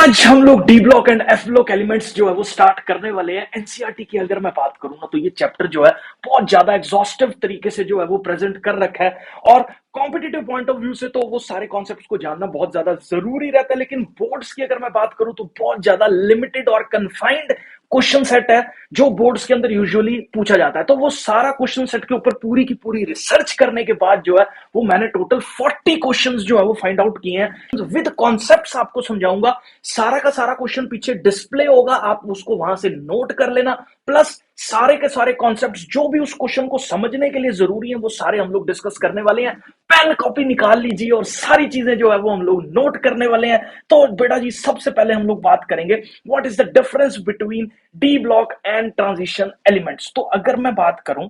आज हम लोग D block and F block elements जो है वो स्टार्ट करने वाले हैं। एनसीईआरटी की अगर मैं बात करूं ना तो ये चैप्टर जो है बहुत ज्यादा एग्जॉस्टिव तरीके से जो है वो प्रेजेंट कर रखा है और कॉम्पिटिटिव पॉइंट ऑफ व्यू से तो वो सारे कॉन्सेप्ट्स को जानना बहुत ज्यादा जरूरी रहता है। लेकिन बोर्ड्स की अगर मैं बात करूं तो बहुत ज्यादा लिमिटेड और कन्फाइंड क्वेश्चन सेट है जो बोर्ड्स के अंदर यूजुअली पूछा जाता है। तो वो सारा क्वेश्चन सेट के ऊपर पूरी की पूरी रिसर्च करने के बाद जो है वो मैंने टोटल 40 क्वेश्चंस जो है वो फाइंड आउट किए हैं। विद कॉन्सेप्ट्स आपको समझाऊंगा, सारा का सारा क्वेश्चन पीछे डिस्प्ले होगा, आप उसको वहां से नोट कर लेना। प्लस सारे के सारे कॉन्सेप्ट्स जो भी उस क्वेश्चन को समझने के लिए जरूरी है वो सारे हम लोग डिस्कस करने वाले हैं। पेन कॉपी निकाल लीजिए और सारी चीजें जो है वो हम लोग नोट करने वाले हैं। तो बेटा जी सबसे पहले हम लोग बात करेंगे what is the difference between D block and transition elements. तो अगर मैं बात करूं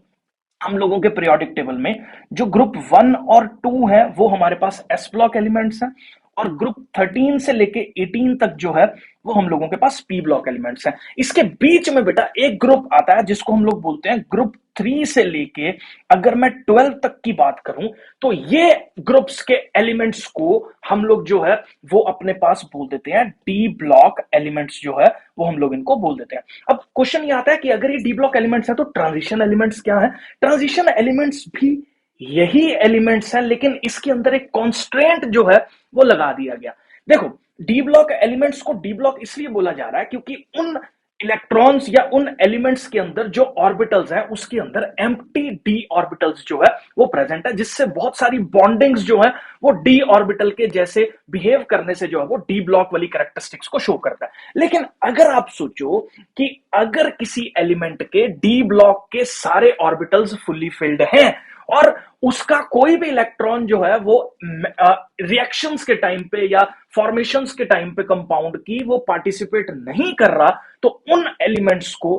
हम लोगों के पीरियोडिक टेबल में जो ग्रुप 1 और 2 है वो हमारे पास एस ब्लॉक एलिमेंट्स हैं और ग्रुप 13 से लेके 18 तक जो है वो हम लोगों के पास पी ब्लॉक एलिमेंट्स हैं। इसके बीच में बेटा एक ग्रुप आता है जिसको हम लोग बोलते हैं ग्रुप 3 से लेके अगर मैं 12 तक की बात करूं तो ये ग्रुप्स के एलिमेंट्स को हम लोग जो है वो अपने पास बोल देते हैं डी ब्लॉक एलिमेंट्स जो है वो हम लोग इनको बोल देते हैं। अब क्वेश्चन ये आता है कि अगर ये डी ब्लॉक एलिमेंट्स है तो ट्रांजिशन एलिमेंट्स क्या है? ट्रांजिशन एलिमेंट्स भी यही एलिमेंट्स हैं लेकिन इसके अंदर एक कॉन्स्ट्रेंट जो है वो लगा दिया गया। देखो डी ब्लॉक एलिमेंट्स को डी ब्लॉक इसलिए बोला जा रहा है क्योंकि उन इलेक्ट्रॉन्स या उन एलिमेंट्स के अंदर जो ऑर्बिटल्स हैं उसके अंदर एम्प्टी डी ऑर्बिटल्स जो है वो प्रेजेंट है, जिससे बहुत सारी बॉन्डिंग्स जो है वो डी ऑर्बिटल के जैसे बिहेव करने से जो है वो डी ब्लॉक वाली कैरेक्टरिस्टिक्स को शो करता है। लेकिन अगर आप सोचो कि अगर किसी एलिमेंट के डी ब्लॉक के सारे ऑर्बिटल्स फुल्ली फिल्ड हैं और उसका कोई भी इलेक्ट्रॉन जो है वो रिएक्शंस के टाइम पे या फॉर्मेशंस के टाइम पे कंपाउंड की वो पार्टिसिपेट नहीं कर रहा तो उन एलिमेंट्स को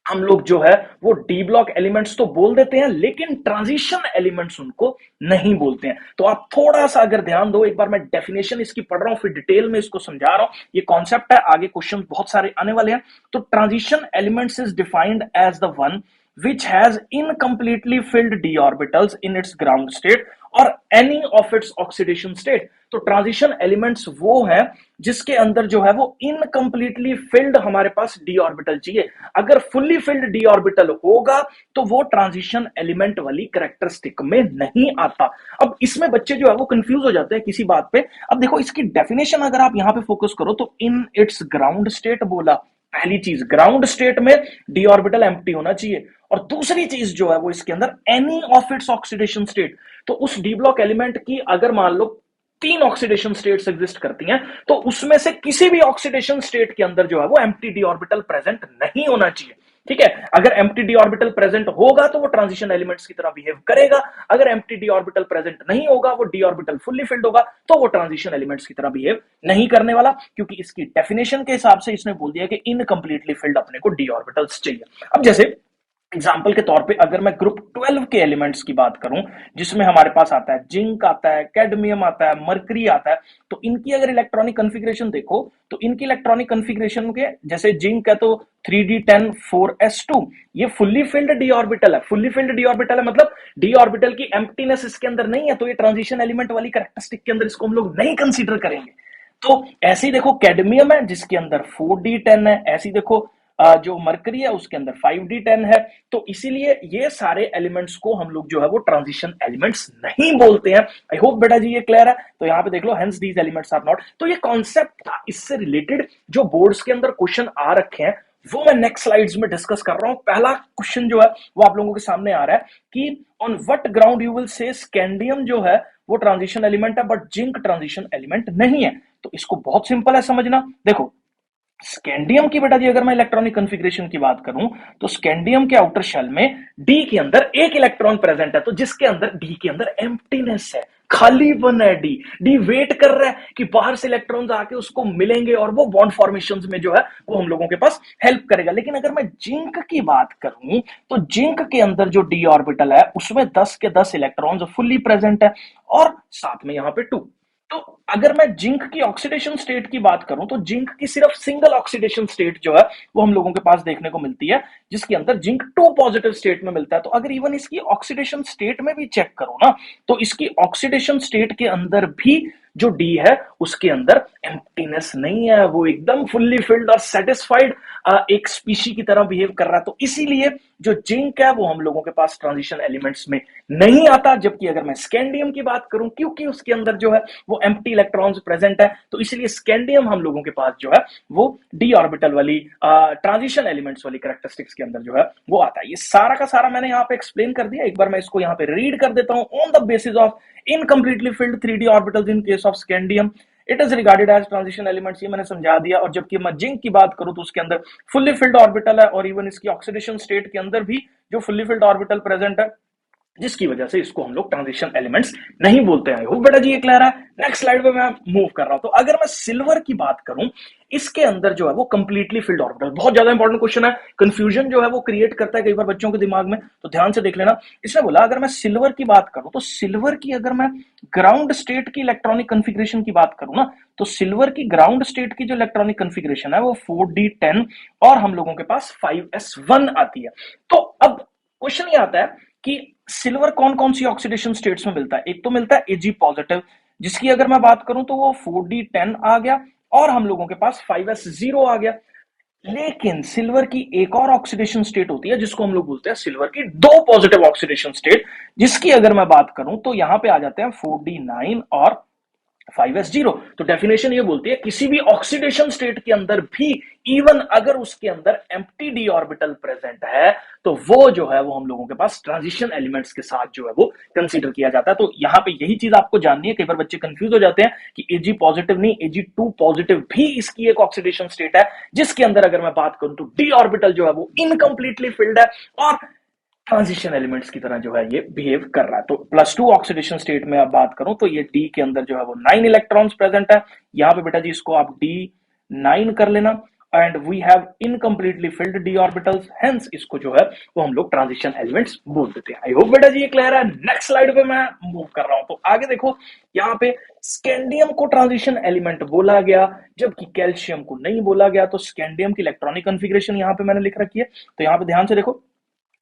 हम लोग जो है वो डी ब्लॉक एलिमेंट्स तो बोल देते हैं लेकिन ट्रांजिशन एलिमेंट्स उनको नहीं बोलते हैं। तो आप थोड़ा सा अगर ध्यान दो, एक बार मैं डेफिनेशन इसकी पढ़ रहा हूं फिर डिटेल में इसको समझा रहा हूं। ये कॉन्सेप्ट है, आगे क्वेश्चन बहुत सारे आने वाले हैं। तो transition elements is defined as the one which has incompletely filled d orbitals in its ground state or any of its oxidation state। तो ट्रांजिशन एलिमेंट्स वो है जिसके अंदर जो है वो इनकम्प्लीटली फिल्ड हमारे पास डी ऑर्बिटल चाहिए। अगर फुल्ली फिल्ड डी ऑर्बिटल होगा तो वो ट्रांजिशन एलिमेंट वाली कैरेक्टरिस्टिक में नहीं आता। अब इसमें बच्चे जो है वो कंफ्यूज हो जाते हैं किसी बात पे। अब देखो इसकी डेफिनेशन अगर आप यहां पे फोकस करो तो इन इट्स ग्राउंड स्टेट बोला, पहली चीज ग्राउंड स्टेट में डी ऑर्बिटल एम्प्टी होना चाहिए और दूसरी चीज जो है वो इसके अंदर any of its oxidation state. तो उस डी ब्लॉक एलिमेंट की अगर मान लो 3 ऑक्सीडेशन स्टेट्स एग्जिस्ट करती हैं तो उसमें से किसी भी ऑक्सीडेशन स्टेट के अंदर जो है वो एम्प्टी डी ऑर्बिटल प्रेजेंट नहीं होना चाहिए। ठीक है, अगर एम्प्टी डी ऑर्बिटल प्रेजेंट होगा तो वो ट्रांजिशन एलिमेंट्स की तरह बिहेव करेगा, अगर एम्प्टी डी ऑर्बिटल प्रेजेंट नहीं होगा वो डी ऑर्बिटल फुल्ली फिल्ड होगा तो वो ट्रांजिशन एलिमेंट्स की तरह बिहेव नहीं करने वाला, क्योंकि इसकी डेफिनेशन के हिसाब से इसने बोल दिया कि इनकम्प्लीटली फिल्ड अपने को डी ऑर्बिटल्स चाहिए। अब जैसे एग्जाम्पल के तौर पे अगर मैं ग्रुप 12 के एलिमेंट्स की बात करूं जिसमें हमारे पास आता है जिंक, आता है कैडमियम, आता है मरकरी, आता है, तो इनकी अगर इलेक्ट्रॉनिक कॉन्फ़िगरेशन देखो तो इनकी इलेक्ट्रॉनिक कॉन्फ़िगरेशन के जैसे जिंक है तो 3d10 4s2, ये फुल्ली फिल्ड डी ऑर्बिटल है। फुल्ली फिल्ड डी ऑर्बिटल है मतलब डी ऑर्बिटल की एम्प्टीनेस इसके अंदर नहीं है, तो ये ट्रांजिशन एलिमेंट वाली कैरेक्टरिस्टिक के अंदर इसको हम लोग नहीं कंसीडर करेंगे। तो ऐसे ही देखो कैडमियम है जिसके अंदर 4d10 है, ऐसी देखो जो मरकरी है उसके अंदर 5d10 है। तो इसीलिए ये सारे एलिमेंट्स को हम लोग जो है वो ट्रांजिशन एलिमेंट्स नहीं बोलते हैं। आई होप बेटा जी ये क्लियर है। तो यहाँ पे देख लो hence these elements are not. तो ये कॉन्सेप्ट था, इससे रिलेटेड जो बोर्ड्स के अंदर क्वेश्चन आ रखे हैं वो मैं नेक्स्ट स्लाइड्स में डिस्कस कर रहा हूं। पहला क्वेश्चन जो है वो आप लोगों के सामने आ रहा है कि on what ground you will say scandium जो है वो ट्रांजिशन एलिमेंट है बट जिंक ट्रांजिशन एलिमेंट नहीं है। तो इसको बहुत सिंपल है समझना। देखो स्कैंडियम की बेटा जी अगर मैं इलेक्ट्रॉनिक कॉन्फ़िगरेशन की बात करूं तो स्कैंडियम के आउटर शेल में डी के अंदर एक इलेक्ट्रॉन प्रेजेंट है, तो जिसके अंदर डी के अंदर एम्प्टीनेस है, खालीपन है। डी वेट कर रहा है कि बाहर से इलेक्ट्रॉन्स आके उसको मिलेंगे और वो बॉन्ड फॉर्मेशंस में जो है वो हम लोगों के पास हेल्प करेगा। लेकिन अगर मैं जिंक की बात करूं तो जिंक के अंदर जो डी ऑर्बिटल है उसमें 10 के 10 इलेक्ट्रॉन्स फुल्ली प्रेजेंट है और साथ में यहां पे 2। तो अगर मैं जिंक की ऑक्सीडेशन स्टेट की बात करूं तो जिंक की सिर्फ सिंगल ऑक्सीडेशन स्टेट जो है वो हम लोगों के पास देखने को मिलती है जिसके अंदर जिंक 2 पॉजिटिव स्टेट में मिलता है। तो अगर इवन इसकी ऑक्सीडेशन स्टेट में भी चेक करो ना तो इसकी ऑक्सीडेशन स्टेट के अंदर भी जो डी है उसके अंदर एम्प्टीनेस नहीं है, वो एकदम फुल्ली फिल्ड और सेटिस्फाइड एक स्पीशी की तरह बिहेव कर रहा है। तो इसीलिए जो जिंक है वो हम लोगों के पास ट्रांजिशन एलिमेंट्स में नहीं आता। जबकि अगर मैं स्कैंडियम की बात करूं, क्योंकि उसके अंदर जो है वो एम्प्टी इलेक्ट्रॉन्स प्रेजेंट है, तो इसलिए स्कैंडियम हम लोगों के पास जो है वो डी ऑर्बिटल वाली ट्रांजिशन एलिमेंट्स वाली कैरेक्टरिस्टिक्स के अंदर जो है वो आता है। ये सारा का सारा मैंने यहाँ पे एक्सप्लेन कर दिया। एक बार मैं इसको यहाँ पे रीड कर देता हूँ। On the basis of incompletely filled 3D orbitals in case of scandium, it is regarded as transition elements, ये मैंने समझा दिया। और जबकि मैं जिंक की बात करूं तो उसके अंदर फुल्ली फिल्ड ऑर्बिटल है, और इवन इसकी ऑक्सीडेशन स्टेट के अंदर भी जो फुल्ली फिल्ड ऑर्बिटल प्रेजेंट है, जिसकी वजह से इसको हम लोग ट्रांजिशन एलिमेंट्स नहीं बोलते हैं। होप बेटा जी ये क्लियर है। नेक्स्ट स्लाइड पे मैं मूव कर रहा हूं। तो अगर मैं सिल्वर की बात करूं, इसके अंदर जो है वो कंप्लीटली फिल्ड ऑर्बिटल, बहुत ज्यादा इंपॉर्टेंट क्वेश्चन है, कंफ्यूजन जो है वो क्रिएट करता है कई बार बच्चों के दिमाग में, तो ध्यान से देख लेना। इसने बोला अगर मैं सिल्वर की बात करूं, तो सिल्वर की अगर मैं ग्राउंड स्टेट की इलेक्ट्रॉनिक कन्फिग्रेशन की बात करूं ना, तो सिल्वर की ग्राउंड स्टेट की जो इलेक्ट्रॉनिक कन्फिग्रेशन है वो 4d10 और हम लोगों के पास 5s1 आती है। तो अब क्वेश्चन ये आता है कि सिल्वर कौन कौन सी ऑक्सीडेशन स्टेट्स में मिलता है। एक तो मिलता है Ag पॉजिटिव, जिसकी अगर मैं बात करूं तो वो 4d10 आ गया, और हम लोगों के पास 5s0 आ गया। लेकिन सिल्वर की एक और ऑक्सीडेशन स्टेट होती है जिसको हम लोग बोलते हैं सिल्वर की दो पॉजिटिव ऑक्सीडेशन स्टेट, जिसकी अगर मैं बात करूं तो यहां पे आ जाते हैं 4d9 और 5s0। तो डेफिनेशन ये बोलती है किसी भी ऑक्सीडेशन स्टेट के अंदर भी इवन अगर उसके अंदर एम्प्टी डी ऑर्बिटल प्रेजेंट है, तो वो जो है वो हम लोगों के पास ट्रांजिशन एलिमेंट्स के साथ जो है वो कंसीडर किया जाता है। तो यहां पे यही चीज आपको जाननी है। कई बार बच्चे कंफ्यूज हो जाते हैं कि Ag पॉजिटिव नहीं, Ag2 पॉजिटिव भी इसकी एक ऑक्सीडेशन स्टेट है, जिसके अंदर अगर मैं बात करूं तो डी ऑर्बिटल जो है वो इनकम्प्लीटली फिल्ड है और ट्रांजिशन एलिमेंट्स की तरह जो है ये बिहेव कर रहा है। तो +2 ऑक्सीडेशन स्टेट में आप बात करूं तो ये डी के अंदर जो है वो 9 इलेक्ट्रॉन्स प्रेजेंट है। यहां पे बेटा जी इसको आप D9 कर लेना, and we have incompletely filled D orbitals, hence इसको जो है वो हम लोग ट्रांजिशन एलिमेंट्स बोल देते हैं। आई होप बेटा जी ये क्लियर है। नेक्स्ट स्लाइड पे मैं मूव कर रहा हूं। तो आगे देखो, यहाँ पे स्कैंडियम को ट्रांजिशन एलिमेंट बोला गया, जबकि कैल्शियम को नहीं बोला गया। तो स्कैंडियम की इलेक्ट्रॉनिक कॉन्फ़िगरेशन यहाँ पे मैंने लिख रखी है। तो यहाँ पे ध्यान से देखो,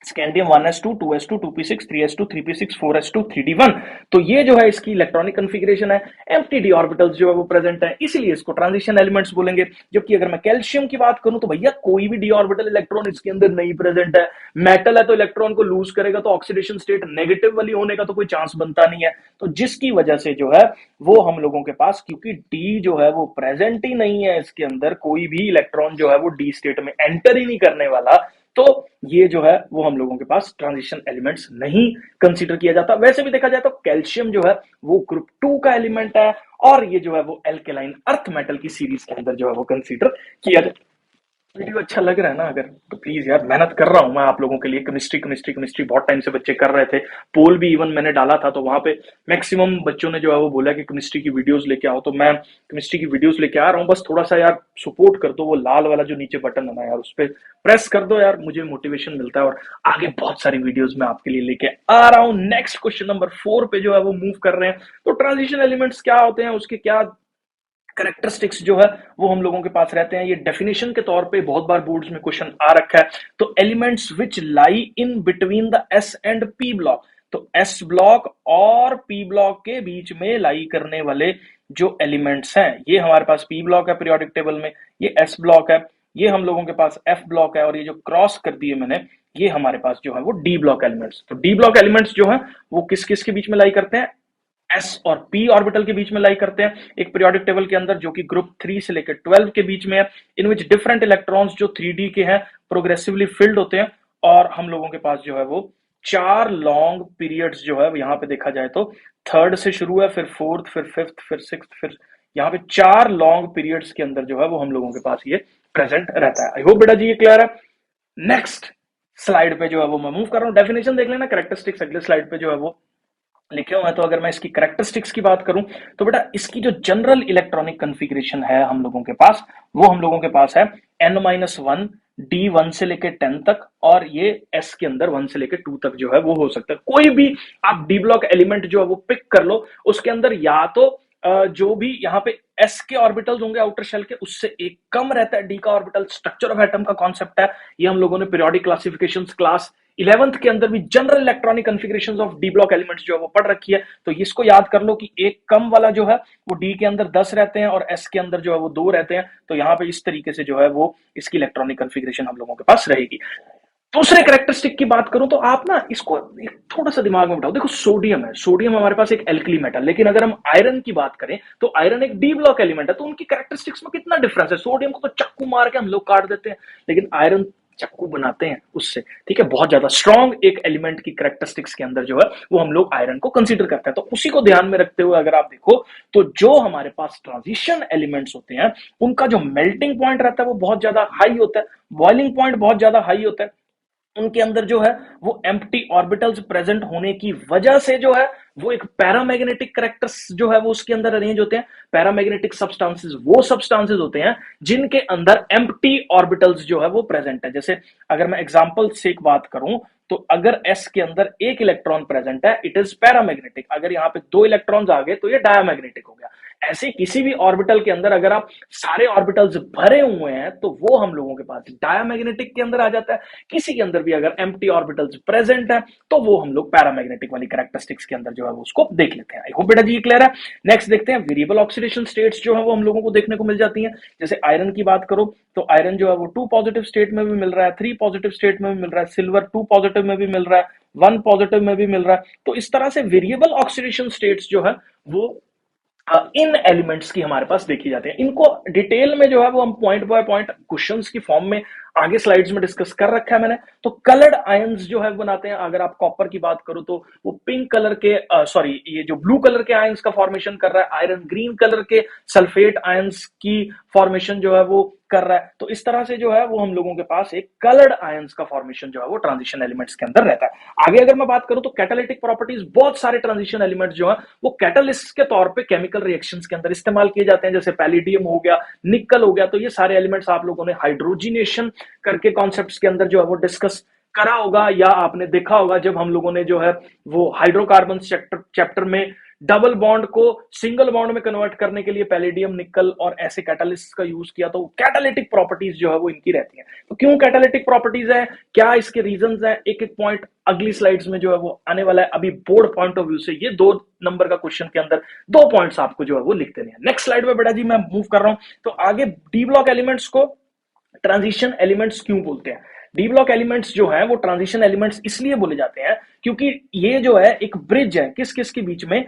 scandium 1s2 2s2 2p6 3s2 3p6 4s2 3d1। तो ये जो है इसकी इलेक्ट्रॉनिक कॉन्फ़िगरेशन है। एम्प्टी डी ऑर्बिटल्स जो है वो प्रेजेंट है, इसीलिए इसको ट्रांजिशन एलिमेंट्स बोलेंगे। जबकि अगर मैं कैल्शियम की बात करूं तो भैया कोई भी डी ऑर्बिटल इलेक्ट्रॉन इसके अंदर नहीं प्रेजेंट है। मेटल है तो इलेक्ट्रॉन को लूज करेगा, तो ऑक्सीडेशन स्टेट नेगेटिव वाली होने का तो कोई चांस बनता नहीं है। तो जिसकी वजह से जो है वो हम लोगों के पास, क्योंकि डी जो है वो प्रेजेंट ही नहीं है, इसके अंदर कोई भी इलेक्ट्रॉन जो है वो डी स्टेट में एंटर ही नहीं करने वाला, तो ये जो है वो हम लोगों के पास ट्रांजिशन एलिमेंट्स नहीं कंसीडर किया जाता। वैसे भी देखा जाए तो कैल्शियम जो है वो ग्रुप 2 का एलिमेंट है, और ये जो है वो एल्केलाइन अर्थ मेटल की सीरीज के अंदर जो है वो कंसीडर किया जाता। वीडियो अच्छा लग रहा है ना अगर, तो प्लीज यार, मेहनत कर रहा हूं मैं आप लोगों के लिए। केमिस्ट्री केमिस्ट्री केमिस्ट्री बहुत टाइम से बच्चे कर रहे थे। पोल भी इवन मैंने डाला था, तो वहां पे मैक्सिमम बच्चों ने जो है वो बोला कि केमिस्ट्री की वीडियोस लेके आओ, तो मैं केमिस्ट्री की वीडियोस लेके आ रहा हूँ। बस थोड़ा सा यार सपोर्ट कर दो, वो लाल वाला जो नीचे बटन है ना यार, उस पर प्रेस कर दो यार, मुझे मोटिवेशन मिलता है और आगे बहुत सारी वीडियोस मैं आपके लिए लेके आ रहा हूँ। नेक्स्ट क्वेश्चन नंबर 4 पे जो है वो मूव कर रहे हैं। तो ट्रांजिशन एलिमेंट्स क्या होते हैं, उसके क्या करेक्टरिस्टिक्स जो है वो हम लोगों के पास रहते हैं। ये डेफिनेशन के तौर पे बहुत बार बोर्ड्स में क्वेश्चन आ रखा है। तो elements which lie in between the S and P block, तो एस ब्लॉक और पी ब्लॉक के बीच में लाई करने वाले जो एलिमेंट्स हैं, ये हमारे पास पी ब्लॉक है पीरियोडिक टेबल में, ये एस ब्लॉक है, ये हम लोगों के पास एफ ब्लॉक है, और ये जो क्रॉस कर दिए मैंने, ये हमारे पास जो है वो डी ब्लॉक एलिमेंट्स। तो डी ब्लॉक एलिमेंट्स जो है वो किस किस के बीच में लाई करते हैं, एस और पी ऑर्बिटल के बीच में लाई करते हैं एक पीरियोडिक टेबल के अंदर, जो कि ग्रुप 3 से लेकर 12 के बीच में है। इन विच डिफरेंट इलेक्ट्रॉन्स जो 3D के हैं प्रोग्रेसिवली फिल्ड होते हैं, और हम लोगों के पास जो है वो 4 लॉन्ग पीरियड्स जो है यहाँ पे देखा जाए तो थर्ड से शुरू है, फिर फोर्थ, फिर फिफ्थ, फिर सिक्स्थ, फिर यहाँ पे 4 लॉन्ग पीरियड्स के अंदर जो है वो हम लोगों के पास ये प्रेजेंट रहता है। आई होप बेटा जी ये क्लियर है। नेक्स्ट स्लाइड पे जो है वो मैं मूव कर रहा हूँ। डेफिनेशन देख लेना, कैरेक्टरिस्टिक्स अगले स्लाइड पे जो है वो लिखे हुए हैं। तो अगर मैं इसकी करेक्टरिस्टिक्स की बात करूं तो बेटा इसकी जो जनरल इलेक्ट्रॉनिक कॉन्फ़िगरेशन है हम लोगों के पास, वो हम लोगों के पास है n-1 D1 से लेके 10 तक, और ये S के अंदर 1 से लेके 2 तक जो है वो हो सकता है। कोई भी आप डी ब्लॉक एलिमेंट जो है वो पिक कर लो, उसके अंदर या तो जो भी यहाँ पे S के ऑर्बिटल्स होंगे आउटर शेल के, उससे एक कम रहता है D का ऑर्बिटल। स्ट्रक्चर ऑफ एटम का कॉन्सेप्ट है, ये हम लोगों ने पीरियोडिक क्लासिफिकेशंस क्लास 11th के अंदर भी general electronic configurations of D block elements जो है वो पढ़ रखी है, तो इसको याद कर लो कि एक कम वाला जो है वो डी के अंदर 10 रहते हैं और एस के अंदर जो है वो 2 रहते हैं। तो यहाँ पे इस तरीके से जो है वो इसकी इलेक्ट्रॉनिक कॉन्फ़िगरेशन हम लोगों के पास रहेगी। दूसरे कैरेक्टरिस्टिक की बात करूं तो आप ना इसको थोड़ा सा दिमाग में बिठाओ। देखो सोडियम है, सोडियम हमारे पास एक एल्कली मेटल, लेकिन अगर हम आयरन की बात करें तो आयरन एक डी ब्लॉक एलिमेंट है, तो उनकी कैरेक्टरिस्टिक्स में कितना डिफरेंस है। सोडियम को तो चक्कू मार के हम लोग काट देते हैं, लेकिन आयरन चक्कू बनाते हैं उससे, ठीक है। बहुत ज्यादा स्ट्रॉन्ग एक एलिमेंट की कैरेक्टरिस्टिक्स के अंदर जो है वो हम लोग आयरन को कंसीडर करते हैं। तो उसी को ध्यान में रखते हुए अगर आप देखो तो जो हमारे पास ट्रांजिशन एलिमेंट्स होते हैं उनका जो मेल्टिंग पॉइंट रहता है वो बहुत ज्यादा हाई होता है, बॉइलिंग पॉइंट बहुत ज्यादा हाई होता है। उनके अंदर जो है वो एम्प्टी ऑर्बिटल्स प्रेजेंट होने की वजह से जो है वो एक पैरामैग्नेटिक कैरेक्टर्स जो है वो उसके अंदर अरेंज होते हैं। पैरामैग्नेटिक सब्सटेंसेस वो सब्सटेंसेस होते हैं जिनके अंदर एम्प्टी ऑर्बिटल्स जो है वो प्रेजेंट है। जैसे अगर मैं एग्जांपल से एक बात करूं तो अगर s के अंदर एक इलेक्ट्रॉन प्रेजेंट है इट इज पैरामैग्नेटिक, अगर यहाँ पे 2 इलेक्ट्रॉन्स आ गए तो ये डायमैग्नेटिक हो गया। ऐसे किसी भी ऑर्बिटल के अंदर अगर आप सारे ऑर्बिटल्स भरे हुए हैं तो वो हम लोगों के पास डायमैग्नेटिक के अंदर आ जाता है। किसी के अंदर भी अगर एम्प्टी ऑर्बिटल्स प्रेजेंट है तो वो हम लोग पैरामैग्नेटिक वाली कैरेक्टरिस्टिक्स के अंदर जो है वो उसको देख लेते हैं। आई होप बेटा जी ये क्लियर है। नेक्स्ट देखते हैं वेरिएबल ऑक्सीडेशन स्टेट्स जो है वो हम लोगों को देखने को मिल जाती हैं। जैसे आयरन की बात करो तो आयरन जो है वो 2 पॉजिटिव स्टेट में भी मिल रहा है, 3 पॉजिटिव स्टेट में भी मिल रहा है, सिल्वर 2 पॉजिटिव में भी मिल रहा है, 1 पॉजिटिव में भी मिल रहा है। तो इस तरह से वेरिएबल ऑक्सीडेशन स्टेट्स जो है वो इन एलिमेंट्स की हमारे पास देखी जाती है। इनको डिटेल में जो है वो हम पॉइंट बाय पॉइंट क्वेश्चंस की फॉर्म में आगे स्लाइड्स में डिस्कस कर रखा है मैंने। तो कलर्ड आयंस जो है बनाते हैं, अगर आप कॉपर की बात करो तो वो पिंक कलर के सॉरी ये जो ब्लू कलर के आयंस का फॉर्मेशन कर रहा है, आयरन ग्रीन कलर के सल्फेट आयंस की फॉर्मेशन जो है वो कर रहा है। तो इस तरह से जो है वो हम लोगों के पास एक कलर्ड आयंस का फॉर्मेशन जो है वो ट्रांजिशन एलिमेंट्स के अंदर रहता है। आगे अगर मैं बात करूं तो कैटालिटिक प्रॉपर्टीज, बहुत सारे ट्रांजिशन एलिमेंट्स जो है वो कैटलिस्ट के तौर पे केमिकल रिएक्शंस के अंदर इस्तेमाल किए जाते हैं। जैसे पैलिडियम हो गया, निकल हो गया, तो ये सारे एलिमेंट्स आप लोगों ने हाइड्रोजिनेशन करके कॉन्सेप्ट्स के अंदर जो है वो डिस्कस करा होगा या आपने देखा होगा जब हम लोगों ने जो है वो हाइड्रोकार्बन चैप्टर में डबल बॉन्ड को सिंगल बॉन्ड में कन्वर्ट करने के लिए पैलेडियम, निकल और ऐसे कैटालिस्ट का यूज किया। तो कैटालिटिक प्रॉपर्टीज जो है वो इनकी रहती हैं। तो क्यों कैटालिटिक प्रॉपर्टीज है, क्या इसके रीजंस हैं, एक एक पॉइंट अगली स्लाइड्स में जो है वो आने वाला है। अभी बोर्ड पॉइंट ऑफ व्यू से ये 2 नंबर का क्वेश्चन के अंदर 2 पॉइंट्स आपको जो है वो लिख देने हैं। नेक्स्ट स्लाइड में बेटा जी मैं मूव कर रहा हूं। तो आगे डी ब्लॉक एलिमेंट्स को ट्रांजिशन एलिमेंट्स क्यों बोलते हैं? डी ब्लॉक एलिमेंट्स जो है वो ट्रांजिशन एलिमेंट्स इसलिए बोले जाते हैं क्योंकि ये जो है एक ब्रिज है किस किस के बीच में,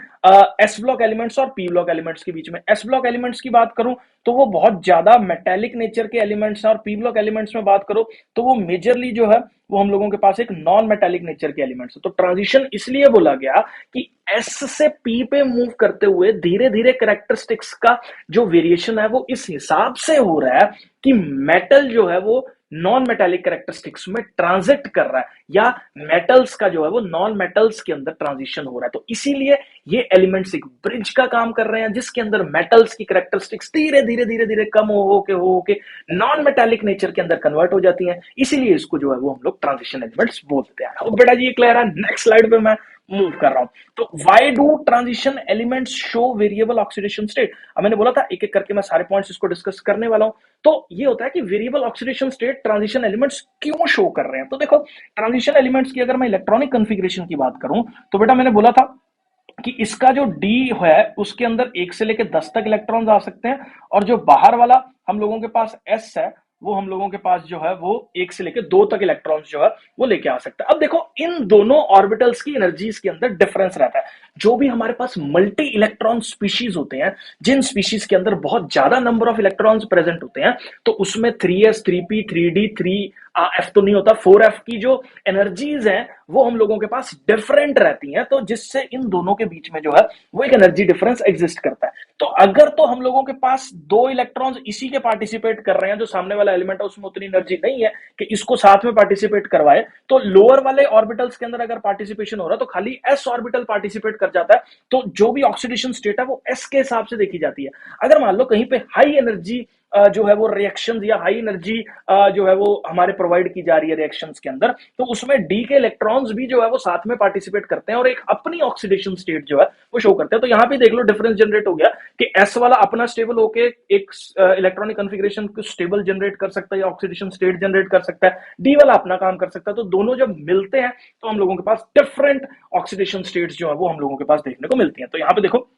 एस ब्लॉक एलिमेंट्स और पी ब्लॉक एलिमेंट्स के बीच में। एस ब्लॉक एलिमेंट्स की बात करूं तो वो बहुत ज्यादा मेटेलिक नेचर के एलिमेंट्स हैं और पी ब्लॉक एलिमेंट्स में बात करो तो वो मेजरली जो है वो हम लोगों के पास एक नॉन मेटेलिक नेचर के एलिमेंट्स है। तो ट्रांजिशन इसलिए बोला गया कि एस से पी पे मूव करते हुए धीरे धीरे कैरेक्टरिस्टिक्स का जो वेरिएशन है वो इस हिसाब से हो रहा है कि मेटल जो है वो नॉन मेटेलिक कैरेक्टरिस्टिक्स में ट्रांजिट कर रहा है या मेटल्स का जो है वो नॉन मेटल्स के अंदर ट्रांजिशन हो रहा है। तो इसीलिए ये एलिमेंट्स एक ब्रिज का काम कर रहे हैं जिसके अंदर मेटल्स की कैरेक्टरिस्टिक्स धीरे धीरे कम हो के नॉन मेटेलिक नेचर के अंदर कन्वर्ट हो जाती हैं। इसीलिए इसको जो है वो हम लोग ट्रांजिशन एलिमेंट्स बोलते हैं। अब बेटा जी ये क्लियर है। नेक्स्ट स्लाइड पे मैं मूव कर रहा हूं। तो why do transition elements show variable oxidation state? अब मैंने बोला था एक एक करके मैं सारे पॉइंट्स इसको डिस्कस करने वाला हूं। तो ये होता है कि variable oxidation state transition elements क्यों शो कर रहे हैं। तो देखो ट्रांजिशन एलिमेंट्स की अगर मैं इलेक्ट्रॉनिक कॉन्फ़िगरेशन की बात करूं तो बेटा मैंने बोला था कि इसका जो डी है उसके अंदर 1 से लेकर 10 तक इलेक्ट्रॉन्स आ सकते हैं और जो बाहर वाला हम लोगों के पास एस है वो हम लोगों के पास जो है वो 1 से लेकर 2 तक इलेक्ट्रॉन्स जो है वो लेके आ सकता है। अब देखो इन दोनों ऑर्बिटल्स की एनर्जीज के अंदर डिफरेंस रहता है। जो भी हमारे पास मल्टी इलेक्ट्रॉन स्पीशीज होते हैं, जिन स्पीशीज के अंदर बहुत ज्यादा नंबर ऑफ इलेक्ट्रॉन्स प्रेजेंट होते हैं, तो उसमें 3s 3p 3d 3f तो नहीं होता, 4f की जो एनर्जीज हैं वो हम लोगों के पास डिफरेंट रहती हैं। तो जिससे इन दोनों के बीच में जो है वो एक एनर्जी डिफरेंस एग्जिस्ट करता है। तो अगर तो हम लोगों के पास 2 इलेक्ट्रॉन्स इसी के पार्टिसिपेट कर रहे हैं, जो सामने वाला एलिमेंट है उसमें उतनी एनर्जी नहीं है कि इसको साथ में पार्टिसिपेट करवाए, तो लोअर वाले ऑर्बिटल्स के अंदर अगर पार्टिसिपेशन हो रहा है तो खाली s ऑर्बिटल पार्टिसिपेट कर जाता है। तो जो भी ऑक्सीडेशन स्टेट है वो s के हिसाब से देखी जाती है। अगर मान लो कहीं पे हाई एनर्जी जो है वो रिएक्शंस या हाई एनर्जी जो है वो हमारे प्रोवाइड की जा रही है रिएक्शंस के अंदर, तो उसमें डी के इलेक्ट्रॉन्स भी जो है वो साथ में पार्टिसिपेट करते हैं और एक अपनी ऑक्सीडेशन स्टेट जो है वो शो करते हैं। तो यहाँ पे देख लो डिफरेंस जनरेट हो गया कि एस वाला अपना स्टेबल होके एक इलेक्ट्रॉनिक कॉन्फ़िगरेशन को स्टेबल जनरेट कर सकता है या ऑक्सीडेशन स्टेट जनरेट कर सकता है, डी वाला अपना काम कर सकता है। तो दोनों जब मिलते हैं तो हम लोगों के पास डिफरेंट ऑक्सीडेशन स्टेट्स जो है वो हम लोगों के पास देखने को मिलती हैं। तो यहाँ पे देखो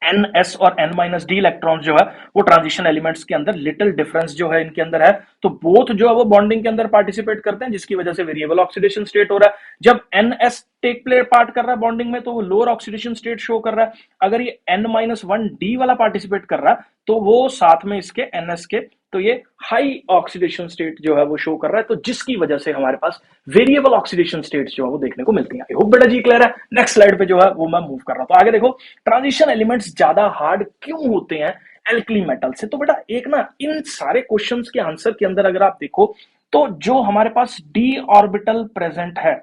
एन एस और एन माइनस डी इलेक्ट्रॉन जो है वो ट्रांजिशन एलिमेंट्स के अंदर लिटिल डिफरेंस जो है इनके अंदर है, तो बोथ जो है वो बॉन्डिंग के अंदर पार्टिसिपेट करते हैं, जिसकी वजह से वेरिएबल ऑक्सीडेशन स्टेट हो रहा है। जब N S take play part कर रहा है बॉन्डिंग में तो वो लोअर ऑक्सीडेशन स्टेट शो कर रहा है। अगर ये एन माइनस वन डी वाला पार्टिसिपेट कर रहा है तो वो साथ में इसके एन एस के, तो ये हाई ऑक्सीडेशन स्टेट जो है वो शो कर रहा है, तो जिसकी वजह से हमारे पास वेरिएबल ऑक्सीडेशन स्टेट्स जो है वो देखने को मिलती हैं। आई होप बेटा जी क्लियर है। नेक्स्ट स्लाइड पे जो है वो मैं मूव कर रहा हूं। तो आगे देखो ट्रांजिशन एलिमेंट्स ज्यादा हार्ड क्यों होते हैं एल्कली मेटल से। तो बेटा एक ना इन सारे क्वेश्चंस के आंसर के अंदर अगर आप देखो तो जो हमारे पास डी ऑर्बिटल प्रेजेंट है,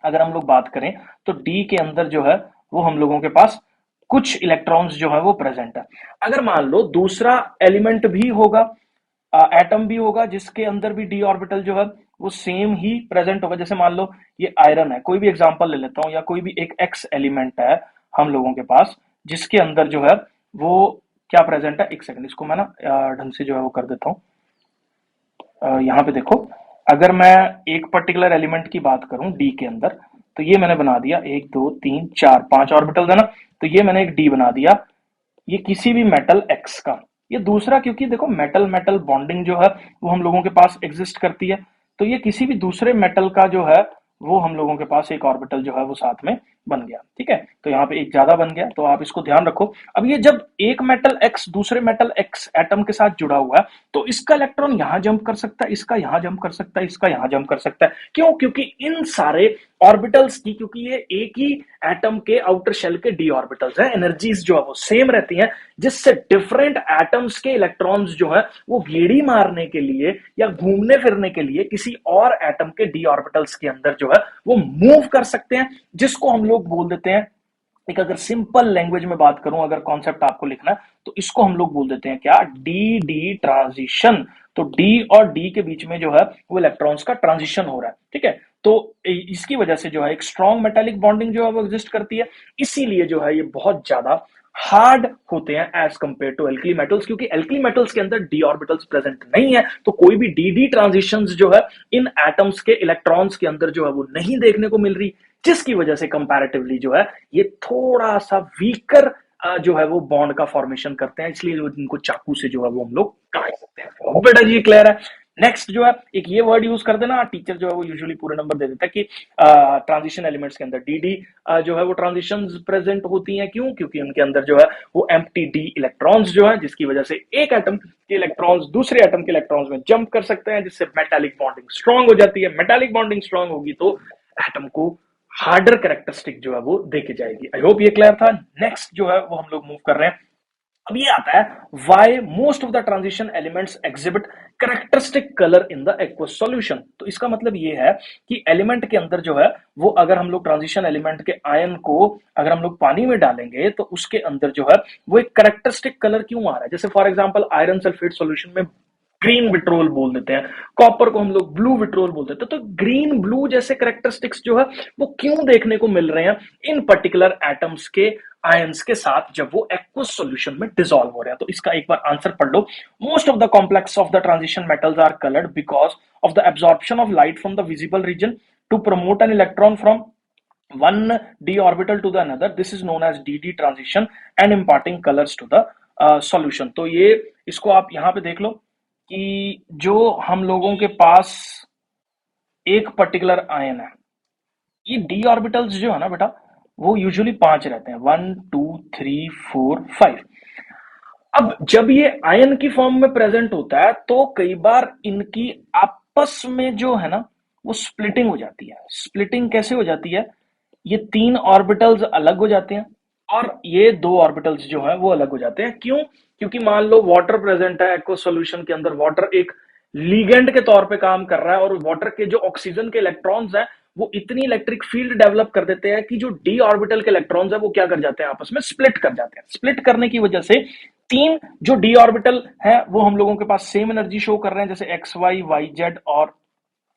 अगर हम लोग बात करें तो डी के अंदर जो है वो हम लोगों के पास कुछ इलेक्ट्रॉन्स जो है वो प्रेजेंट है। अगर मान लो दूसरा एलिमेंट भी होगा, एटम भी होगा जिसके अंदर भी डी ऑर्बिटल जो है वो सेम ही प्रेजेंट होगा, जैसे मान लो ये आयरन है, कोई भी एग्जांपल ले लेता हूं, या कोई भी एक एक्स एलिमेंट है हम लोगों के पास जिसके अंदर जो है वो क्या प्रेजेंट है। एक सेकंड इसको मैं ना ढंग से जो है वो कर देता हूं। यहाँ पे देखो अगर मैं एक पर्टिकुलर एलिमेंट की बात करूं डी के अंदर, तो ये मैंने बना दिया 1 2 3 4 5 ऑर्बिटल्स है ना, तो ये मैंने एक डी बना दिया, ये किसी भी मेटल एक्स का। ये दूसरा क्योंकि देखो मेटल मेटल बॉन्डिंग जो है वो हम लोगों के पास एग्जिस्ट करती है, तो ये किसी भी दूसरे मेटल का जो है वो हम लोगों के पास एक ऑर्बिटल जो है वो साथ में बन गया। ठीक है, तो यहाँ पे एक ज्यादा बन गया, तो आप इसको ध्यान रखो। अब ये जब एक मेटल एक्स दूसरे मेटल एक्स एटम के साथ जुड़ा हुआ है तो इसका इलेक्ट्रॉन यहां जंप कर सकता है, इसका यहां जंप कर सकता है, इसका यहां जंप कर सकता है। क्यों? क्योंकि इन सारे ऑर्बिटल्स की, क्योंकि ये एक ही एटम के आउटर शेल के डी ऑर्बिटल्स हैं, एनर्जीज जो है वो सेम रहती हैं, जिससे डिफरेंट एटम्स के इलेक्ट्रॉन्स जो है वो गेड़ी मारने के लिए या घूमने फिरने के लिए किसी और एटम के डी ऑर्बिटल्स के अंदर जो है वो मूव कर सकते हैं, जिसको हम लोग बोल देते हैं, एक अगर सिंपल लैंग्वेज में बात करूं, अगर कॉन्सेप्ट आपको लिखना है तो इसको हम लोग बोल देते हैं क्या, डी डी ट्रांजिशन। तो डी और डी के बीच में जो है वो इलेक्ट्रॉन्स का ट्रांजिशन हो रहा है। ठीक है, तो इसकी वजह से जो है एक स्ट्रॉन्ग मेटालिक बॉन्डिंग जो है वो एग्जिस्ट करती है, इसीलिए जो है ये बहुत ज्यादा हार्ड होते हैं as compare to alkali metals, क्योंकि एल्कली मेटल्स के अंदर डी ऑर्बिटल्स प्रेजेंट नहीं है, तो कोई भी डी डी ट्रांजिशंस जो है इन एटम्स के इलेक्ट्रॉन्स के अंदर जो है वो नहीं देखने को मिल रही, जिसकी वजह से कंपैरेटिवली जो है ये थोड़ा सा वीकर जो है वो बॉन्ड का फॉर्मेशन करते हैं, इसलिए इनको चाकू से जो है वो हम लोग काट सकते हैं। बेटा जी क्लियर है। नेक्स्ट जो है एक ये वर्ड यूज कर देना, टीचर जो है वो यूजुअली पूरे नंबर दे देता है कि ट्रांजिशन एलिमेंट्स के अंदर डी डी जो है वो ट्रांजिशंस प्रेजेंट होती हैं। क्यों? क्योंकि उनके अंदर जो है वो एम्प्टी डी इलेक्ट्रॉन्स जो है, जिसकी वजह से एक एटम के इलेक्ट्रॉन्स दूसरे एटम के इलेक्ट्रॉन्स में जंप कर सकते हैं, जिससे मेटालिक बॉन्डिंग स्ट्रांग हो जाती है। मेटालिक बॉन्डिंग स्ट्रांग होगी तो एटम को हार्डर कैरेक्टरिस्टिक जो है वो देके जाएगी। आई होप ये क्लियर था। नेक्स्ट जो है वो हम लोग मूव कर रहे हैं। अब ये आता है why most of the transition elements exhibit characteristic colour in the aqueous solution. तो इसका मतलब ये है कि एलिमेंट के अंदर जो है वो, अगर हम लोग ट्रांजिशन एलिमेंट के आयन को अगर हम लोग पानी में डालेंगे तो उसके अंदर जो है वो एक कैरेक्टरिस्टिक कलर क्यों आ रहा है। जैसे for example iron sulphate solution में ग्रीन विट्रोल बोल देते हैं, कॉपर को हम लोग ब्लू विट्रोल बोल देते हैं, तो ग्रीन ब्लू जैसे कैरेक्टरिस्टिक्स जो है वो क्यों देखने को मिल रहे हैं इन पर्टिकुलर एटम्स के आयंस के साथ जब वो एक्वस सॉल्यूशन में डिसॉल्व हो रहे हैं। तो इसका एक बार आंसर पढ़ लो। Most of the complex of the transition metals are coloured because of the absorption of light from the visible region to promote an electron from one d orbital to the another. This is known as dd transition and imparting colors to the solution. तो ये इसको आप यहां पे देख लो कि जो हम लोगों के पास एक पर्टिकुलर आयन है, ये डी ऑर्बिटल्स जो है ना बेटा वो यूजुअली 5 रहते हैं, 1 2 3 4 5। अब जब ये आयन की फॉर्म में प्रेजेंट होता है तो कई बार इनकी आपस में जो है ना वो स्प्लिटिंग हो जाती है। स्प्लिटिंग कैसे हो जाती है, ये 3 ऑर्बिटल्स अलग हो जाते हैं और ये 2 ऑर्बिटल्स जो है वो अलग हो जाते हैं। क्यों? क्योंकि मान लो वाटर प्रेजेंट है एक्वस सॉल्यूशन के अंदर, वाटर एक लीगेंड के तौर पे काम कर रहा है और वाटर के जो ऑक्सीजन के इलेक्ट्रॉन्स हैं वो इतनी इलेक्ट्रिक फील्ड डेवलप कर देते हैं कि जो डी ऑर्बिटल के इलेक्ट्रॉन्स है वो क्या कर जाते हैं, आपस में स्प्लिट कर जाते हैं। स्प्लिट करने की वजह से तीन जो डी ऑर्बिटल है वो हम लोगों के पास सेम एनर्जी शो कर रहे हैं, जैसे एक्स वाई, वाई जेड और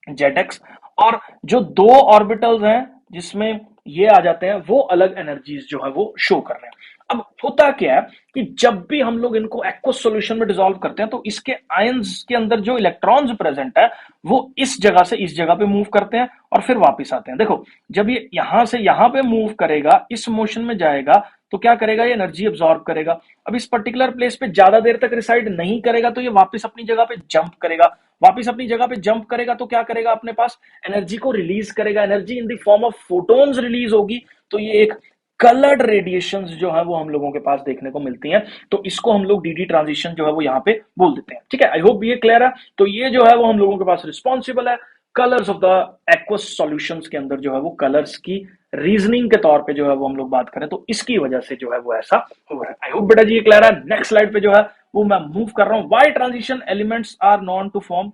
जेड एक्स। और जो दो ऑर्बिटल्स हैं जिसमें ये आ जाते हैं, वो अलग एनर्जीज जो है वो शो कर रहे हैं। अब होता क्या है कि जब भी हम लोग इनको एक्वस सॉल्यूशन में डिसॉल्व करते हैं तो इसके आयंस के अंदर जो इलेक्ट्रॉन्स प्रेजेंट है वो इस जगह से इस जगह पे मूव करते हैं और फिर वापस आते हैं। देखो, जब ये यहां से यहां पे मूव करेगा, इस मोशन में जाएगा, तो क्या करेगा, ये एनर्जी अब्सॉर्ब करेगा। अब इस पर्टिकुलर प्लेस पे ज्यादा देर तक रिसाइड नहीं करेगा तो ये वापस अपनी जगह पे जंप करेगा। वापस अपनी जगह पे जंप करेगा तो क्या करेगा, अपने पास एनर्जी को रिलीज करेगा, energy in the form of photons release होगी। तो ये एक कलर्ड रेडिएशंस जो है वो हम लोगों के पास देखने को मिलती हैं। तो इसको हम लोग डीडी ट्रांजिशन जो है वो यहाँ पे बोल देते हैं। ठीक है, आई होप ये क्लियर है। तो ये जो है वो हम लोगों के पास रिस्पॉन्सिबल है colours of the aqueous solutions के अंदर जो है वो कलर्स की रीजनिंग के तौर पे जो है वो हम लोग बात करें तो इसकी वजह से जो है वो ऐसा हो रहा है। आई होप बेटा जी ये क्लियर है। नेक्स्ट स्लाइड पे जो है वो मैं मूव कर रहा हूं। Why transition elements are known to form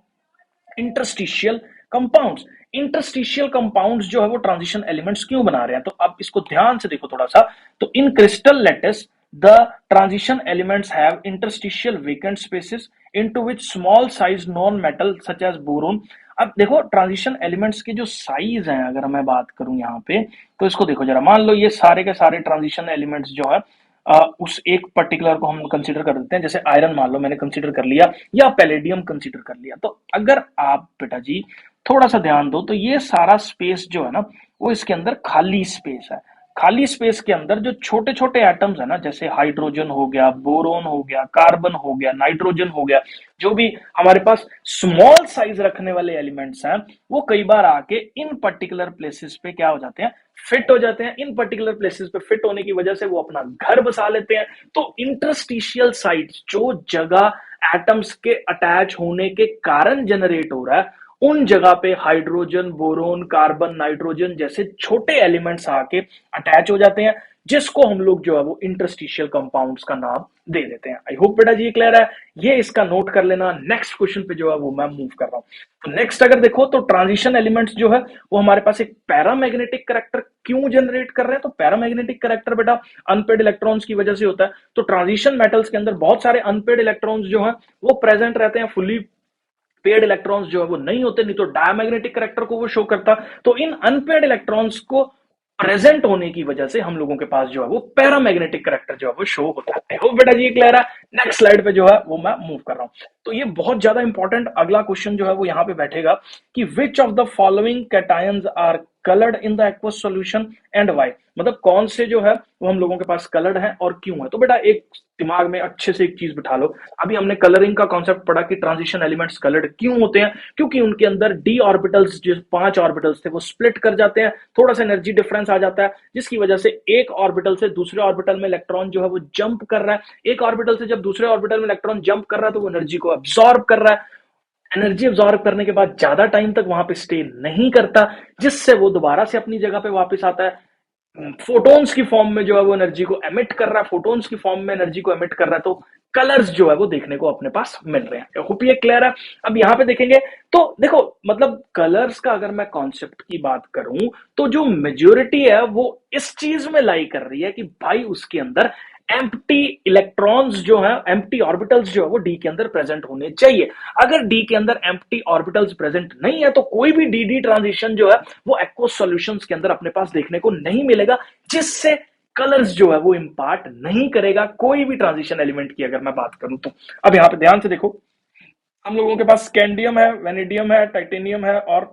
interstitial compounds. Interstitial compounds जो है वो ट्रांजिशन एलिमेंट्स क्यों बना रहे हैं, तो अब इसको ध्यान से देखो थोड़ा सा। तो in crystal lattice the transition elements have interstitial vacant spaces into which small size non metal such as boron. अब देखो ट्रांजिशन एलिमेंट्स के जो साइज हैं, अगर मैं बात करूं यहाँ पे, तो इसको देखो जरा। मान लो ये सारे के सारे ट्रांजिशन एलिमेंट्स जो है उस एक पर्टिकुलर को हम कंसीडर कर देते हैं। जैसे आयरन मान लो मैंने कंसीडर कर लिया या पैलेडियम कंसीडर कर लिया। तो अगर आप बेटा जी थोड़ा सा ध्यान दो तो ये सारा स्पेस जो है ना वो इसके अंदर खाली स्पेस है। खाली स्पेस के अंदर जो छोटे छोटे एटम्स है ना, जैसे हाइड्रोजन हो गया, बोरोन हो गया, कार्बन हो गया, नाइट्रोजन हो गया, जो भी हमारे पास स्मॉल साइज रखने वाले एलिमेंट्स हैं, वो कई बार आके इन पर्टिकुलर प्लेसेस पे क्या हो जाते हैं, फिट हो जाते हैं। इन पर्टिकुलर प्लेसेस पे फिट होने की वजह से वो अपना घर बसा लेते हैं। तो इंटरस्टिशियल साइट्स, जो जगह एटम्स के अटैच होने के कारण जनरेट हो रहा है, उन जगह पे हाइड्रोजन, बोरोन, कार्बन, नाइट्रोजन जैसे छोटे एलिमेंट्स आके अटैच हो जाते हैं, जिसको हम लोग जो है वो इंटरस्टिशियल कंपाउंड्स का नाम दे देते हैं। आई होप बेटा जी क्लियर है। ये इसका नोट कर लेना। नेक्स्ट क्वेश्चन पे जो है वो मैं मूव कर रहा हूं। तो नेक्स्ट अगर देखो तो ट्रांजिशन एलिमेंट्स जो है वो हमारे पास एक पैरामैग्नेटिक करैक्टर क्यों जनरेट कर रहे हैं। तो पैरामैग्नेटिक करैक्टर बेटा अनपेड इलेक्ट्रॉन्स की वजह से होता है। तो ट्रांजिशन मेटल्स के अंदर बहुत सारे अनपेड इलेक्ट्रॉन्स जो है वो प्रेजेंट रहते हैं। फुल्ली पेड इलेक्ट्रॉन्स जो है वो नहीं होते, नहीं तो डायमैग्नेटिक करैक्टर को वो शो करता। तो इन अनपेड इलेक्ट्रॉन्स को प्रेजेंट होने की वजह से हम लोगों के पास जो है वो पैरामैग्नेटिक करैक्टर जो है वो शो होता है। हो बेटा जी क्लियर है। नेक्स्ट स्लाइड पे जो है वो मैं मूव कर रहा हूं। तो ये बहुत ज्यादा इंपॉर्टेंट अगला क्वेश्चन जो है वो यहां पे बैठेगा कि which of the following cations are coloured in the aqueous solution and why. मतलब कौन से जो है वो हम लोगों के पास कलर्ड है और क्यों है। तो बेटा एक दिमाग में अच्छे से एक चीज बिठा लो। अभी हमने कलरिंग का कॉन्सेप्ट पढ़ा कि ट्रांजिशन एलिमेंट्स कलर्ड क्यों होते हैं, क्योंकि उनके अंदर डी ऑर्बिटल्स, जो 5 ऑर्बिटल्स थे वो स्प्लिट कर जाते हैं, थोड़ा सा एनर्जी डिफरेंस आ जाता है, जिसकी वजह से एक ऑर्बिटल से दूसरे ऑर्बिटल में इलेक्ट्रॉन जो है वो जंप कर रहा है। एक ऑर्बिटल से जब दूसरे ऑर्बिटल में इलेक्ट्रॉन जंप कर रहा है तो वो एनर्जी को अब्सॉर्ब कर रहा है। एनर्जी अब्सॉर्ब करने के बाद ज्यादा टाइम तक वहां पे स्टे नहीं करता, जिससे वो दोबारा से अपनी जगह पे वापस आता है। फोटोन्स की फॉर्म में जो है वो एनर्जी को एमिट कर रहा है, फोटोन्स की फॉर्म में एनर्जी को एमिट कर रहा है। तो कलर्स जो है वो देखने को अपने पास मिल रहे हैं। होप ये क्लियर है। अब यहां पे देखेंगे तो देखो, मतलब कलर्स का अगर मैं कॉन्सेप्ट की बात करूं तो जो मेजोरिटी है वो इस चीज में लाई कर रही है कि भाई उसके अंदर एम्प्टी इलेक्ट्रॉन्स जो है, एम्प्टी ऑर्बिटल्स जो है वो डी के अंदर प्रेजेंट होने चाहिए। अगर डी के अंदर एम्प्टी ऑर्बिटल्स प्रेजेंट नहीं है तो कोई भी डी डी ट्रांजिशन जो है वो एक्वस सॉल्यूशंस के अंदर अपने पास देखने को नहीं मिलेगा, जिससे कलर्स जो है वो इंपार्ट नहीं करेगा कोई भी ट्रांजिशन एलिमेंट की अगर मैं बात करूं तो। अब यहां पे ध्यान से देखो, हम लोगों के पास स्कैंडियम है, वेनेडियम है, टाइटेनियम है और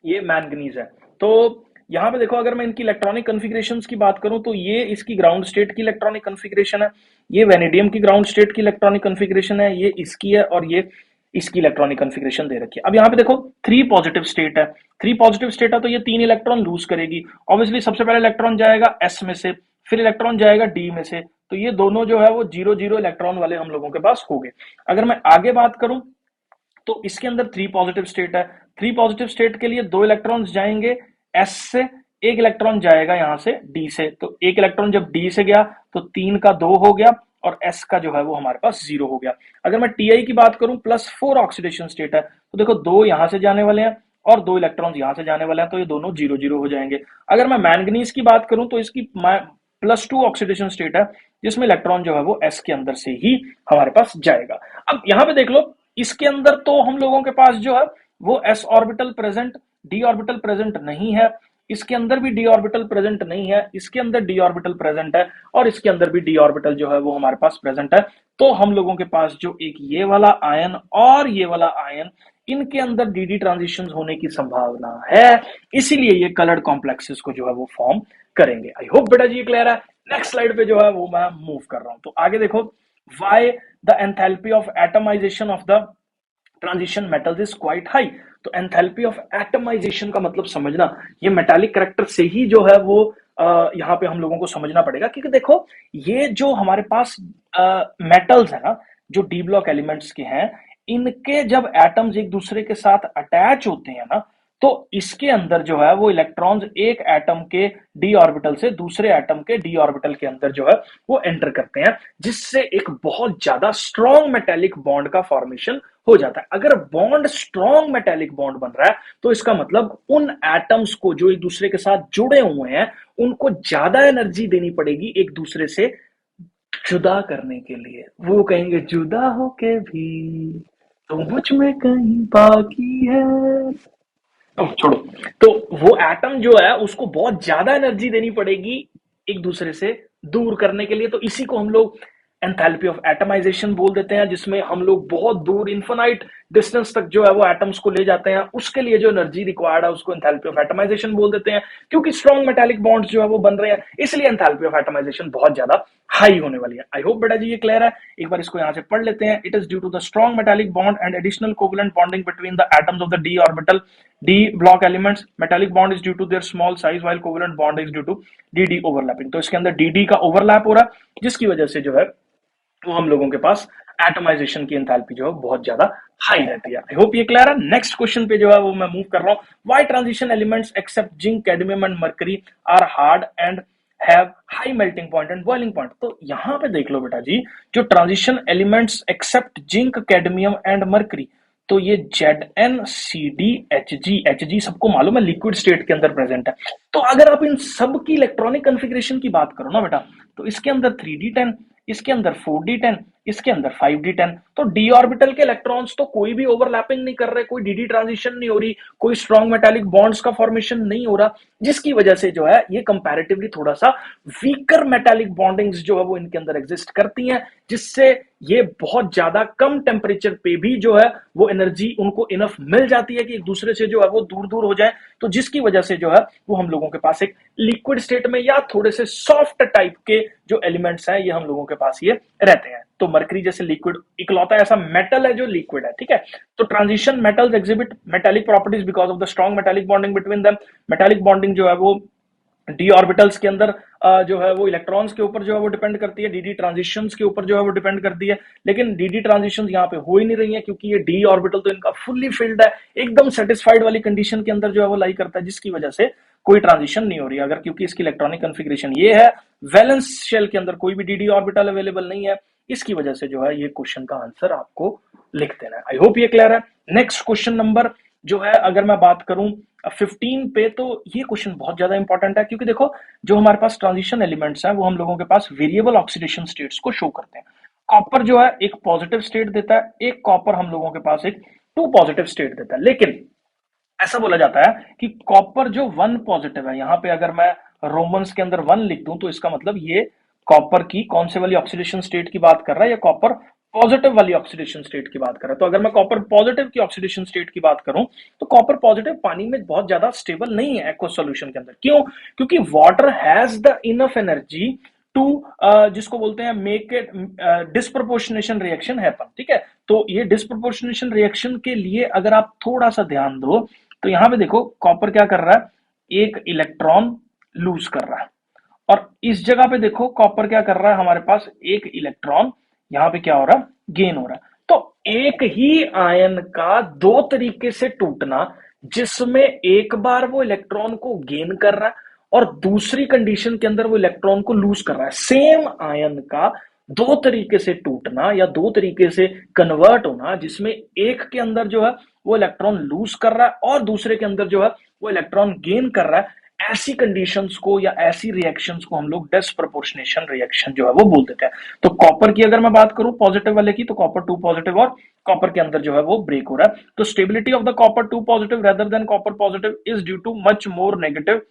ये मैंगनीज है। तो यहां पे देखो, अगर मैं इनकी इलेक्ट्रॉनिक कॉन्फ़िगरेशंस की बात करूं तो ये इसकी ग्राउंड स्टेट की इलेक्ट्रॉनिक कॉन्फ़िगरेशन है, ये वेनेडियम की ग्राउंड स्टेट की इलेक्ट्रॉनिक कॉन्फ़िगरेशन है, ये इसकी है और ये इसकी इलेक्ट्रॉनिक कॉन्फ़िगरेशन दे रखी है। अब यहाँ पे देखो 3 पॉजिटिव स्टेट है, 3 पॉजिटिव स्टेट है तो ये 3 इलेक्ट्रॉन लूज करेगी। ऑब्वियसली सबसे पहले इलेक्ट्रॉन जाएगा एस में से, फिर इलेक्ट्रॉन जाएगा डी में से, तो ये दोनों जो है वो 0 0 इलेक्ट्रॉन वाले हम लोगों के पास हो गए। अगर मैं आगे बात करूं तो इसके अंदर 3 पॉजिटिव स्टेट है। 3 पॉजिटिव स्टेट के लिए 2 इलेक्ट्रॉन्स जाएंगे एस से, एक इलेक्ट्रॉन जाएगा यहां से डी से। तो एक इलेक्ट्रॉन जब डी से गया तो 3 का 2 हो गया और एस का जो है वो हमारे पास 0 हो गया। अगर मैं टीआई की बात करूं +4 ऑक्सीडेशन स्टेट है, तो देखो 2 यहां से जाने वाले हैं और 2 इलेक्ट्रॉन्स यहां से जाने वाले हैं, तो ये दोनों 0 0 हो जाएंगे। अगर मैं मैंगनीज की बात करूं तो इसकी +2 ऑक्सीडेशन स्टेट है, जिसमें इलेक्ट्रॉन जो है वो s के अंदर से ही हमारे पास जाएगा। अब यहां पे देख लो, इसके अंदर तो हम लोगों के पास जो है वो s orbital present, d orbital present नहीं है, इसके अंदर भी d ऑर्बिटल प्रेजेंट नहीं है, इसके अंदर d ऑर्बिटल प्रेजेंट है, और इसके अंदर भी d ऑर्बिटल जो है वो हमारे पास प्रेजेंट है। तो हम लोगों के पास जो एक ये वाला आयन और ये वाला आयन, इनके अंदर dd ट्रांजिशन होने की संभावना है, इसीलिए ये कलर्ड कॉम्प्लेक्सेस को जो है वो फॉर्म करेंगे। आई होप बेटा जी ये क्लियर है। नेक्स्ट स्लाइड पे जो है वो मैं मूव कर रहा हूं, तो आगे देखो, why the enthalpy of atomisation of the transition metals is quite high. तो एंथैल्पी ऑफ एटमाइजेशन का मतलब समझना, ये मेटालिक करैक्टर से ही जो है वो यहाँ पे हम लोगों को समझना पड़ेगा, क्योंकि देखो ये जो हमारे पास मेटल्स है ना, जो डी ब्लॉक एलिमेंट्स के हैं, इनके जब एटम्स एक दूसरे के साथ अटैच होते हैं ना, तो इसके अंदर जो है वो इलेक्ट्रॉन्स एक एटम के डी ऑर्बिटल से दूसरे एटम के डी ऑर्बिटल के अंदर जो है वो एंटर करते हैं, जिससे एक बहुत ज्यादा स्ट्रॉन्ग मेटेलिक बॉन्ड का फॉर्मेशन हो जाता है। अगर बॉन्ड स्ट्रॉन्ग मेटेलिक बॉन्ड बन रहा है, तो इसका मतलब उन एटम्स को जो एक दूसरे के साथ जुड़े हुए हैं, उनको ज्यादा एनर्जी देनी पड़ेगी एक दूसरे से जुदा करने के लिए। वो कहेंगे जुदा होके भी तो मुझ में कहीं बाकी है, छोड़ो। तो वो एटम जो है उसको बहुत ज्यादा एनर्जी देनी पड़ेगी एक दूसरे से दूर करने के लिए, तो इसी को हम लोग एंथैल्पी ऑफ एटमाइजेशन बोल देते हैं, जिसमें हम लोग बहुत दूर इन्फिनाइट डिस्टेंस तक जो है वो एटम्स को ले जाते हैं, उसके लिए जो एनर्जी रिक्वायर्ड है उसको एंथैल्पी ऑफ एटमाइजेशन बोल देते हैं। क्योंकि स्ट्रॉन्ग मेटालिक बॉन्ड्स जो है वो बन रहे हैं, इसलिए एंथैल्पी ऑफ एटमाइजेशन बहुत ज्यादा हाई होने वाली है। आई होप बेटा जी ये क्लियर है। एक बार इसको यहां से पढ़ लेते हैं। It is due to the strong metallic bond and additional covalent bonding between the atoms of the D orbital D block elements. Metallic bond is due to their small size, while covalent bond is due to DD overlapping. तो इसके अंदर DD का overlap हो रहा है, जिसकी वजह से जो है वो हम लोगों के पास एटमाइजेशन की एंथैल्पी जो है बहुत ज्यादा हाई रहती है। आई होप ये क्लियर है। नेक्स्ट क्वेश्चन पे जो है वो मैं मूव कर रहा हूं। Why transition elements except zinc, cadmium and mercury are hard and have high melting point and boiling point. तो यहां पे देख लो बेटा जी, जो transition elements except zinc, cadmium and mercury, तो ये ZnCdHg सबको मालूम है लिक्विड स्टेट के अंदर प्रेजेंट है। तो अगर आप इन सब की इलेक्ट्रॉनिक कॉन्फ़िगरेशन की बात करो ना बेटा, तो इसके अंदर 3d10, इसके अंदर 4d10, इसके अंदर 5d10। तो डी ऑर्बिटल के इलेक्ट्रॉन्स तो कोई भी ओवरलैपिंग नहीं कर रहे, कोई डीडी ट्रांजिशन नहीं हो रही, कोई स्ट्रॉन्ग मेटालिक बॉन्ड्स का फॉर्मेशन नहीं हो रहा, जिसकी वजह से जो है ये कंपैरेटिवली थोड़ा सा वीकर मेटालिक बॉन्डिंग्स जो है वो इनके अंदर एग्जिस्ट करती हैं, जिससे ये बहुत ज्यादा कम टेम्परेचर पे भी जो है वो एनर्जी उनको इनफ मिल जाती है कि एक दूसरे से जो है वो दूर दूर हो जाए। तो जिसकी वजह से जो है वो हम लोगों के पास एक लिक्विड स्टेट में या थोड़े से सॉफ्ट टाइप के जो एलिमेंट्स हैं ये हम लोगों के पास ये रहते हैं। तो मरकरी जैसे लिक्विड इकलौता ऐसा मेटल है जो लिक्विड है, ठीक है। तो transition metals exhibit metallic properties because of the strong metallic bonding between them. Metallic bonding जो है वो डी ऑर्बिटल्स के अंदर जो है वो इलेक्ट्रॉन्स के ऊपर जो है वो डिपेंड करती है, डीडी ट्रांजिशंस के ऊपर जो है वो डिपेंड करती है। लेकिन डीडी ट्रांजिशंस यहाँ पे हो ही नहीं रही है, क्योंकि ये डी ऑर्बिटल तो इनका फुल्ली फिल्ड है, एकदम सेटिस्फाइड वाली कंडीशन के अंदर जो है वो लाई करता है, जिसकी वजह से कोई ट्रांजिशन नहीं हो रही है। अगर क्योंकि इसकी इलेक्ट्रॉनिक कॉन्फ़िगरेशन ये है, वैलेंस शेल के अंदर कोई भी डीडी ऑर्बिटल अवेलेबल नहीं है, इसकी वजह से जो है ये क्वेश्चन का आंसर आपको लिख देना है। आई होप ये क्लियर है। नेक्स्ट क्वेश्चन नंबर जो है अगर मैं बात करूं 15 पे, तो ये क्वेश्चन बहुत ज्यादा इंपॉर्टेंट है, क्योंकि देखो जो हमारे पास ट्रांजिशन एलिमेंट्स हैं वो हम लोगों के पास वेरिएबल ऑक्सीडेशन स्टेट्स को शो करते हैं। कॉपर जो है एक पॉजिटिव स्टेट देता है, एक कॉपर हम लोगों के पास एक 2 पॉजिटिव स्टेट देता है। लेकिन ऐसा बोला जाता है कि कॉपर जो 1 पॉजिटिव है, यहां पे अगर मैं रोमन्स के अंदर 1 लिख दूं तो इसका मतलब ये कॉपर की कौन से वाली ऑक्सीडेशन स्टेट की बात कर रहा है, या कॉपर पॉजिटिव वाली ऑक्सीडेशन स्टेट की बात कर रहा है। तो अगर मैं कॉपर पॉजिटिव की ऑक्सीडेशन स्टेट की बात करूं, तो कॉपर पॉजिटिव पानी में बहुत ज्यादा स्टेबल नहीं है एक्वस सॉल्यूशन के अंदर। क्यों? क्योंकि water has the enough energy to जिसको बोलते हैं make it disproportionation reaction happen, ठीक है। तो ये डिस्प्रोपोर्शनेशन रिएक्शन के लिए अगर आप थोड़ा सा ध्यान दो, तो यहां पे देखो कॉपर क्या कर रहा है, एक इलेक्ट्रॉन लूज कर रहा है, और इस जगह पे देखो कॉपर क्या कर रहा है, हमारे पास एक इलेक्ट्रॉन यहां पे क्या हो रहा है, गेन हो रहा है। तो एक ही आयन का 2 तरीके से टूटना, जिसमें एक बार वो इलेक्ट्रॉन को गेन कर रहा है और दूसरी कंडीशन के अंदर वो इलेक्ट्रॉन को लूज कर रहा है। सेम आयन का 2 तरीके से टूटना या 2 तरीके से कन्वर्ट होना, जिसमें एक के अंदर जो है वो इलेक्ट्रॉन लूज कर रहा है और दूसरे के अंदर जो है वो इलेक्ट्रॉन गेन कर रहा है, ऐसी कंडीशंस को या ऐसी रिएक्शंस को हम लोग डिस्प्रोपोर्शनेशन रिएक्शन जो है वो बोल देते हैं। तो कॉपर की अगर मैं बात करूं पॉजिटिव वाले की, तो कॉपर 2 पॉजिटिव और कॉपर के अंदर जो है वो ब्रेक हो रहा है। तो stability of the copper 2 positive rather than copper positive is due too much more negative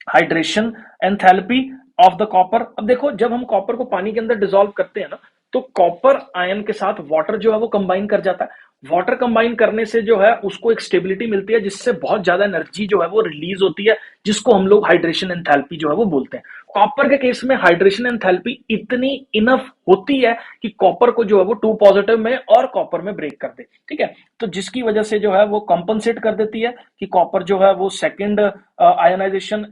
hydration enthalpy of the copper. अब देखो, जब हम कॉपर को पानी के अंदर डिसॉल्व करते हैं ना, तो कॉपर आयन के साथ वाटर जो है वो कंबाइन कर जाता है। वाटर कंबाइन करने से जो है उसको एक स्टेबिलिटी मिलती है, जिससे बहुत ज्यादा एनर्जी जो है वो रिलीज होती है, जिसको हम लोग हाइड्रेशन एंथैल्पी जो है वो बोलते हैं। कॉपर के केस में हाइड्रेशन एंथैल्पी इतनी इनफ होती है कि कॉपर को जो है वो 2 पॉजिटिव में और कॉपर में ब्रेक कर दे। ठीक है, तो जिसकी वजह से जो है वो कंपनसेट कर देती है कि कॉपर जो है वो सेकंड आयोनाइजेशन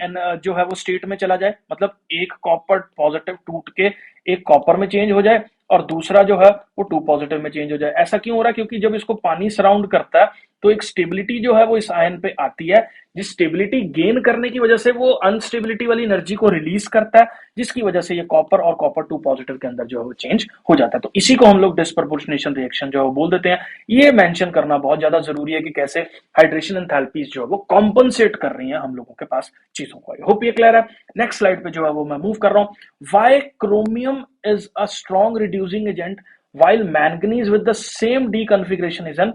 जो है वो स्टेट में चला जाए, मतलब एक कॉपर पॉजिटिव टूट के एक कॉपर में चेंज हो जाए और दूसरा जो है वो 2 पॉजिटिव में चेंज हो जाए। ऐसा क्यों हो रहा है? क्योंकि जब इसको पानी सराउंड करता है तो एक स्टेबिलिटी जो है वो इस आयन पे आती है, जिस स्टेबिलिटी गेन करने की वजह से वो अनस्टेबिलिटी वाली एनर्जी को रिलीज करता है, जिसकी वजह से ये कॉपर और कॉपर 2 पॉजिटिव के अंदर जो है वो चेंज हो जाता है। तो इसी को हम लोग डिस्प्रपोर्शनेशन रिएक्शन जो है वो बोल देते हैं। ये मेंशन करना बहुत ज्यादा जरूरी है कि कैसे हाइड्रेशन एंथैल्पीज जो है वो कॉम्पनसेट कर रही है हम लोगों के पास चीजों को। आई होप ये क्लियर है। नेक्स्ट स्लाइड पे जो है वो मैं मूव कर रहा हूं। Why chromium is a strong reducing agent while manganese with the same D configuration is an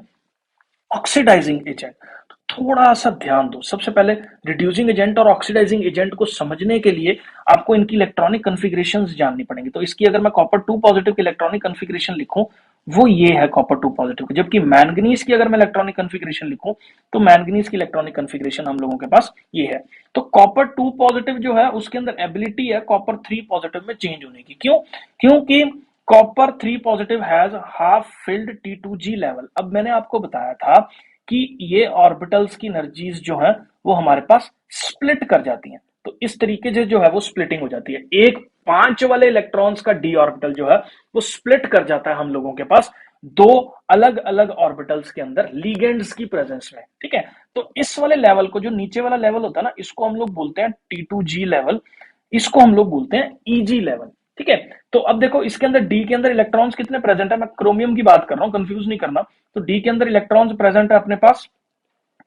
oxidizing agent। तो थोड़ा सा ध्यान दो। सबसे पहले रिड्यूसिंग एजेंट और ऑक्सीडाइजिंग एजेंट को समझने के लिए आपको इनकी इलेक्ट्रॉनिक कॉन्फ़िगरेशंस जाननी पड़ेंगी। तो इसकी अगर मैं कॉपर 2 पॉजिटिव की इलेक्ट्रॉनिक कॉन्फ़िगरेशन लिखूं, वो ये है कॉपर 2 पॉजिटिव की। जबकि मैंगनीज की अगर मैं इलेक्ट्रॉनिक कॉन्फ़िगरेशन लिखूं, तो मैंगनीज की इलेक्ट्रॉनिक कॉन्फ़िगरेशन हम लोगों के पास ये है। तो कॉपर 2 पॉजिटिव जो है उसके अंदर एबिलिटी है कॉपर 3 पॉजिटिव में चेंज होने की। क्यों? क्योंकि copper 3 positive has half filled T2G level. अब मैंने आपको बताया था कि ये ऑर्बिटल्स की एनर्जीज जो है वो हमारे पास स्प्लिट कर जाती हैं। तो इस तरीके से जो है वो स्प्लिटिंग हो जाती है। एक 5 वाले इलेक्ट्रॉन्स का डी ऑर्बिटल जो है वो स्प्लिट कर जाता है हम लोगों के पास दो अलग अलग ऑर्बिटल्स के अंदर लिगेंड्स की प्रेजेंस में। ठीक है, तो इस वाले लेवल को, जो नीचे वाला लेवल होता है ना, इसको हम लोग बोलते हैं T2G लेवल, इसको हम लोग बोलते हैं EG लेवल। ठीक है, तो अब देखो इसके अंदर डी के अंदर इलेक्ट्रॉन्स कितने प्रेजेंट है, मैं क्रोमियम की बात कर रहा हूं, कंफ्यूज नहीं करना। तो डी के अंदर इलेक्ट्रॉन्स प्रेजेंट है अपने पास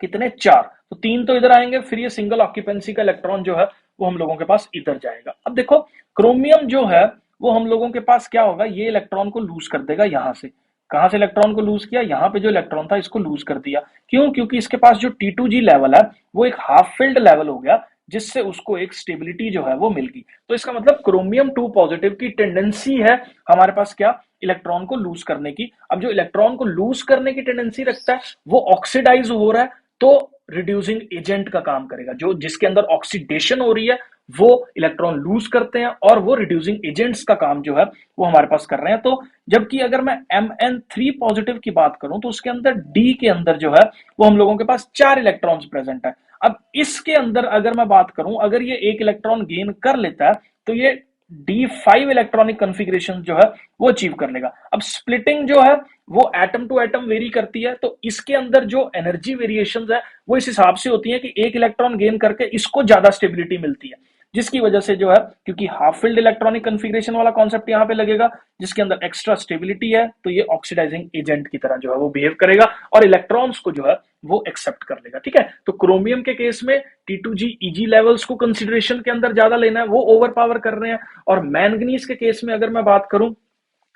कितने? 4। तो 3 तो इधर आएंगे, फिर ये सिंगल ऑक्यूपेंसी का इलेक्ट्रॉन जो है वो हम लोगों के पास इधर जाएगा। अब देखो क्रोमियम जो है वो हम लोगों के पास क्या होगा, ये इलेक्ट्रॉन को लूज कर देगा यहां से। कहां से इलेक्ट्रॉन को लूज किया? यहां पे जो इलेक्ट्रॉन था इसको लूज कर दिया। क्यों? क्योंकि इसके पास जो T2G लेवल है वो एक हाफ फिल्ड लेवल हो गया, जिससे उसको एक स्टेबिलिटी जो है वो मिल गई। तो इसका मतलब क्रोमियम 2 पॉजिटिव की टेंडेंसी है हमारे पास क्या? इलेक्ट्रॉन को लूज करने की। अब जो इलेक्ट्रॉन को लूज करने की टेंडेंसी रखता है वो ऑक्सीडाइज हो रहा है, तो रिड्यूसिंग एजेंट का काम करेगा। जो जिसके अंदर ऑक्सीडेशन हो रही है वो इलेक्ट्रॉन लूज करते हैं, और वो रिड्यूसिंग एजेंट्स का काम जो है वो हमारे पास कर रहे हैं। तो जबकि अगर मैं Mn3 पॉजिटिव की बात करूं, तो उसके अंदर डी के अंदर जो है वो हम लोगों के पास 4 इलेक्ट्रॉन्स प्रेजेंट है। अब इसके अंदर अगर मैं बात करूं, अगर ये एक इलेक्ट्रॉन गेन कर लेता है तो ये D5 इलेक्ट्रॉनिक कॉन्फ़िगरेशन जो है वो अचीव कर लेगा। अब स्प्लिटिंग जो है वो एटम टू एटम वेरी करती है, तो इसके अंदर जो एनर्जी वेरिएशंस है वो इस हिसाब से होती है कि एक इलेक्ट्रॉन गेन करके इसको ज्यादा स्टेबिलिटी मिलती है, जिसकी वजह से जो है, क्योंकि हाफ फिल्ड इलेक्ट्रॉनिक कॉन्फ़िगरेशन वाला कॉन्सेप्ट यहां पे लगेगा, जिसके अंदर एक्स्ट्रा स्टेबिलिटी है, तो ये ऑक्सीडाइजिंग एजेंट की तरह जो है वो बिहेव करेगा और इलेक्ट्रॉन्स को जो है वो एक्सेप्ट कर लेगा। ठीक है, तो क्रोमियम के केस में T2G EG लेवल्स को कंसीडरेशन के अंदर ज्यादा लेना है, वो ओवर पावर कर रहे हैं। और मैंगनीज के केस में अगर मैं बात करूं,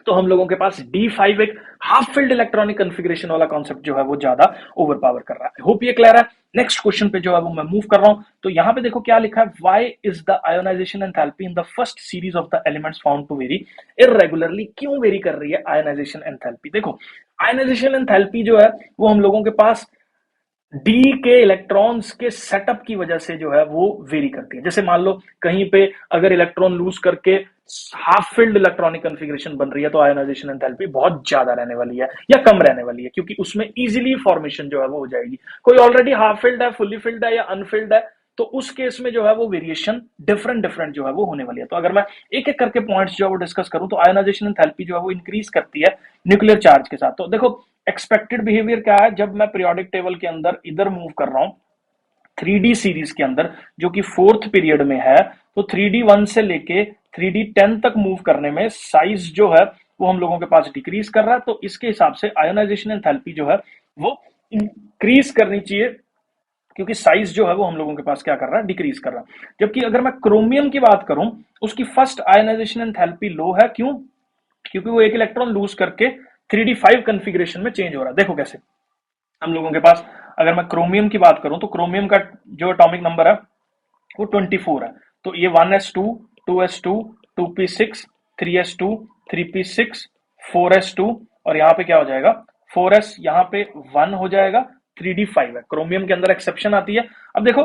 तो हम लोगों के पास D5 एक हाफ फिल्ड इलेक्ट्रॉनिक कॉन्फ़िगरेशन वाला कॉन्सेप्ट जो है वो ज्यादा ओवर पावर कर रहा है। होप ये क्लियर है। नेक्स्ट क्वेश्चन पे जो है वो मैं मूव कर रहा हूं। तो यहां पे देखो क्या लिखा है, why is the ionisation enthalpy in the first series of the elements found to vary irregularly. क्यों वेरी कर रही है आयोनाइजेशन एंथैल्पी? देखो आयोनाइजेशन एंथैल्पी जो है वो हम लोगों के पास डी के इलेक्ट्रॉन्स के सेटअप की वजह से जो है वो वेरी करती है। जैसे मान लो कहीं पे अगर इलेक्ट्रॉन लूज करके हाफ फिल्ड इलेक्ट्रॉनिक कॉन्फ़िगरेशन बन रही है, तो आयोनाइजेशन एंथैल्पी बहुत ज्यादा रहने वाली है या कम रहने वाली है, क्योंकि उसमें इजीली फॉर्मेशन जो है वो हो जाएगी। कोई ऑलरेडी हाफ फिल्ड है, फुली फिल्ड है या अनफिल्ड है, तो उस केस में जो है वो वेरिएशन डिफरेंट डिफरेंट जो है वो होने वाली है। तो अगर मैं एक एक करके पॉइंट्स जो है वो डिस्कस करूं, तो आयोनाइजेशन एंथैल्पी जो है वो इंक्रीज करती है न्यूक्लियर चार्ज के साथ। तो देखो एक्सपेक्टेड बिहेवियर क्या है, जब मैं पीरियोडिक टेबल के अंदर इधर मूव कर रहा हूं 3D सीरीज के अंदर, जो कि 4th पीरियड में है, तो 3D1 से लेके 3D10 तक मूव करने में साइज जो है वो हम लोगों के पास डिक्रीज कर रहा है। तो इसके हिसाब से आयोनाइजेशन एंथैल्पी जो है वो इंक्रीज करनी चाहिए, क्योंकि साइज जो है वो हम लोगों के पास क्या कर रहा है, डिक्रीज कर रहा है। जबकि अगर मैं क्रोमियम की बात करूं, उसकी फर्स्ट आयनाइजेशन एंथैल्पी लो है। क्यों? क्योंकि वो एक इलेक्ट्रॉन लूज करके 3d5 कॉन्फ़िगरेशन में चेंज हो रहा है। देखो कैसे हम लोगों के पास, अगर मैं क्रोमियम की बात करूं तो क्रोमियम का जो एटॉमिक नंबर है वो 24 है। तो ये 1s2, 2s2, 2p6, 3s2, 3p6, 4s2, और यहाँ पे क्या हो जाएगा, 4s, यहाँ पे 1 हो जाएगा, 3d5 है। क्रोमियम के अंदर एक्सेप्शन आती है। अब देखो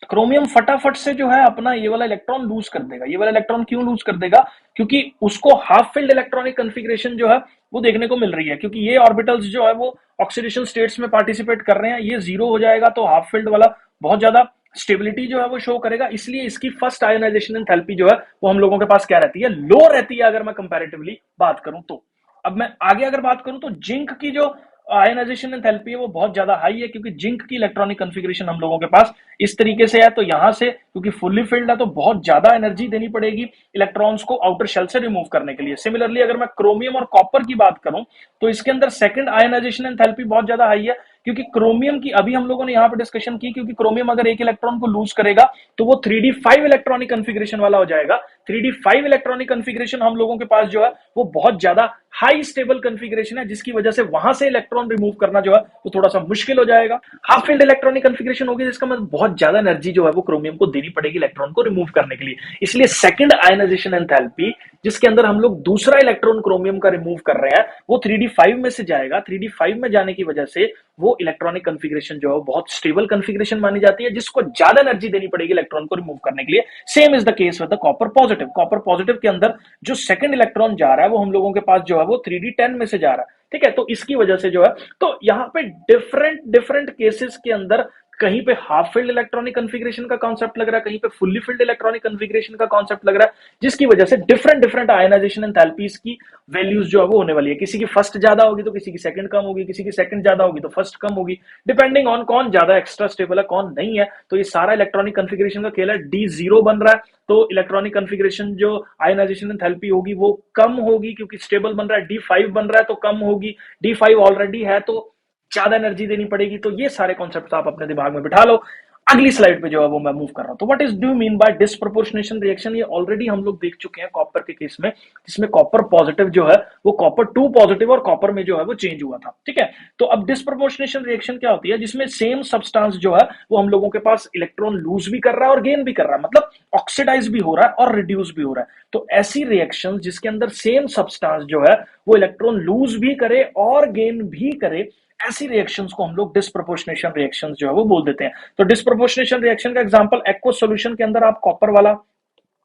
क्रोमियम फटाफट से जो है अपना ये वाला इलेक्ट्रॉन लूज कर देगा। ये वाला इलेक्ट्रॉन क्यों लूज कर देगा? क्योंकि उसको हाफ फिल्ड इलेक्ट्रॉनिक कॉन्फ़िगरेशन जो है वो देखने को मिल रही है। क्योंकि ये ऑर्बिटल्स जो है वो ऑक्सीडेशन स्टेट्स में पार्टिसिपेट कर रहे हैं, ये जीरो हो जाएगा तो हाफ फिल्ड वाला बहुत ज्यादा स्टेबिलिटी जो है वो शो करेगा। इसलिए इसकी फर्स्ट आयोनाइजेशन एंथैल्पी जो है वो हम लोगों के पास क्या रहती है, लो रहती है, अगर मैं कंपैरेटिवली बात करूं तो। अब मैं आगे अगर बात करूं तो जिंक की जो आयनाइजेशन एंथैल्पी है वो बहुत ज्यादा हाई है, क्योंकि जिंक की इलेक्ट्रॉनिक कॉन्फ़िगरेशन हम लोगों के पास इस तरीके से है। तो यहां से क्योंकि फुल्ली फिल्ड है तो बहुत ज्यादा एनर्जी देनी पड़ेगी इलेक्ट्रॉन्स को आउटर शेल से रिमूव करने के लिए। सिमिलरली अगर मैं क्रोमियम और कॉपर की बात करूं तो इसके अंदर सेकंड आयनाइजेशन एंथैल्पी बहुत ज्यादा हाई है, क्योंकि क्रोमियम की अभी हम लोगों ने यहां पर डिस्कशन की, क्योंकि क्रोमियम अगर एक इलेक्ट्रॉन को लूज करेगा तो वो 3d5 इलेक्ट्रॉनिक कॉन्फ़िगरेशन वाला हो जाएगा। 3d5 इलेक्ट्रॉनिक कॉन्फ़िगरेशन हम लोगों के पास जो है वो बहुत ज्यादा हाई स्टेबल कॉन्फ़िगरेशन है, जिसकी वजह से वहां से इलेक्ट्रॉन रिमूव करना जो है वो थोड़ा सा मुश्किल हो जाएगा। हाफ फील्ड इलेक्ट्रॉनिक कॉन्फ़िगरेशन होगी जिसका मतलब बहुत ज्यादा एनर्जी जो है वो क्रोमियम को देनी पड़ेगी इलेक्ट्रॉन को रिमूव करने के लिए। इसलिए सेकंड आयनाइजेशन एंथैल्पी जिसके अंदर हम लोग दूसरा इलेक्ट्रॉन क्रोमियम का रिमूव कर रहे हैं वो 3d5 में से जाएगा। 3d5 में जाने की वजह से वो इलेक्ट्रॉनिक कॉन्फ़िगरेशन जो है बहुत स्टेबल कॉन्फ़िगरेशन मानी जाती है, जिसको ज्यादा एनर्जी देनी पड़ेगी इलेक्ट्रॉन को रिमूव करने के लिए। Same is the case with the copper positive. Copper positive के अंदर जो सेकंड इलेक्ट्रॉन जा रहा है वो हम लोगों के पास जो है वो 3d10 में से जा रहा है। ठीक है, तो इसकी वजह से जो है, तो यहां पे डिफरेंट डिफरेंट केसेस के अंदर कहीं पे हाफ फील्ड इलेक्ट्रॉनिक कॉन्फ़िगरेशन का कॉन्सेप्ट लग रहा है, कहीं पे फुल्ली फील्ड इलेक्ट्रॉनिक कॉन्फ़िगरेशन का कॉन्सेप्ट लग रहा है, जिसकी वजह से डिफरेंट डिफरेंट आयनाइजेशन एंथैल्पीज की वैल्यूज जो है वो होने वाली है। किसी की फर्स्ट ज्यादा होगी तो किसी की सेकंड कम होगी, किसी की सेकंड ज्यादा होगी तो फर्स्ट कम होगी, डिपेंडिंग ऑन कौन ज्यादा एक्स्ट्रा स्टेबल है कौन नहीं है। तो ये सारा इलेक्ट्रॉनिक कॉन्फ़िगरेशन का खेल है। D0 बन रहा है तो इलेक्ट्रॉनिक कॉन्फ़िगरेशन जो आयनाइजेशन एंथैल्पी होगी वो कम होगी, क्योंकि स्टेबल बन रहा है। D5 बन रहा है तो कम होगी, D5 ऑलरेडी है तो ज्यादा एनर्जी देनी पड़ेगी। तो ये सारे कॉन्सेप्ट आप अपने दिमाग में बिठा लो। अगली स्लाइड पे जो है वो मैं मूव कर रहा हूं। तो what is do mean by disproportionation reaction? ये ऑलरेडी हम लोग देख चुके हैं कॉपर के केस में, जिसमें कॉपर पॉजिटिव जो है वो कॉपर 2 पॉजिटिव और कॉपर में जो है वो चेंज हुआ था। ठीक है, तो अब डिस्प्रोपोर्शनेशन रिएक्शन क्या होती है, जिसमें सेम सब्सटेंस जो है वो हम लोगों के पास इलेक्ट्रॉन लूज भी कर रहा है और गेन भी कर रहा है, मतलब ऑक्सीडाइज भी हो रहा है और रिड्यूस भी हो रहा है। तो ऐसी रिएक्शन जिसके अंदर सेम सब्सटेंस जो है वो इलेक्ट्रॉन लूज भी करे और गेन भी करे, ऐसी रिएक्शंस को हम लोग डिस्प्रोपोर्शनेशन रिएक्शंस जो है वो बोल देते हैं। तो डिस्प्रोपोर्शनेशन रिएक्शन का एग्जांपल एक्वस सॉल्यूशन के अंदर आप कॉपर वाला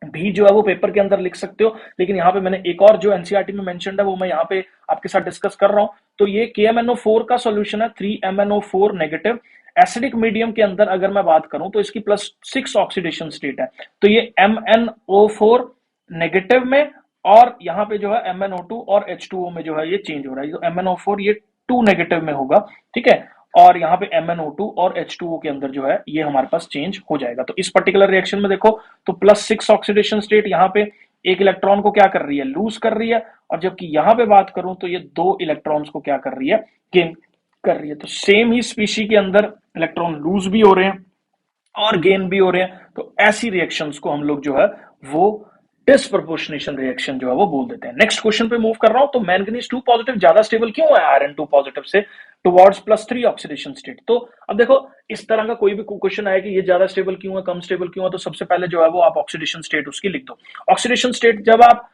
भी जो है वो पेपर के अंदर लिख सकते हो, लेकिन यहाँ पे मैंने एक और जो एनसीईआरटी में मेंशन्ड है वो मैं यहाँ पे आपके साथ डिस्कस कर रहा हूं। तो ये KMnO4 का सॉल्यूशन है, 3MnO4 नेगेटिव। एसिडिक मीडियम के अंदर अगर मैं बात करूं तो इसकी +6 ऑक्सीडेशन स्टेट है। तो ये MnO4 नेगेटिव में, और यहाँ पे जो है MnO2 और H2O में जो है ये चेंज हो रहा है। तो MnO4 ये 2 नेगेटिव में होगा, ठीक है, और यहाँ पे MnO2 और H2O के अंदर जो है ये हमारे पास चेंज हो जाएगा। तो इस पर्टिकुलर रिएक्शन में देखो तो +6 ऑक्सीडेशन स्टेट यहाँ पे एक इलेक्ट्रॉन को क्या कर रही है, लूज कर रही है, और जबकि यहाँ पे बात करूं तो ये 2 इलेक्ट्रॉन्स को क्या कर रही है, गेन कर रही है। तो सेम ही स्पीशी के अंदर इलेक्ट्रॉन लूज भी हो रहे हैं और गेन भी हो रहे हैं। तो ऐसी रिएक्शंस को हम लोग जो है वो डिस्प्रोपोर्शनेशन रिएक्शन जो है वो बोल देते हैं। नेक्स्ट क्वेश्चन पे मूव कर रहा हूं। तो मैंगनीज 2 पॉजिटिव ज्यादा स्टेबल क्यों है आयरन 2 पॉजिटिव से टुवर्ड्स +3 ऑक्सीडेशन स्टेट? तो अब देखो इस तरह का कोई भी क्वेश्चन आया कि ये ज्यादा स्टेबल क्यों है, कम स्टेबल क्यों है, तो सबसे पहले जो है वो आप ऑक्सीडेशन स्टेट उसकी लिख दो। ऑक्सीडेशन स्टेट जब आप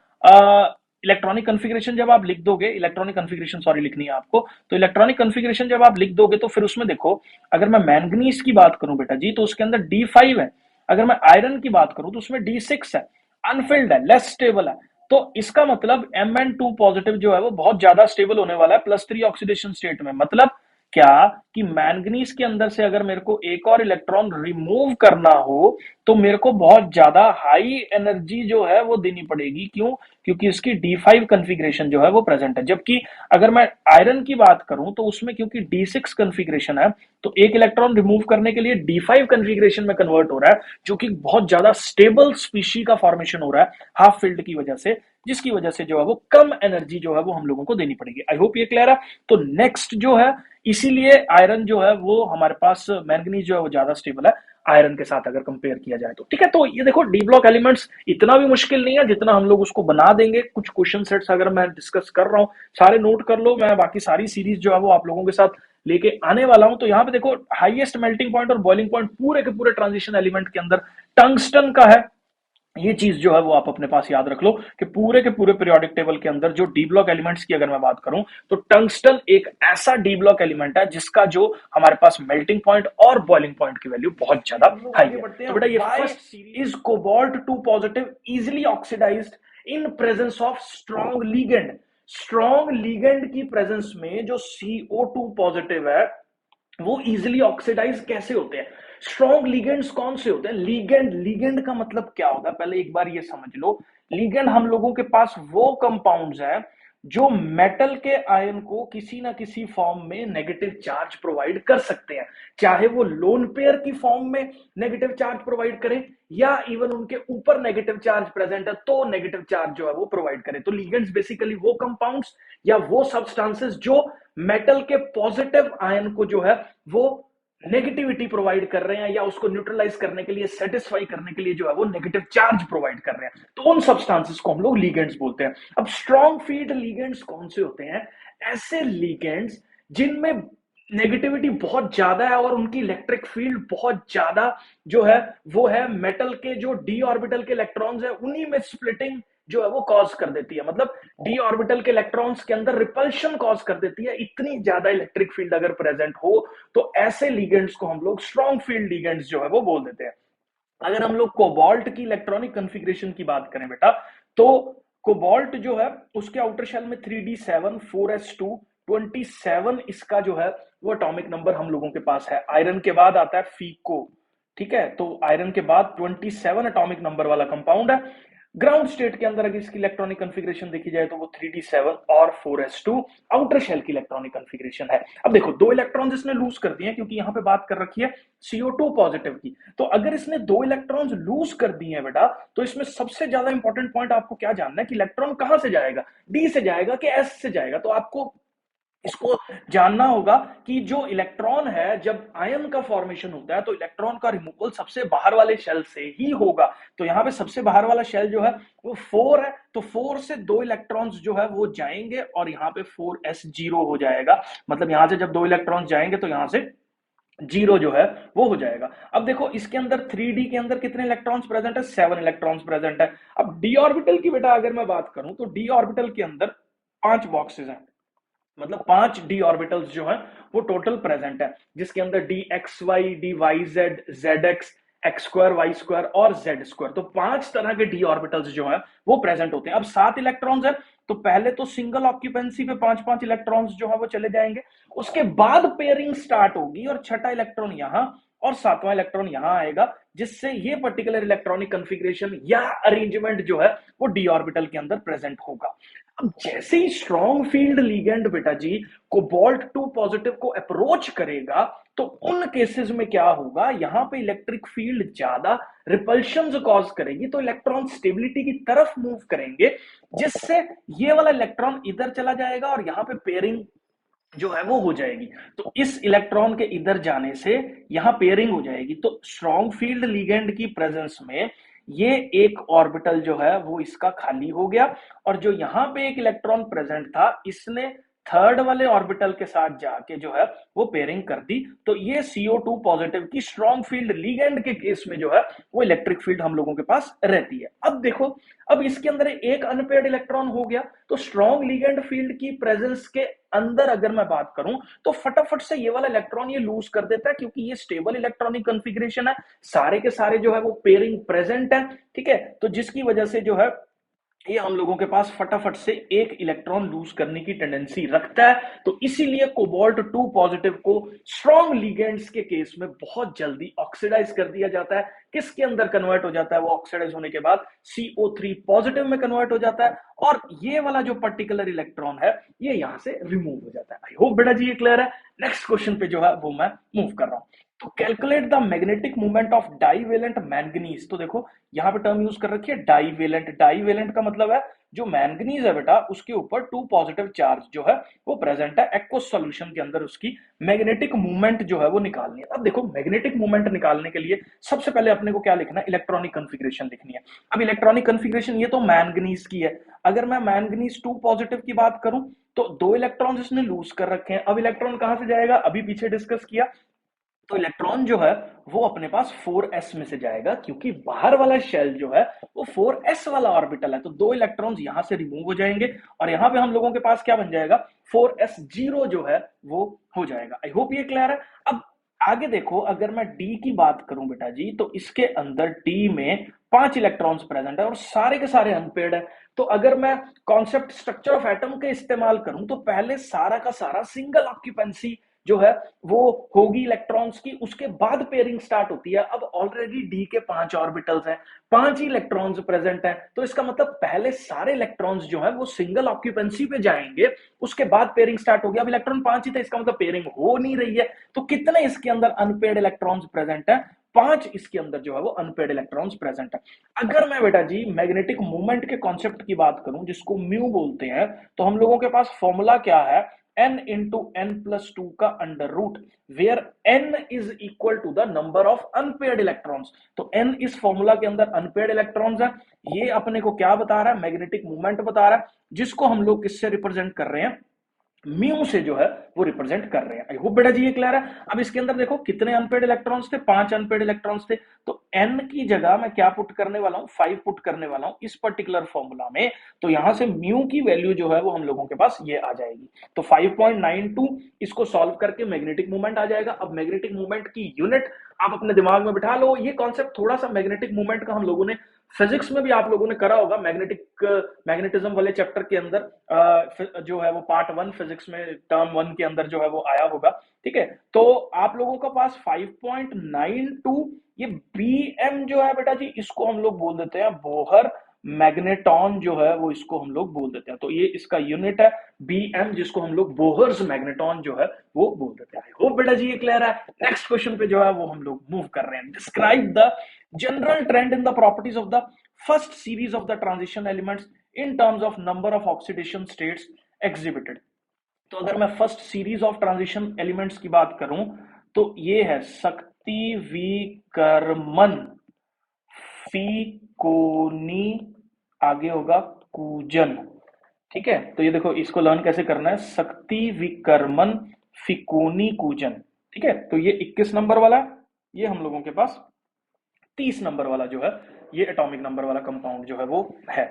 इलेक्ट्रॉनिक कॉन्फ़िगरेशन जब आप लिख दोगे, इलेक्ट्रॉनिक कॉन्फ़िगरेशन सॉरी लिखनी है आपको, तो इलेक्ट्रॉनिक कॉन्फ़िगरेशन जब आप लिख दोगे तो फिर उसमें देखो, अगर मैं मैंगनीज की बात करूं बेटा जी तो उसके अंदर D5 है। अगर मैं आयरन की बात करूं तो उसमें D6 है, अनफिल्ड है, लेस स्टेबल है। तो इसका मतलब Mn2 पॉजिटिव जो है वो बहुत ज्यादा स्टेबल होने वाला है +3 ऑक्सीडेशन स्टेट में। मतलब क्या कि मैंगनीज के अंदर से अगर मेरे को एक और इलेक्ट्रॉन रिमूव करना हो तो मेरे को बहुत ज्यादा हाई एनर्जी जो है वो देनी पड़ेगी। क्यों? क्योंकि इसकी D5 कॉन्फ़िगरेशन जो है वो प्रेजेंट है। जबकि अगर मैं आयरन की बात करूं तो उसमें क्योंकि D6 कॉन्फ़िगरेशन है तो एक इलेक्ट्रॉन रिमूव करने के लिए D5 कॉन्फ़िगरेशन में कन्वर्ट हो रहा है, जो कि बहुत ज्यादा स्टेबल स्पीशी का फॉर्मेशन हो रहा है हाफ फील्ड की वजह से, जिसकी वजह से जो है वो कम एनर्जी जो है वो हम लोगों को देनी पड़ेगी। आई होप ये क्लियर है। तो नेक्स्ट जो है इसीलिए आयरन जो है वो हमारे पास, मैंगनीज जो है वो ज्यादा स्टेबल है आयरन के साथ अगर कंपेयर किया जाए तो। ठीक है, तो ये देखो डी ब्लॉक एलिमेंट्स इतना भी मुश्किल नहीं है जितना हम लोग उसको बना देंगे। कुछ क्वेश्चन सेट्स अगर मैं डिस्कस कर रहा हूँ, सारे नोट कर लो, मैं बाकी सारी सीरीज जो है वो आप लोगों के साथ लेके आने वाला हूं। तो यहाँ पे देखो हाईएस्ट मेल्टिंग पॉइंट और बॉइलिंग पॉइंट पूरे के पूरे ट्रांजिशन एलिमेंट के अंदर टंगस्टन का है। ये चीज जो है वो आप अपने पास याद रख लो कि पूरे के पूरे पीरियोडिक टेबल के अंदर जो डी ब्लॉक एलिमेंट्स की अगर मैं बात करूं तो टंगस्टन एक ऐसा डी ब्लॉक एलिमेंट है जिसका जो हमारे पास मेल्टिंग पॉइंट और बॉइलिंग पॉइंट की वैल्यू बहुत ज्यादा हाई है। तो बेटा ये first series is cobalt 2 positive easily oxidised in presence of strong ligand. Strong ligand की प्रेजेंस में जो CO2 पॉजिटिव है वो इजिली ऑक्सीडाइज कैसे होते हैं? स्ट्रॉन्ग लिगेंड्स कौन से होते हैं? लिगेंड, लिगेंड का मतलब क्या होता है पहले एक बार ये समझ लो। लिगेंड हम लोगों के पास वो कंपाउंड्स है जो मेटल के आयन को किसी ना किसी फॉर्म में नेगेटिव चार्ज प्रोवाइड कर सकते हैं, चाहे वो लोन पेयर की फॉर्म में नेगेटिव चार्ज प्रोवाइड करें या इवन उनके ऊपर नेगेटिव चार्ज प्रेजेंट है तो नेगेटिव चार्ज जो है वो प्रोवाइड करें। तो लिगेंड्स बेसिकली वो कंपाउंड्स या वो सब्सटेंसेस जो मेटल के पॉजिटिव आयन को जो है वो नेगेटिविटी प्रोवाइड कर रहे हैं या उसको न्यूट्रलाइज करने के लिए, सेटिस्फाई करने के लिए जो है वो नेगेटिव चार्ज प्रोवाइड कर रहे हैं, तो उन सब्सटेंसेस को हम लोग लिगेंड्स बोलते हैं। अब स्ट्रॉन्ग फील्ड लिगेंड्स कौन से होते हैं? ऐसे लिगेंड्स जिनमें नेगेटिविटी बहुत ज्यादा है और उनकी इलेक्ट्रिक फील्ड बहुत ज्यादा जो है वो है मेटल के जो डी ऑर्बिटल के इलेक्ट्रॉन्स है उन्हीं में स्प्लिटिंग जो है वो कॉज कर देती है, मतलब डी ऑर्बिटल के इलेक्ट्रॉन्स के अंदर रिपल्शन कॉज कर देती है, इतनी ज्यादा इलेक्ट्रिक फील्ड अगर प्रेजेंट हो तो ऐसे लिगेंड्स को हम लोग स्ट्रॉन्ग फील्ड लिगेंड्स जो है वो बोल देते हैं। अगर हम लोग कोबाल्ट की इलेक्ट्रॉनिक कॉन्फ़िगरेशन की बात करें बेटा, तो कोबाल्ट जो है उसके आउटर शेल में 3d7 4s2 27 इसका जो है वो एटॉमिक नंबर हम लोगों के पास है। आयरन के बाद आता है फीको, ठीक है, तो आयरन के बाद 27 एटॉमिक नंबर वाला कंपाउंड है। ग्राउंड स्टेट के अंदर अगर इसकी इलेक्ट्रॉनिक कॉन्फ़िगरेशन देखी जाए तो वो 3d7 और 4s2 आउटर शेल की इलेक्ट्रॉनिक कॉन्फ़िगरेशन है। अब देखो दो इलेक्ट्रॉन्स इसने लूज कर दिए हैं क्योंकि यहां पे बात कर रखी है CO2 पॉजिटिव की, तो अगर इसने दो इलेक्ट्रॉन्स लूज कर दिए हैं बेटा तो इसमें सबसे ज्यादा इंपॉर्टेंट पॉइंट आपको क्या जानना है कि इलेक्ट्रॉन कहां से जाएगा, डी से जाएगा कि एस से जाएगा। तो आपको इसको जानना होगा कि जो इलेक्ट्रॉन है जब आयन का फॉर्मेशन होता है तो इलेक्ट्रॉन का रिमूवल सबसे बाहर वाले शेल से ही होगा। तो यहां पे सबसे बाहर वाला शेल जो है वो 4 है, तो 4 से दो इलेक्ट्रॉन्स जो है वो जाएंगे और यहाँ पे 4s0 हो जाएगा, मतलब यहां से जब दो इलेक्ट्रॉन्स जाएंगे तो यहां से जीरो जो है वो हो जाएगा। अब देखो इसके अंदर 3d के अंदर कितने इलेक्ट्रॉन्स प्रेजेंट है? 7 इलेक्ट्रॉन्स प्रेजेंट है। अब डी ऑर्बिटल की बेटा अगर मैं बात करूं तो डी ऑर्बिटल के अंदर 5 बॉक्सेस हैं, मतलब 5 डी ऑर्बिटल्स जो है वो टोटल प्रेजेंट है, जिसके अंदर D X Y, D Y Z, Z X, X square, Y square और जेड स्क्वायर, तो 5 तरह के डी ऑर्बिटल्स जो है वो प्रेजेंट होते हैं। अब 7 इलेक्ट्रॉन्स है तो पहले तो सिंगल ऑक्यूपेंसी पे 5-5 इलेक्ट्रॉन्स जो है वो चले जाएंगे, उसके बाद पेयरिंग स्टार्ट होगी और छठा इलेक्ट्रॉन यहां और सातवां इलेक्ट्रॉन यहां आएगा, जिससे ये पर्टिकुलर इलेक्ट्रॉनिक कॉन्फ़िगरेशन या अरेंजमेंट जो है वो डी ऑर्बिटल के अंदर प्रेजेंट होगा। अब जैसे ही स्ट्रॉन्ग फील्ड लिगेंड बेटा जी कोबाल्ट 2 पॉजिटिव को अप्रोच करेगा तो उन केसेस में क्या होगा, यहां पे इलेक्ट्रिक फील्ड ज्यादा रिपल्शन कॉज करेगी तो इलेक्ट्रॉन स्टेबिलिटी की तरफ मूव करेंगे, जिससे ये वाला इलेक्ट्रॉन इधर चला जाएगा और यहां पे पेयरिंग जो है वो हो जाएगी। तो इस इलेक्ट्रॉन के इधर जाने से यहां पेयरिंग हो जाएगी। तो स्ट्रॉन्ग फील्ड लिगेंड की प्रेजेंस में ये एक ऑर्बिटल जो है वो इसका खाली हो गया और जो यहां पे एक इलेक्ट्रॉन प्रेजेंट था इसने थर्ड वाले ऑर्बिटल के साथ जाके जो है वो पेयरिंग कर दी। तो ये CO2 पॉजिटिव की स्ट्रॉन्ग फील्ड लिगेंड के केस में जो है वो इलेक्ट्रिक फील्ड हम लोगों के पास रहती है। अब देखो अब इसके अंदर एक अनपेयर्ड इलेक्ट्रॉन हो गया, तो स्ट्रॉन्ग लिगेंड फील्ड की प्रेजेंस के अंदर अगर मैं बात करूं तो फटाफट से ये वाला इलेक्ट्रॉन ये लूज कर देता है क्योंकि ये स्टेबल इलेक्ट्रॉनिक कॉन्फ़िगरेशन है, सारे के सारे जो है वो पेयरिंग प्रेजेंट है, ठीक है, तो जिसकी वजह से जो है ये हम लोगों के पास फटाफट से एक इलेक्ट्रॉन लूज करने की टेंडेंसी रखता है। तो इसीलिए कोबाल्ट 2 पॉजिटिव को स्ट्रॉन्ग लिगेंड्स के केस में बहुत जल्दी ऑक्सीडाइज कर दिया जाता है। किसके अंदर कन्वर्ट हो जाता है? वो ऑक्सीडाइज होने के बाद CO3 पॉजिटिव में कन्वर्ट हो जाता है और ये वाला जो पर्टिकुलर इलेक्ट्रॉन है ये यहां से रिमूव हो जाता है। आई होप बेटा जी ये क्लियर है। नेक्स्ट क्वेश्चन पे जो है वो मैं मूव कर रहा हूं। तो calculate the magnetic movement of divalent manganese. तो देखो यहां पे टर्म यूज कर रखी है डाईवेलेंट। डाईवेलेंट का मतलब है जो मैंगनीज है बेटा उसके ऊपर 2 पॉजिटिव चार्ज जो है वो प्रेजेंट है एक्वस सॉल्यूशन के अंदर। उसकी मैग्नेटिक मूवमेंट जो है वो निकालनी है। अब देखो मैग्नेटिक मूवमेंट निकालने के लिए सबसे पहले अपने को क्या लिखना है, इलेक्ट्रॉनिक कन्फिग्रेशन लिखनी है। अब इलेक्ट्रॉनिक कन्फिग्रेशन ये तो मैंगनीज की है। अगर मैं मैंगनीज 2 पॉजिटिव की बात करूं तो 2 इलेक्ट्रॉन इसने लूज कर रखे हैं। अब इलेक्ट्रॉन कहां से जाएगा, अभी पीछे डिस्कस किया, तो इलेक्ट्रॉन जो है वो अपने पास 4s में से जाएगा, क्योंकि बाहर वाला शेल जो है वो 4s वाला ऑर्बिटल है। तो 2 इलेक्ट्रॉन्स यहां से रिमूव हो जाएंगे और यहां पे हम लोगों के पास क्या बन जाएगा, 4s0 जो है वो हो जाएगा। आई होप ये क्लियर है। अब आगे देखो, अगर मैं डी की बात करूं बेटा जी, तो इसके अंदर डी में 5 इलेक्ट्रॉन्स प्रेजेंट है और सारे के सारे अनपेड है। तो अगर मैं कॉन्सेप्ट स्ट्रक्चर ऑफ एटम के इस्तेमाल करूं तो पहले सारा का सारा सिंगल ऑक्यूपेंसी जो है वो होगी इलेक्ट्रॉन्स की, उसके बाद पेयरिंग स्टार्ट होती है। अब ऑलरेडी डी के 5 ऑर्बिटल्स हैं, 5 ही इलेक्ट्रॉन्स प्रेजेंट हैं, तो इसका मतलब पहले सारे इलेक्ट्रॉन्स जो है वो सिंगल ऑक्यूपेंसी पे जाएंगे, उसके बाद पेयरिंग स्टार्ट होगी। अब इलेक्ट्रॉन 5 ही थे, इसका मतलब पेयरिंग हो नहीं रही है। तो कितने इसके अंदर अनपेड इलेक्ट्रॉन्स प्रेजेंट है, 5 इसके अंदर जो है वो अनपेड इलेक्ट्रॉन्स प्रेजेंट है। अगर मैं बेटा जी मैग्नेटिक मूवमेंट के कॉन्सेप्ट की बात करूं जिसको म्यू बोलते हैं, तो हम लोगों के पास फॉर्मूला क्या है, n इंटू n प्लस 2 का under root, where n is equal to the number of unpaired electrons. तो n इस फॉर्मूला के अंदर अनपेड इलेक्ट्रॉन्स है। ये अपने को क्या बता रहा है, मैग्नेटिक मूवमेंट बता रहा है, जिसको हम लोग किससे रिप्रेजेंट कर रहे हैं, म्यू से जो है वो रिप्रेजेंट कर रहे हैं। आई होप बेटा जी ये क्लियर है। अब इसके अंदर देखो कितने अनपेड इलेक्ट्रॉन्स थे, 5 अनपेड इलेक्ट्रॉन्स थे। तो n की जगह मैं क्या पुट करने वाला हूं, 5 पुट करने वाला हूं इस पर्टिकुलर फॉर्मूला में। तो यहां से म्यू की वैल्यू जो है वो हम लोगों के पास ये आ जाएगी। तो 5.92 इसको सॉल्व करके मैग्नेटिक मूवमेंट आ जाएगा। अब मैग्नेटिक मूवमेंट की यूनिट आप अपने दिमाग में बिठा लो। ये कॉन्सेप्ट थोड़ा सा मैग्नेटिक मूवमेंट का हम लोगों ने फिजिक्स में भी आप लोगों ने करा होगा, मैग्नेटिज्म वाले चैप्टर के अंदर जो है वो पार्ट 1 फिजिक्स में टर्म 1 के अंदर जो है वो आया होगा। ठीक है, तो आप लोगों का पास 5.92 ये bm जो है बेटा जी, इसको हम लोग बोल देते हैं बोहर मैग्नेटॉन जो है वो इसको हम लोग बोल देते हैं। तो ये इसका यूनिट है bm, जिसको हम लोग बोहर्स मैग्नेटॉन जो है वो बोल देते हैं। आई होप बेटा जी ये क्लियर है। नेक्स्ट क्वेश्चन पे जो है वो हम लोग मूव कर रहे हैं। Describe the general trend in the properties of the first series of the transition elements in terms of number of oxidation states exhibited। तो अगर मैं first series of transition elements की बात करूं तो ये है शक्ति विकर्मन फिकोनी, आगे होगा कूजन। ठीक है, तो ये देखो इसको लर्न कैसे करना है, शक्ति विकर्मन फिकोनी कूजन। ठीक है, तो ये 21 नंबर वाला, ये हम लोगों के पास 30 नंबर वाला जो है ये एटॉमिक नंबर वाला कंपाउंड जो है वो है।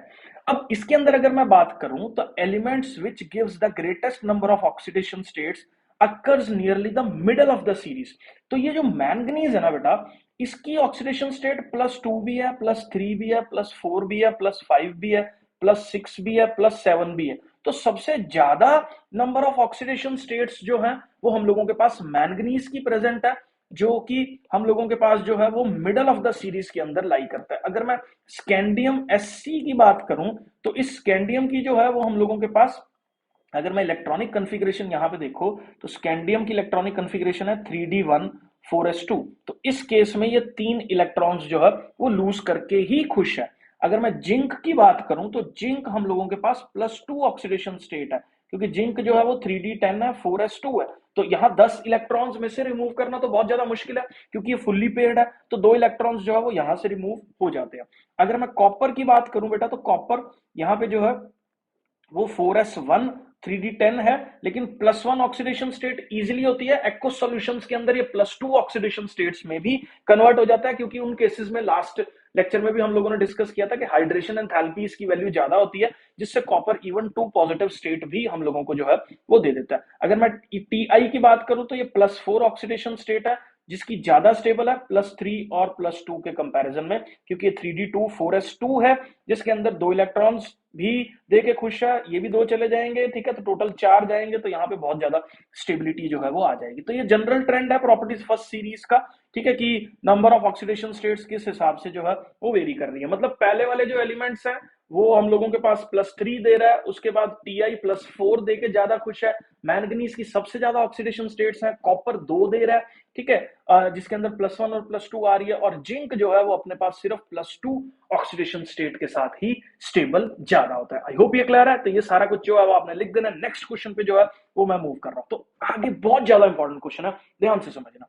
अब इसके अंदर अगर मैं बात करूं तो elements which gives the greatest number of oxidation states occurs nearly the middle of the series. तो ये जो मैंगनीज है ना बेटा, इसकी ऑक्सीडेशन स्टेट +2 भी है, +3 भी है, +4 भी है, +5 भी है, +6 भी है, +7 भी है। तो सबसे ज्यादा नंबर ऑफ ऑक्सीडेशन स्टेट्स जो है वो हम लोगों के पास मैंगनीज की प्रेजेंट है, जो कि हम लोगों के पास जो है वो मिडल ऑफ द सीरीज के अंदर लाई करता है। अगर मैं स्कैंडियम Sc की बात करूं तो इस स्कैंडियम की जो है वो हम लोगों के पास, अगर मैं इलेक्ट्रॉनिक कन्फिग्रेशन यहां पे देखो तो स्कैंडियम की इलेक्ट्रॉनिक कन्फिग्रेशन है 3d1 4s2। तो इस केस में ये 3 इलेक्ट्रॉन्स जो है वो लूज करके ही खुश है। अगर मैं जिंक की बात करूं तो जिंक हम लोगों के पास +2 ऑक्सीडेशन स्टेट है, क्योंकि जिंक जो है वो 3d10 है 4s2 है। तो यहाँ 10 इलेक्ट्रॉन्स में से रिमूव करना तो बहुत ज्यादा मुश्किल है, क्योंकि ये फुल्ली पेयर्ड है। तो 2 इलेक्ट्रॉन्स जो है वो यहां से रिमूव हो जाते हैं। अगर मैं कॉपर की बात करूं बेटा, तो कॉपर यहाँ पे जो है वो 4s1 3d10 है, लेकिन +1 ऑक्सीडेशन स्टेट इजीली होती है। एक्वस सॉल्यूशंस के अंदर ये +2 ऑक्सीडेशन स्टेट्स में भी कन्वर्ट हो जाता है, क्योंकि उन केसेस में लास्ट लेक्चर में भी हम लोगों ने डिस्कस किया था कि हाइड्रेशन एंथैल्पीज की वैल्यू ज्यादा होती है, जिससे कॉपर इवन 2 पॉजिटिव स्टेट भी हम लोगों को जो है वो दे देता है। अगर मैं टी की बात करूं तो ये +4 ऑक्सीडेशन स्टेट है, जिसकी ज्यादा स्टेबल है +3 और +2 के कंपैरिजन में, क्योंकि ये 3d2 4s2 है, जिसके अंदर 2 इलेक्ट्रॉन्स भी दे के खुश है, ये भी 2 चले जाएंगे। ठीक है, तो टोटल 4 जाएंगे, तो यहाँ पे बहुत ज्यादा स्टेबिलिटी जो है वो आ जाएगी। तो ये जनरल ट्रेंड है प्रॉपर्टीज फर्स्ट सीरीज का। ठीक है, कि नंबर ऑफ ऑक्सीडेशन स्टेट्स किस हिसाब से जो है वो वेरी कर रही है। मतलब पहले वाले जो एलिमेंट्स हैं वो हम लोगों के पास +3 दे रहा है, उसके बाद Ti+4 दे के ज्यादा खुश है। मैंगनीज की सबसे ज्यादा ऑक्सीडेशन स्टेट्स हैं, कॉपर 2 दे रहा है, ठीक है, जिसके अंदर +1 और +2 आ रही है, और जिंक जो है वो अपने पास सिर्फ +2 ऑक्सीडेशन स्टेट के साथ ही स्टेबल ज्यादा होता है। आई होप ये क्लियर है। तो ये सारा कुछ जो है वो आपने लिख देना। नेक्स्ट क्वेश्चन पे जो है वो मैं मूव कर रहा हूं। तो आगे बहुत ज्यादा इंपॉर्टेंट क्वेश्चन है, ध्यान से समझना।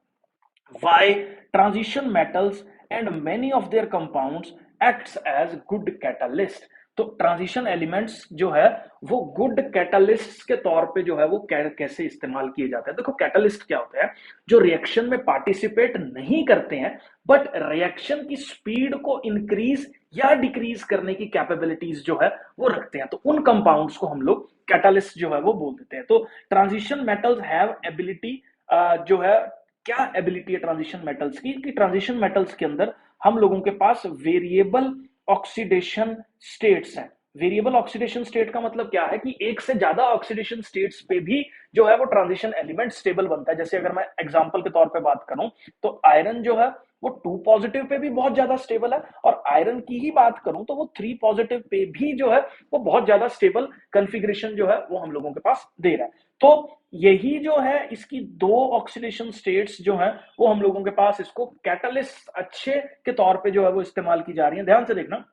Why transition metals and many of their compounds acts as good catalyst। तो ट्रांजिशन एलिमेंट्स जो है वो गुड कैटलिस्ट के तौर पे जो है वो कैसे इस्तेमाल किए जाते हैं। देखो कैटलिस्ट क्या होता है, जो रिएक्शन में पार्टिसिपेट नहीं करते हैं बट रिएक्शन की स्पीड को इंक्रीज या डिक्रीज करने की कैपेबिलिटीज जो है वो रखते हैं। तो उन कंपाउंड्स को हम लोग कैटलिस्ट जो है वो बोल देते हैं। तो ट्रांजिशन मेटल्स हैव एबिलिटी जो है, क्या एबिलिटी है ट्रांजिशन मेटल्स की, कि ट्रांजिशन मेटल्स के अंदर हम लोगों के पास वेरिएबल ऑक्सीडेशन स्टेट्स हैं। वेरिएबल ऑक्सीडेशन स्टेट का मतलब क्या है कि एक से ज्यादा ऑक्सीडेशन स्टेट्स पे भी जो है वो ट्रांजिशन एलिमेंट स्टेबल बनता है। जैसे अगर मैं एग्जांपल के तौर पे बात करूं तो आयरन जो है वो 2 पॉजिटिव पे भी बहुत ज्यादा स्टेबल है, और आयरन की ही बात करूं तो वो 3 पॉजिटिव पे भी जो है वो बहुत ज्यादा स्टेबल कॉन्फ़िगरेशन जो है वो हम लोगों के पास दे रहा है। तो यही जो है इसकी 2 ऑक्सीडेशन स्टेट्स जो है वो हम लोगों के पास इसको कैटलिस्ट अच्छे के तौर पे जो है वो इस्तेमाल की जा रही है। ध्यान से देखना,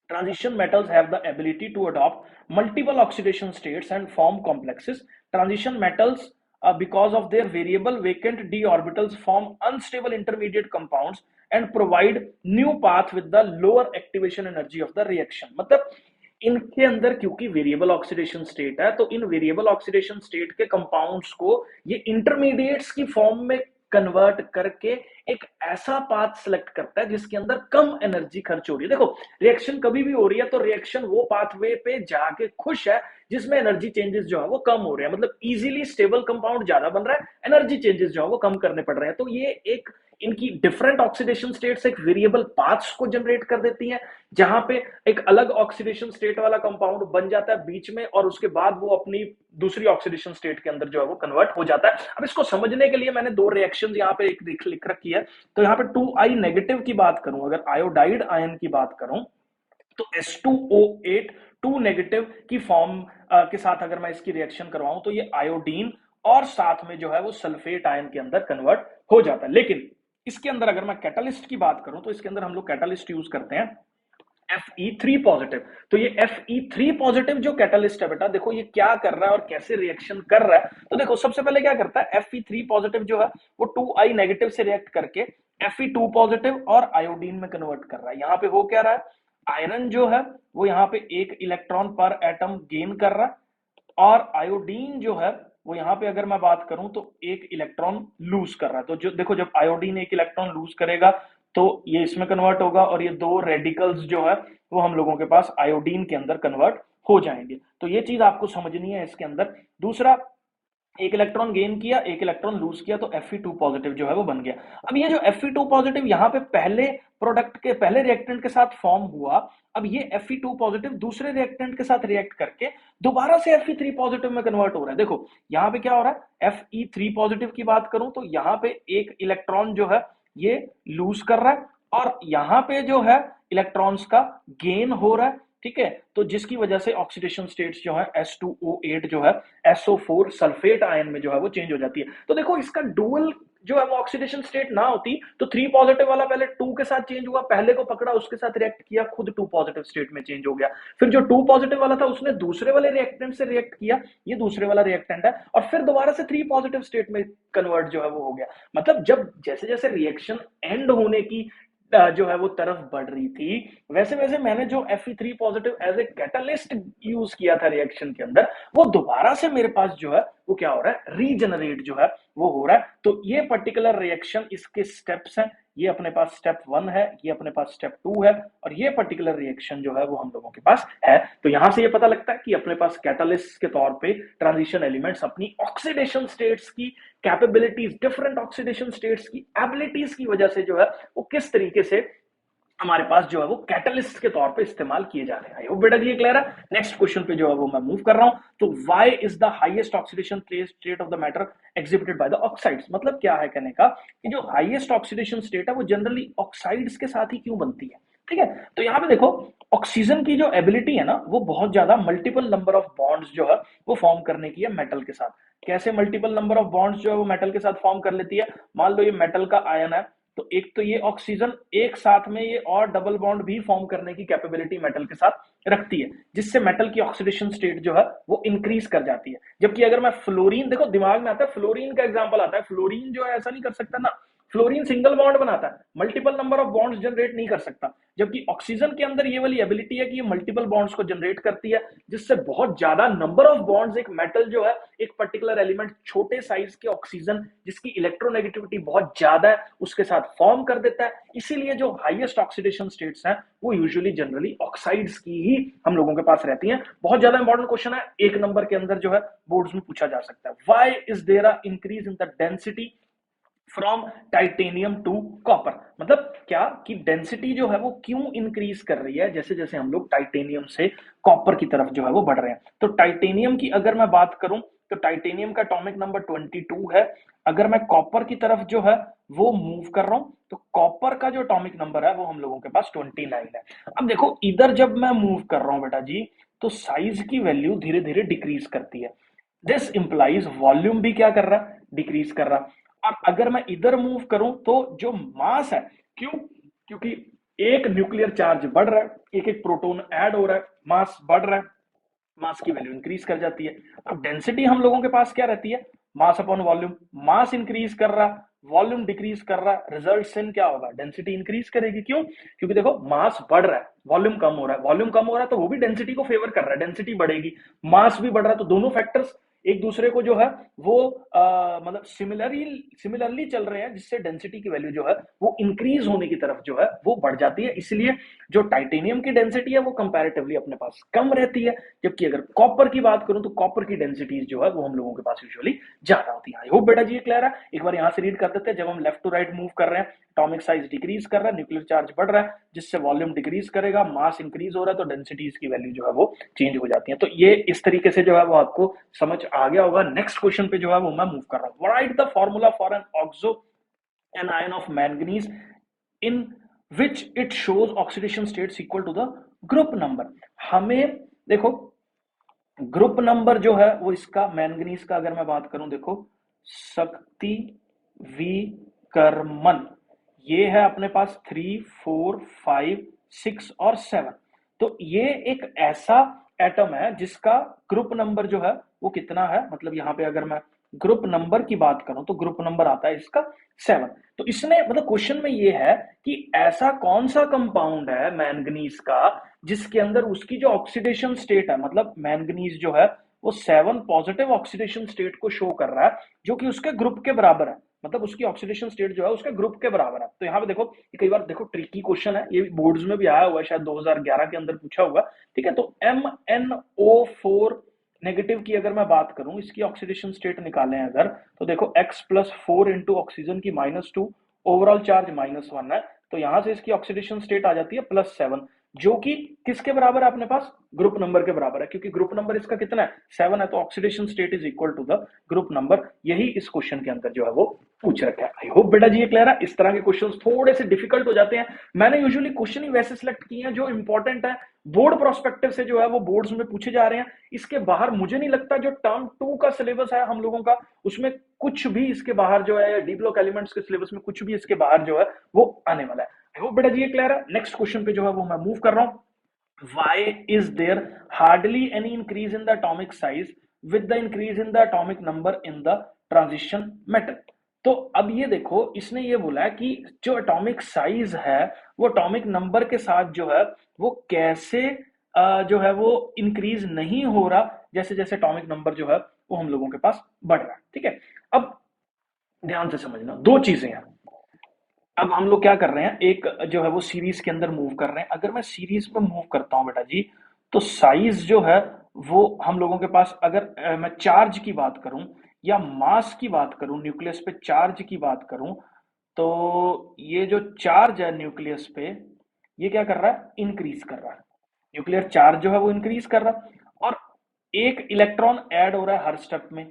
transition metals have the ability to adopt multiple oxidation states and form complexes. Transition metals, because of their variable vacant d orbitals, form unstable intermediate compounds and provide new path with the lower activation energy of the reaction। मतलब इनके अंदर क्योंकि variable oxidation state है, तो इन variable oxidation state के compounds को ये intermediates की फॉर्म में कन्वर्ट करके एक ऐसा पाथ सिलेक्ट करता है जिसके अंदर कम एनर्जी खर्च हो रही है। देखो रिएक्शन कभी भी हो रही है तो रिएक्शन वो पाथवे पे जाके खुश है जिसमें एनर्जी चेंजेस जो है वो कम हो रहे हैं। मतलब इजीली स्टेबल कंपाउंड ज्यादा बन रहा है, एनर्जी चेंजेस जो है वो कम करने पड़ रहे हैं। तो ये एक इनकी डिफरेंट ऑक्सीडेशन स्टेट्स एक वेरिएबल पाथ्स को जनरेट कर देती हैं, जहां पे एक अलग ऑक्सीडेशन स्टेट वाला कंपाउंड बन जाता है बीच में, और उसके बाद वो अपनी दूसरी ऑक्सीडेशन स्टेट के अंदर जो है वो कन्वर्ट हो जाता है। अब इसको समझने के लिए मैंने 2 रिएक्शंस यहाँ पे एक लिख रखी है। तो यहाँ पे 2I नेगेटिव की बात करूं, अगर आयोडाइड आयन की बात करूं तो H2O8 2 नेगेटिव की फॉर्म के साथ अगर मैं इसकी रिएक्शन करवाऊं तो ये आयोडीन और साथ में जो है वो सल्फेट आयन के अंदर कन्वर्ट हो जाता है। लेकिन इसके अंदर अगर मैं कैटलिस्ट की बात करूं तो इसके अंदर हम लोग कैटलिस्ट यूज करते हैं Fe3 पॉजिटिव। तो ये Fe3 पॉजिटिव जो कैटलिस्ट है बेटा, देखो ये क्या कर रहा है और कैसे रिएक्शन कर रहा है। तो देखो सबसे पहले क्या करता है, Fe3 पॉजिटिव जो है वो 2I नेगेटिव से रिएक्ट करके Fe2 पॉजिटिव और आयोडीन में कन्वर्ट कर रहा है। यहाँ पे हो क्या रहा है, आयरन जो है वो यहाँ पे 1 इलेक्ट्रॉन पर एटम गेन कर रहा है, और आयोडीन जो है वो यहाँ पे अगर मैं बात करूं तो 1 इलेक्ट्रॉन लूज कर रहा है। तो जो देखो जब आयोडीन 1 इलेक्ट्रॉन लूज करेगा तो ये इसमें कन्वर्ट होगा, और ये 2 रेडिकल्स जो है वो हम लोगों के पास आयोडीन के अंदर कन्वर्ट हो जाएंगे। तो ये चीज आपको समझनी है इसके अंदर। दूसरा, 1 इलेक्ट्रॉन गेन किया, 1 इलेक्ट्रॉन लूज किया, तो Fe2 पॉजिटिव जो है वो बन गया। अब ये जो Fe2 पॉजिटिव यहाँ पे पहले प्रोडक्ट के पहले रिएक्टेंट के साथ फॉर्म हुआ, अब ये Fe2 पॉजिटिव दूसरे रिएक्टेंट के साथ रिएक्ट करके दोबारा से Fe3 पॉजिटिव में कन्वर्ट हो रहा है। देखो यहाँ पे क्या हो रहा है, Fe3 पॉजिटिव की बात करूं तो यहाँ पे 1 इलेक्ट्रॉन जो है ये लूज कर रहा है, और यहाँ पे जो है इलेक्ट्रॉन्स का गेन हो रहा है, ठीक है। तो जिसकी वजह से ऑक्सीडेशन स्टेट्स जो है H2O8 जो है SO4 सल्फेट आयन में जो है वो चेंज हो जाती है। तो देखो इसका डुअल जो है वो ऑक्सीडेशन स्टेट ना होती तो 3 पॉजिटिव वाला पहले 2 के साथ चेंज हुआ, पहले को पकड़ा उसके साथ रिएक्ट किया, खुद 2 पॉजिटिव स्टेट में चेंज हो गया। फिर जो 2 पॉजिटिव वाला था उसने दूसरे वाले रिएक्टेंट से रिएक्ट किया, ये दूसरे वाला रिएक्टेंट है, और फिर दोबारा से 3 पॉजिटिव स्टेट में कन्वर्ट जो है वो हो गया। मतलब जब जैसे जैसे रिएक्शन एंड होने की जो है वो तरफ बढ़ रही थी, वैसे वैसे मैंने जो Fe3 positive as a catalyst use किया था रिएक्शन के अंदर, वो दोबारा से मेरे पास जो है वो क्या हो रहा है, रीजनरेट जो है वो हो रहा है। तो ये पर्टिकुलर रिएक्शन इसके स्टेप्स हैं, ये अपने पास स्टेप 1 है, ये अपने पास स्टेप 2 है, और ये पर्टिकुलर रिएक्शन जो है वो हम लोगों के पास है। तो यहां से ये पता लगता है कि अपने पास कैटलिस्ट के तौर पे ट्रांजिशन एलिमेंट्स अपनी ऑक्सीडेशन स्टेट्स की कैपेबिलिटीज, डिफरेंट ऑक्सीडेशन स्टेट्स की एबिलिटीज की वजह से जो है वो किस तरीके से हमारे पास जो है वो कैटलिस्ट के तौर पे इस्तेमाल किए जा रहे हैं। आई होप बेटा ये क्लियर है। नेक्स्ट क्वेश्चन पे जो है वो मैं मूव कर रहा हूं। तो why is the highest oxidation state of the matter exhibited by the oxides. मतलब क्या है कहने का कि जो हाईएस्ट ऑक्सीडेशन स्टेट है वो जनरली ऑक्साइड्स के साथ ही क्यों बनती है। ठीक है। तो यहाँ पे देखो ऑक्सीजन की जो एबिलिटी है ना वो बहुत ज्यादा मल्टीपल नंबर ऑफ बॉन्ड्स जो है वो फॉर्म करने की है मेटल के साथ। कैसे मल्टीपल नंबर ऑफ बॉन्ड्स जो है वो मेटल के साथ फॉर्म कर लेती है? मान लो ये मेटल का आयन है, तो एक तो ये ऑक्सीजन एक साथ में ये और डबल बॉन्ड भी फॉर्म करने की कैपेबिलिटी मेटल के साथ रखती है, जिससे मेटल की ऑक्सीडेशन स्टेट जो है वो इंक्रीज कर जाती है। जबकि अगर मैं फ्लोरीन, देखो दिमाग में आता है फ्लोरीन का एग्जांपल आता है, फ्लोरीन जो है ऐसा नहीं कर सकता ना, फ्लोरीन सिंगल बॉन्ड बनाता है, multiple number of bonds generate नहीं कर सकता। जबकि ऑक्सीजन के अंदर ये वाली एबिलिटी है कि ये मल्टीपल बॉन्ड्स को जनरेट करती है, जिससे बहुत ज्यादा नंबर ऑफ बॉन्ड्स एक मेटल जो है, एक पर्टिकुलर एलिमेंट छोटे साइज के ऑक्सीजन जिसकी इलेक्ट्रोनेगेटिविटी बहुत ज्यादा है उसके साथ फॉर्म कर देता है। इसीलिए जो हाईएस्ट ऑक्सीडेशन स्टेट्स हैं वो यूजुअली जनरली ऑक्साइड्स की ही हम लोगों के पास रहती हैं। बहुत ज्यादा इंपॉर्टेंट क्वेश्चन है, एक नंबर के अंदर जो है बोर्ड्स में पूछा जा सकता है। Why is there a increase in the density from titanium to copper? मतलब क्या कि डेंसिटी जो है वो क्यों इंक्रीज कर रही है जैसे जैसे हम लोग टाइटेनियम से कॉपर की तरफ जो है वो बढ़ रहे हैं। तो टाइटेनियम की अगर मैं बात करूं तो टाइटेनियम का एटॉमिक नंबर 22 है। अगर मैं कॉपर की तरफ जो है वो मूव कर रहा हूं तो कॉपर का जो एटॉमिक नंबर है वो हम लोगों के पास 29 है। अब देखो इधर जब मैं मूव कर रहा हूं बेटा जी, तो साइज की वैल्यू धीरे धीरे डिक्रीज करती है। दिस इंप्लाइज वॉल्यूम भी क्या कर रहा है, डिक्रीज कर रहा। और अगर मैं इधर मूव करूं तो जो मास है, क्यों? क्योंकि एक न्यूक्लियर चार्ज बढ़ रहा है, एक एक प्रोटॉन ऐड हो रहा है, मास बढ़ रहा है, मास की वैल्यू इंक्रीज कर जाती है। अब डेंसिटी हम लोगों के पास क्या रहती है, मास अपॉन वॉल्यूम। मास इंक्रीज कर रहा, वॉल्यूम डिक्रीज कर रहा, रिजल्ट इन क्या होगा, डेंसिटी इंक्रीज करेगी। क्यों? क्योंकि देखो मास बढ़ रहा है, वॉल्यूम कम हो रहा है, वॉल्यूम कम हो रहा है तो वो भी डेंसिटी को फेवर कर रहा है, डेंसिटी बढ़ेगी। मास भी बढ़ रहा है, तो दोनों फैक्टर्स एक दूसरे को जो है वो मतलब सिमिलरली चल रहे हैं, जिससे डेंसिटी की वैल्यू जो है वो इंक्रीज होने की तरफ जो है वो बढ़ जाती है। इसलिए जो टाइटेनियम की डेंसिटी है वो कंपैरेटिवली अपने पास कम रहती है। जबकि अगर कॉपर की बात करूं तो कॉपर की डेंसिटीज जो है वो हम लोगों के पास यूजुअली ज्यादा होती है। आई होप बेटा जी ये क्लियर है। एक बार यहां से रीड कर देते हैं, जब हम लेफ्ट टू राइट मूव कर रहे हैं एटॉमिक साइज डिक्रीज कर रहा है, न्यूक्लियर चार्ज बढ़ रहा है, जिससे वॉल्यूम डिक्रीज करेगा, मास इंक्रीज हो रहा है, तो डेंसिटीज की वैल्यू जो है वो चेंज हो जाती है। तो ये इस तरीके से जो है वो आपको समझ आ गया होगा। नेक्स्ट क्वेश्चन पे जो है वो मैं मूव कर रहा हूं। Write the formula for an oxo anion of manganese in which it shows oxidation states equal to the group number. हमें देखो ग्रुप नंबर जो है वो इसका मैंगनीज का अगर मैं बात करूं, देखो शक्ति विकर्मन ये है अपने पास 3 4 5 6 और 7। तो ये एक ऐसा एटम है जिसका ग्रुप नंबर जो है वो कितना है, मतलब यहां पे अगर मैं ग्रुप नंबर की बात करूं तो ग्रुप नंबर आता है इसका 7। तो इसने मतलब क्वेश्चन में ये है कि ऐसा कौन सा कंपाउंड है मैंगनीज का जिसके अंदर उसकी जो ऑक्सीडेशन स्टेट है, मतलब मैंगनीज जो है वो 7 पॉजिटिव ऑक्सीडेशन स्टेट को शो कर रहा है, जो कि उसके ग्रुप के बराबर है। मतलब उसकी ऑक्सीडेशन स्टेट जो है उसके ग्रुप के बराबर है। तो यहाँ पे देखो कई बार देखो ट्रिकी क्वेश्चन है, ये बोर्ड्स में भी आया हुआ है, शायद 2011 के अंदर पूछा हुआ। ठीक है, तो MnO4 नेगेटिव की अगर मैं बात करूं, इसकी ऑक्सीडेशन स्टेट निकालें अगर, तो देखो X+4 इंटू ऑक्सीजन की -2, ओवरऑल चार्ज -1 है, तो यहां से इसकी ऑक्सीडेशन स्टेट आ जाती है +7, जो कि किसके बराबर है अपने पास, ग्रुप नंबर के बराबर है। क्योंकि ग्रुप नंबर इसका कितना है, 7 है, तो oxidation state is equal to the group number. यही इस क्वेश्चन के अंदर जो है वो पूछ रखा है। आई होप बेटा जी ये क्लियर है। इस तरह के क्वेश्चंस थोड़े से डिफिकल्ट हो जाते हैं, मैंने यूजुअली क्वेश्चन ही वैसे सिलेक्ट किए हैं जो इंपॉर्टेंट है, बोर्ड प्रोस्पेक्टिव से जो है वो बोर्ड्स में पूछे जा रहे हैं। इसके बाहर मुझे नहीं लगता जो टर्म 2 का सिलेबस है हम लोगों का, उसमें कुछ भी इसके बाहर जो है, डी ब्लॉक एलिमेंट्स के सिलेबस में कुछ भी इसके बाहर जो है वो आने वाला है। आई होप बेटा जी ये क्लियर है। नेक्स्ट क्वेश्चन पे जो है वो मैं मूव कर रहा हूं। Why is there hardly any increase in the atomic size with the increase in the atomic number in the transition metal? तो अब ये देखो इसने ये बोला कि जो एटॉमिक साइज है वो एटॉमिक नंबर के साथ जो है वो कैसे जो है वो इंक्रीज नहीं हो रहा जैसे जैसे एटॉमिक नंबर जो है वो हम लोगों के पास बढ़ रहा है। ठीक है, अब ध्यान से समझना, दो चीजें हैं। अब हम लोग क्या कर रहे हैं, एक जो है वो सीरीज के अंदर मूव कर रहे हैं। अगर मैं सीरीज में मूव करता हूं बेटा जी, तो साइज जो है वो हम लोगों के पास, अगर मैं चार्ज की बात करूं या मास की बात करूं, न्यूक्लियस पे चार्ज की बात करूं, तो ये जो चार्ज है न्यूक्लियस पे, ये क्या कर रहा है, इंक्रीज कर रहा है। न्यूक्लियर चार्ज जो है वो इंक्रीज कर रहा है और एक इलेक्ट्रॉन ऐड हो रहा है हर स्टेप में।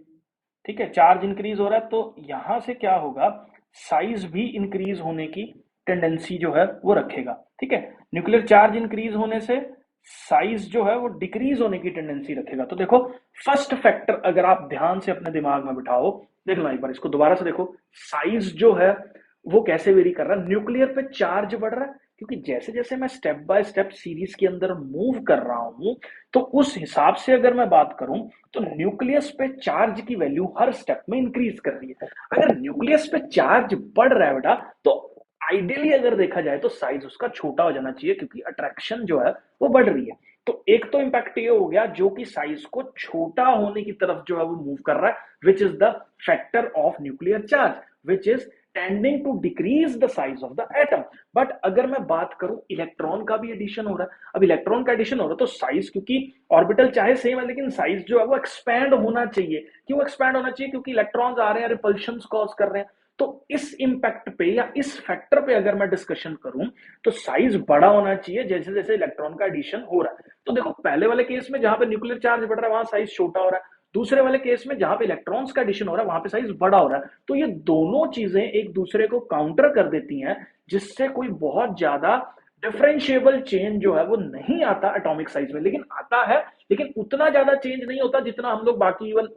ठीक है, चार्ज इंक्रीज हो रहा है, तो यहां से क्या होगा, साइज भी इंक्रीज होने की टेंडेंसी जो है वो रखेगा। ठीक है, न्यूक्लियर चार्ज इंक्रीज होने से साइज जो है वो डिक्रीज होने की टेंडेंसी रखेगा। तो देखो फर्स्ट फैक्टर अगर आप ध्यान से अपने दिमाग में बिठाओ, देखना एक बार इसको दोबारा से देखो, साइज जो है वो कैसे वेरी कर रहा है, न्यूक्लियर पे चार्ज बढ़ रहा है, क्योंकि जैसे जैसे मैं स्टेप बाय स्टेप सीरीज के अंदर मूव कर रहा हूं, तो उस हिसाब से अगर मैं बात करूं तो न्यूक्लियस पे चार्ज की वैल्यू हर स्टेप में इंक्रीज कर रही है। अगर न्यूक्लियस पे चार्ज बढ़ रहा है बेटा, तो आइडियली अगर देखा जाए तो साइज उसका छोटा हो जाना चाहिए, क्योंकि अट्रैक्शन जो है वो बढ़ रही है। तो एक तो इंपैक्ट ये हो गया जो कि साइज को छोटा होने की तरफ जो है वो मूव कर रहा है, which is the factor of nuclear charge, which is tending to decrease the size of the atom. But अगर मैं बात करूं इलेक्ट्रॉन का भी एडिशन हो रहा है, अब इलेक्ट्रॉन का एडिशन हो रहा है तो साइज, क्योंकि ऑर्बिटल चाहे सेम है लेकिन साइज जो है वो एक्सपैंड होना चाहिए। क्यों एक्सपैंड होना चाहिए? क्योंकि इलेक्ट्रॉन्स आ रहे हैं, रिपल्शन कॉज कर रहे हैं। तो इस इंपैक्ट पे या इस फैक्टर पे अगर मैं डिस्कशन करूं तो साइज बड़ा होना चाहिए जैसे जैसे इलेक्ट्रॉन का एडिशन हो रहा है। तो देखो पहले वाले केस में जहां पे न्यूक्लियर चार्ज बढ़ रहा है वहां साइज छोटा हो रहा है, दूसरे वाले केस में जहां पे इलेक्ट्रॉन्स का एडिशन हो रहा है वहां पे साइज बड़ा हो रहा है। तो ये दोनों चीजें एक दूसरे को काउंटर कर देती हैं, जिससे कोई बहुत ज्यादा डिफरेंशिएबल चेंज जो है वो नहीं आता एटॉमिक साइज में, लेकिन आता है, लेकिन उतना ज्यादा चेंज नहीं होता जितना हम लोग बाकी इवन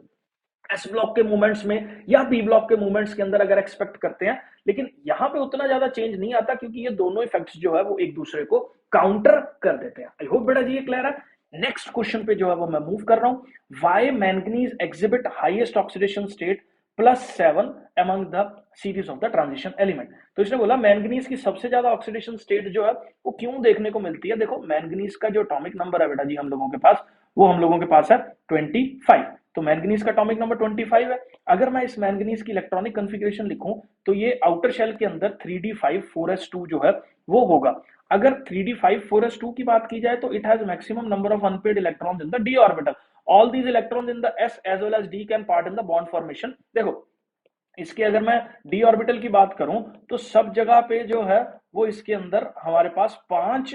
एस ब्लॉक के मूवमेंट्स में या पी ब्लॉक के मूवमेंट्स के अंदर अगर एक्सपेक्ट करते हैं। लेकिन यहां पे उतना ज्यादा चेंज नहीं आता, क्योंकि ये दोनों इफेक्ट्स जो है वो एक दूसरे को काउंटर कर देते हैं। आई होप बेटा जी ये क्लियर है। नेक्स्ट क्वेश्चन पे जो है वो मैं मूव कर रहा हूं। Why manganese exhibit highest oxidation state +7 among the series of the transition element. तो इसने बोला मैंगनीज की सबसे ज्यादा ऑक्सीडेशन स्टेट जो है वो क्यों देखने को मिलती है। देखो मैंगनीज का जो एटॉमिक नंबर है बेटा जी हम लोगों के पास, वो हम लोगों के पास है 25। तो मैंगनीज का एटॉमिक नंबर 25 है। अगर मैं इस मैंगनीज की इलेक्ट्रॉनिक कॉन्फ़िगरेशन लिखूं तो ये आउटर शेल के अंदर 3d5 4s2 जो है वो होगा। अगर 3d5 4s2 की बात की जाए तो it has maximum number of unpaired electrons in the d orbital. All these electrons in the s as well as d can part in the bond formation. देखो इसके अगर मैं डी ऑर्बिटल की बात करूं तो सब जगह पे जो है वो इसके अंदर हमारे पास 5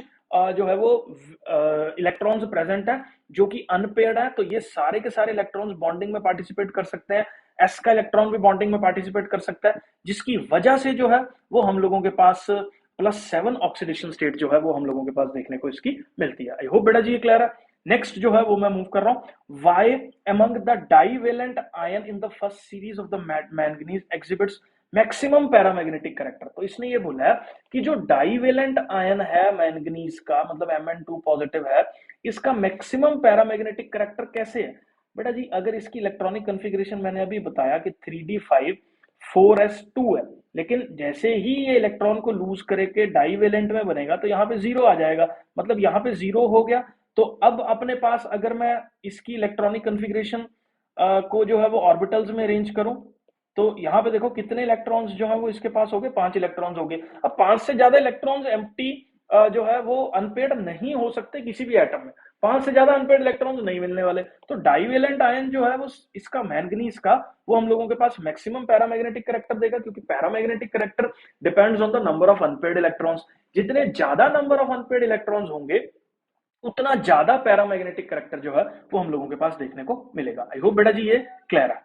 जो है वो इलेक्ट्रॉन्स प्रेजेंट है जो कि अनपेयर्ड है। तो ये सारे के सारे इलेक्ट्रॉन्स बॉन्डिंग में पार्टिसिपेट कर सकते हैं। एस का इलेक्ट्रॉन भी बॉन्डिंग में पार्टिसिपेट कर सकता है, जिसकी वजह से जो है वो हम लोगों के पास +7 ऑक्सीडेशन स्टेट जो है वो हम लोगों के पास देखने को इसकी मिलती है। आई होप बेटा जी ये क्लियर है। नेक्स्ट जो है वो मैं मूव कर रहा हूं। Why among the divalent ion in the first series of the manganese exhibits maximum paramagnetic character. तो इसने ये बोला है कि जो डाइवेलेंट आयन है मैंगनीज का, मतलब Mn2 पॉजिटिव है, इसका मैक्सिमम पैरामैग्नेटिक करेक्टर कैसे है बेटा जी। अगर इसकी इलेक्ट्रॉनिक कॉन्फ़िगरेशन मैंने अभी बताया कि 3d5 4s2 है, लेकिन जैसे ही ये इलेक्ट्रॉन को लूज करके डाइवेलेंट में बनेगा तो यहाँ पे 0 आ जाएगा, मतलब यहाँ पे 0 हो गया। तो अब अपने पास अगर मैं इसकी इलेक्ट्रॉनिक कॉन्फ़िगरेशन को जो है वो ऑर्बिटल्स में अरेंज करूं तो यहाँ पे देखो कितने इलेक्ट्रॉन्स जो है वो इसके पास हो गए, 5 इलेक्ट्रॉन्स हो गए। अब 5 से ज्यादा इलेक्ट्रॉन्स एम्प्टी जो है वो अनपेड नहीं हो सकते किसी भी एटम में, 5 से ज्यादा अनपेड इलेक्ट्रॉन्स नहीं मिलने वाले। तो डाइवेलेंट आयन जो है वो इसका मैंगनीज का वो हम लोगों के पास मैक्सिमम पैरामैग्नेटिक करेक्टर देगा, क्योंकि paramagnetic character depends on the number of unpaired electrons. जितने ज्यादा नंबर ऑफ अनपेड इलेक्ट्रॉन्स होंगे उतना ज्यादा पैरामैग्नेटिक करेक्टर जो है वो हम लोगों के पास देखने को मिलेगा। आई होप बेटा जी ये क्लियर है।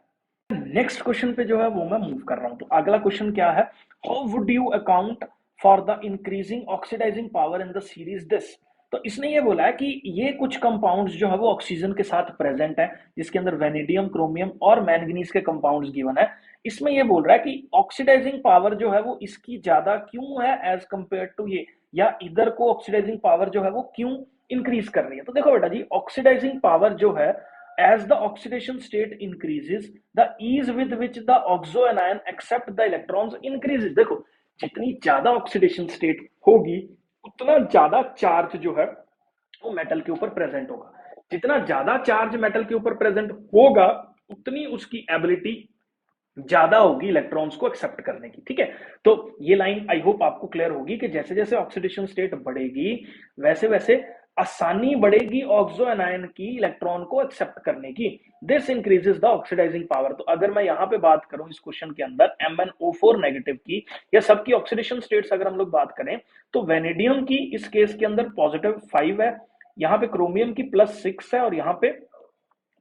नेक्स्ट क्वेश्चन पे जो है वो मैं मूव कर रहा हूं। तो अगला क्वेश्चन क्या है, how would you account for the increasing oxidising power in the series this. तो इसने ये बोला है कि ये कुछ कंपाउंड्स जो है वो ऑक्सीजन के साथ प्रेजेंट है, जिसके अंदर वेनेडियम, क्रोमियम और मैंगनीज के कंपाउंड्स गिवन है। इसमें ये बोल रहा है कि ऑक्सीडाइजिंग पावर जो है वो इसकी ज्यादा क्यों है एज कंपेयर टू ये, या इधर को ऑक्सीडाइजिंग पावर जो है वो क्यों इंक्रीज कर रही है। तो देखो बेटा जी ऑक्सीडाइजिंग पावर जो है, as the oxidation state increases the ease with which the oxo anion accept the electrons increases। देखो जितनी ज्यादा ऑक्सीडेशन स्टेट होगी उतना ज्यादा चार्ज जो है वो मेटल के ऊपर प्रेजेंट होगा। जितना ज्यादा चार्ज मेटल के ऊपर प्रेजेंट होगा उतनी उसकी एबिलिटी ज्यादा होगी इलेक्ट्रॉन्स को एक्सेप्ट करने की। ठीक है, तो ये लाइन आई होप आपको क्लियर होगी कि जैसे जैसे ऑक्सीडेशन स्टेट बढ़ेगी वैसे वैसे आसानी बढ़ेगी ऑक्सो एनायन की इलेक्ट्रॉन को एक्सेप्ट करने की। This increases the oxidising power. तो अगर मैं यहां पे बात करूं इस क्वेश्चन के अंदर MnO4 नेगेटिव की या सबकी ऑक्सीडेशन स्टेट्स अगर हम लोग बात करें तो वेनेडियम की इस केस के अंदर +5 है, यहाँ पे क्रोमियम की +6 है और यहाँ पे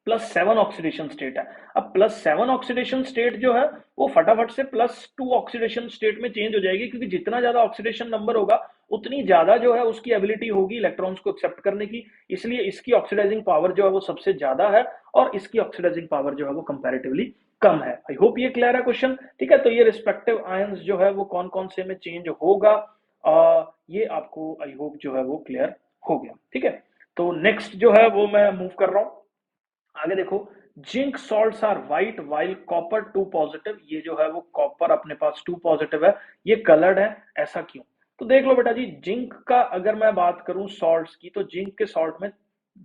+7 ऑक्सीडेशन स्टेट है। अब +7 ऑक्सीडेशन स्टेट जो है वो फटाफट से +2 ऑक्सीडेशन स्टेट में चेंज हो जाएगी, क्योंकि जितना ज्यादा ऑक्सीडेशन नंबर होगा उतनी ज्यादा जो है उसकी एबिलिटी होगी इलेक्ट्रॉन्स को एक्सेप्ट करने की, इसलिए इसकी ऑक्सीडाइजिंग पावर जो है वो सबसे ज्यादा है और इसकी ऑक्सीडाइजिंग पावर जो है वो कंपैरेटिवली कम है। आई होप ये क्लियर है क्वेश्चन, ठीक है। तो ये रिस्पेक्टिव आयंस जो है वो कौन कौन से में चेंज होगा, ये आपको आई होप जो है वो क्लियर हो गया, ठीक है। तो नेक्स्ट जो है वो मैं मूव कर रहा हूं आगे। देखो, zinc salts are white while copper 2 positive, ये जो है वो कॉपर अपने पास 2 पॉजिटिव है, ये कलर्ड है, ऐसा क्यों? तो देख लो बेटा जी, जिंक का अगर मैं बात करूं सॉल्ट्स की, तो जिंक के सॉल्ट में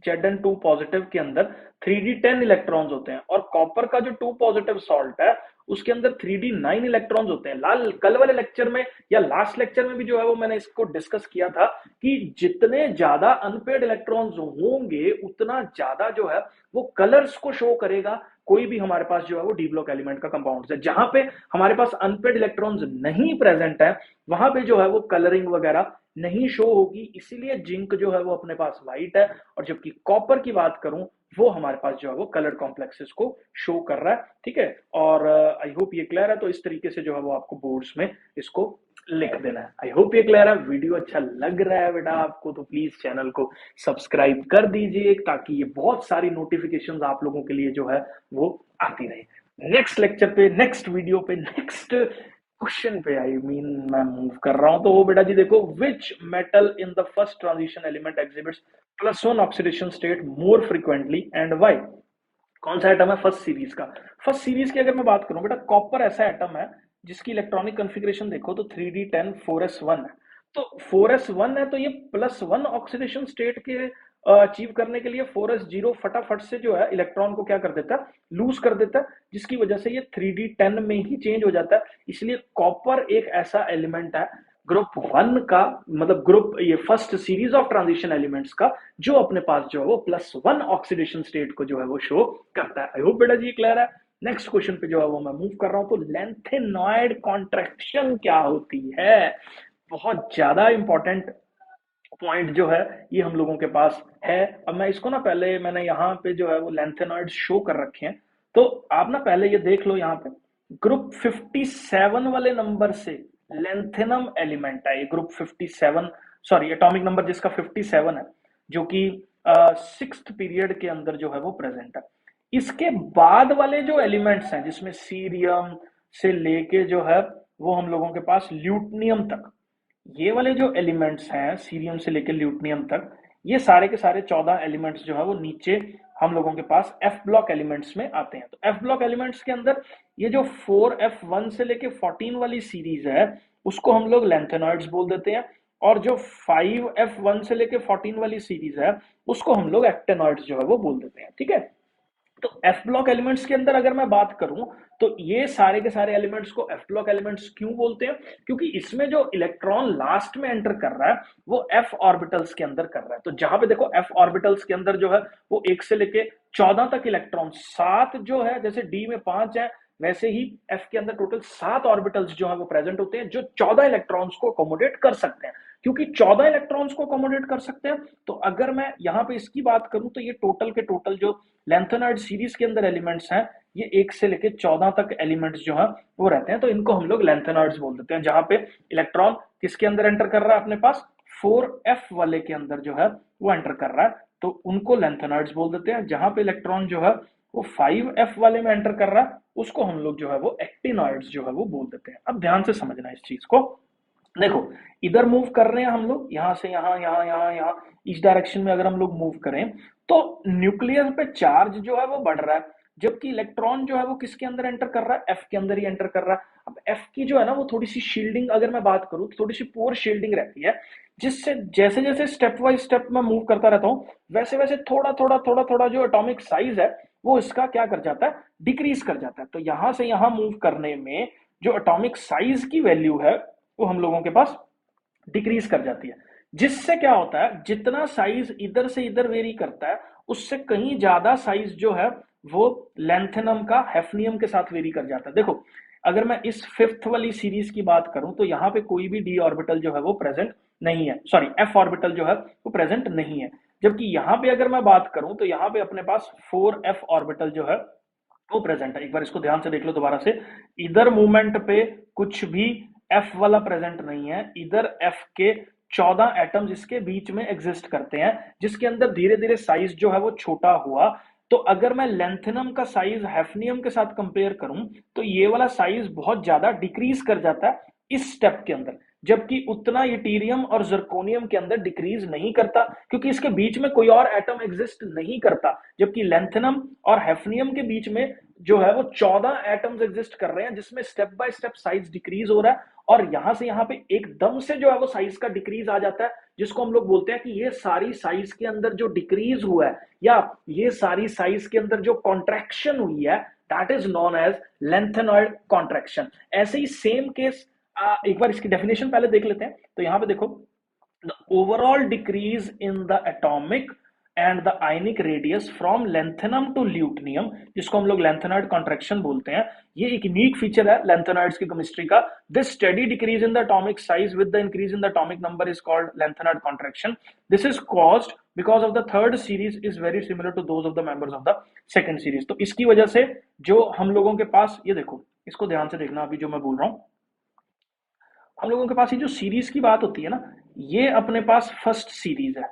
Zn2 पॉजिटिव के अंदर 3d10 इलेक्ट्रॉन्स होते हैं, और कॉपर का जो 2 पॉजिटिव सॉल्ट है उसके अंदर 3d9 इलेक्ट्रॉन्स होते हैं। लाल कल वाले लेक्चर में या लास्ट लेक्चर में भी जो है वो मैंने इसको डिस्कस किया था कि जितने ज्यादा अनपेड इलेक्ट्रॉन्स होंगे उतना ज्यादा जो है वो कलर्स को शो करेगा कोई भी हमारे पास जो है वो डी ब्लॉक एलिमेंट का कंपाउंड है। जहां पे हमारे पास अनपेड इलेक्ट्रॉन्स नहीं प्रेजेंट है वहां पे जो है वो कलरिंग वगैरह नहीं शो होगी, इसीलिए जिंक जो है वो अपने पास व्हाइट है, और जबकि कॉपर की बात करूं वो हमारे पास जो है वो कलर कॉम्प्लेक्सेस को शो कर रहा है, ठीक है। और आई होप ये क्लियर है। तो इस तरीके से जो है वो आपको बोर्ड्स में इसको लिख देना है। आई होप ये क्लियर है। वीडियो अच्छा लग रहा है बेटा आपको तो प्लीज चैनल को सब्सक्राइब कर दीजिए, ताकि ये बहुत सारी नोटिफिकेशंस आप लोगों के लिए जो है वो आती रहे। नेक्स्ट लेक्चर पे, नेक्स्ट वीडियो पे, नेक्स्ट क्वेश्चन पे मैं मूव कर रहा हूं। तो वो बेटा जी देखो, which metal in the first transition element exhibits +1 oxidation state more frequently and why? कौन सा एटम है फर्स्ट सीरीज का? फर्स्ट सीरीज की अगर मैं बात करूं बेटा, कॉपर ऐसा एटम है जिसकी इलेक्ट्रॉनिक कॉन्फ़िगरेशन देखो तो 3d10 4s1 है। तो 4s1 है तो ये +1 ऑक्सीडेशन स्टेट के अचीव करने के लिए 4s0 फटाफट से जो है इलेक्ट्रॉन को क्या कर देता है, लूज कर देता है, जिसकी वजह से ये 3d10 में ही चेंज हो जाता है। इसलिए कॉपर एक ऐसा एलिमेंट है ग्रुप 1 का, मतलब ग्रुप ये first series of transition elements का, जो अपने पास जो है वो +1 ऑक्सीडेशन स्टेट को जो है वो शो करता है। आई होप बेटा जी क्लियर है। नेक्स्ट क्वेश्चन पे जो है वो मैं मूव कर रहा हूं। तो लेंथेनॉइड कॉन्ट्रैक्शन क्या होती है? बहुत ज्यादा इंपॉर्टेंट पॉइंट जो है ये हम लोगों के पास है। अब मैं इसको ना, पहले मैंने यहाँ पे जो है वो लेंथेनॉइड शो कर रखे हैं, तो आप ना पहले ये देख लो, यहाँ पे ग्रुप 57 वाले नंबर से लेंथेनम एलिमेंट है ये, ग्रुप 57, सॉरी एटॉमिक नंबर जिसका 57 है, जो कि 6th पीरियड के अंदर जो है वो प्रेजेंट है। इसके बाद वाले जो एलिमेंट्स हैं जिसमें सीरियम से लेके जो है वो हम लोगों के पास ल्यूटनियम तक, ये वाले जो एलिमेंट्स हैं सीरियम से लेकर ल्यूटनियम तक, ये सारे के सारे 14 एलिमेंट्स जो है वो नीचे हम लोगों के पास एफ ब्लॉक एलिमेंट्स में आते हैं। तो एफ ब्लॉक एलिमेंट्स के अंदर ये जो 4f1 से लेके 14 वाली सीरीज है उसको हम लोग लेंथेनॉइड्स बोल देते हैं, और जो 5f1 से लेके 14 वाली सीरीज है उसको हम लोग एक्टेनॉइड्स जो है वो बोल देते हैं, ठीक है। तो एफ ब्लॉक एलिमेंट्स के अंदर अगर मैं बात करूं तो ये सारे के सारे एलिमेंट्स को एफ ब्लॉक एलिमेंट्स क्यों बोलते हैं? क्योंकि इसमें जो इलेक्ट्रॉन लास्ट में एंटर कर रहा है वो एफ ऑर्बिटल्स के अंदर कर रहा है। तो जहां पे देखो एफ ऑर्बिटल्स के अंदर जो है वो 1 से लेके 14 तक इलेक्ट्रॉन, 7 जो है, जैसे डी में 5 है वैसे ही एफ के अंदर टोटल 7 ऑर्बिटल्स जो है वो प्रेजेंट होते हैं, जो 14 इलेक्ट्रॉन्स को अकोमोडेट कर सकते हैं। क्योंकि 14 इलेक्ट्रॉन्स को अकोमोडेट कर सकते हैं, तो अगर मैं यहाँ पे इसकी बात करूं तो ये टोटल के टोटल जो लेंथेनॉइड सीरीज के अंदर एलिमेंट्स हैं ये 1 से लेके 14 तक एलिमेंट्स जो है वो रहते हैं। तो इनको हम लोग लेंथेनॉइड्स बोल देते हैं। जहां पे इलेक्ट्रॉन किसके अंदर एंटर कर रहा है, अपने पास 4f वाले के अंदर जो है वो एंटर कर रहा है, तो उनको लेंथेनॉइड्स बोल देते हैं। जहां पे इलेक्ट्रॉन जो है वो 5f वाले में एंटर कर रहा है उसको हम लोग जो है वो एक्टिनॉइड्स जो है वो बोल देते हैं। अब ध्यान से समझना इस चीज को। देखो, इधर मूव कर रहे हैं हम लोग, यहां से यहां यहां यहां यहां, इस डायरेक्शन में अगर हम लोग मूव करें तो न्यूक्लियस पे चार्ज जो है वो बढ़ रहा है, जबकि इलेक्ट्रॉन जो है वो किसके अंदर एंटर कर रहा है, एफ के अंदर ही एंटर कर रहा है। अब एफ की जो है ना वो थोड़ी सी शील्डिंग, अगर मैं बात करूं तो थोड़ी सी पुअर शील्डिंग रहती है, जिससे जैसे जैसे स्टेप बाय स्टेप मैं मूव करता रहता हूं वैसे वैसे थोड़ा थोड़ा थोड़ा थोड़ा जो एटॉमिक साइज है वो इसका क्या कर जाता है, डिक्रीज कर जाता है। तो यहां से यहां मूव करने में जो एटॉमिक साइज की वैल्यू है वो हम लोगों के पास डिक्रीज कर जाती है, जिससे क्या होता है, जितना साइज इधर से इधर वेरी करता है उससे कहीं ज्यादा साइज जो है वो लेंथेनम का हैफनियम के साथ वेरी कर जाता है। देखो, अगर मैं इस 5th वाली सीरीज की बात करूं तो यहां पे कोई भी डी ऑर्बिटल जो है वो प्रेजेंट नहीं है, सॉरी एफ ऑर्बिटल जो है वो प्रेजेंट नहीं है, जबकि यहां पे अगर मैं बात करूं तो यहां पे अपने पास 4f ऑर्बिटल जो है वो प्रेजेंट है। एक बार इसको ध्यान से देख लो दोबारा से, इधर मूवमेंट पे कुछ भी f वाला प्रेजेंट नहीं है, इधर f के 14 एटम्स इसके बीच में एग्जिस्ट करते हैं, जिसके अंदर धीरे धीरे साइज जो है वो छोटा हुआ। तो अगर मैं लेंथेनम का साइज हैफनियम के साथ कंपेयर करूं तो ये वाला साइज बहुत ज्यादा डिक्रीज कर जाता है इस स्टेप के अंदर, जबकि उतना यूटीरियम और जर्कोनियम के अंदर डिक्रीज नहीं करता, क्योंकि इसके बीच में कोई और एटम एग्जिस्ट नहीं करता। जबकि लेंथेनम और हैफनियम के बीच में जो है वो 14 एटम्स एग्जिस्ट कर रहे हैं, जिसमें step by step size decrease हो रहा है, और यहां से यहां पे एकदम से जो है वो साइज का डिक्रीज आ जाता है, जिसको हम लोग बोलते हैं कि ये सारी साइज के अंदर जो डिक्रीज हुआ है या ये सारी साइज के अंदर जो कॉन्ट्रैक्शन हुई है, that is known as lanthanoid contraction. ऐसे ही सेम केस, एक बार इसकी डेफिनेशन पहले देख लेते हैं। तो यहां पे देखो, the overall decrease in the atomic and the ionic radius from lanthanum to lutetium, जिसको हम लोग लेंथेनॉइड कॉन्ट्रैक्शन बोलते हैं, ये एक यूनिक फीचर है लेंथेनॉइड्स की केमिस्ट्री का। This steady decrease in the atomic size with the increase in the atomic number is called lanthanoid contraction. This is caused because of the third series is very similar to those of the members of the second series. तो इसकी वजह से जो हम लोगों के पास, ये देखो इसको ध्यान से देखना, अभी जो मैं बोल रहा हूं, हम लोगों के पास ये जो सीरीज की बात होती है ना, ये अपने पास फर्स्ट सीरीज है,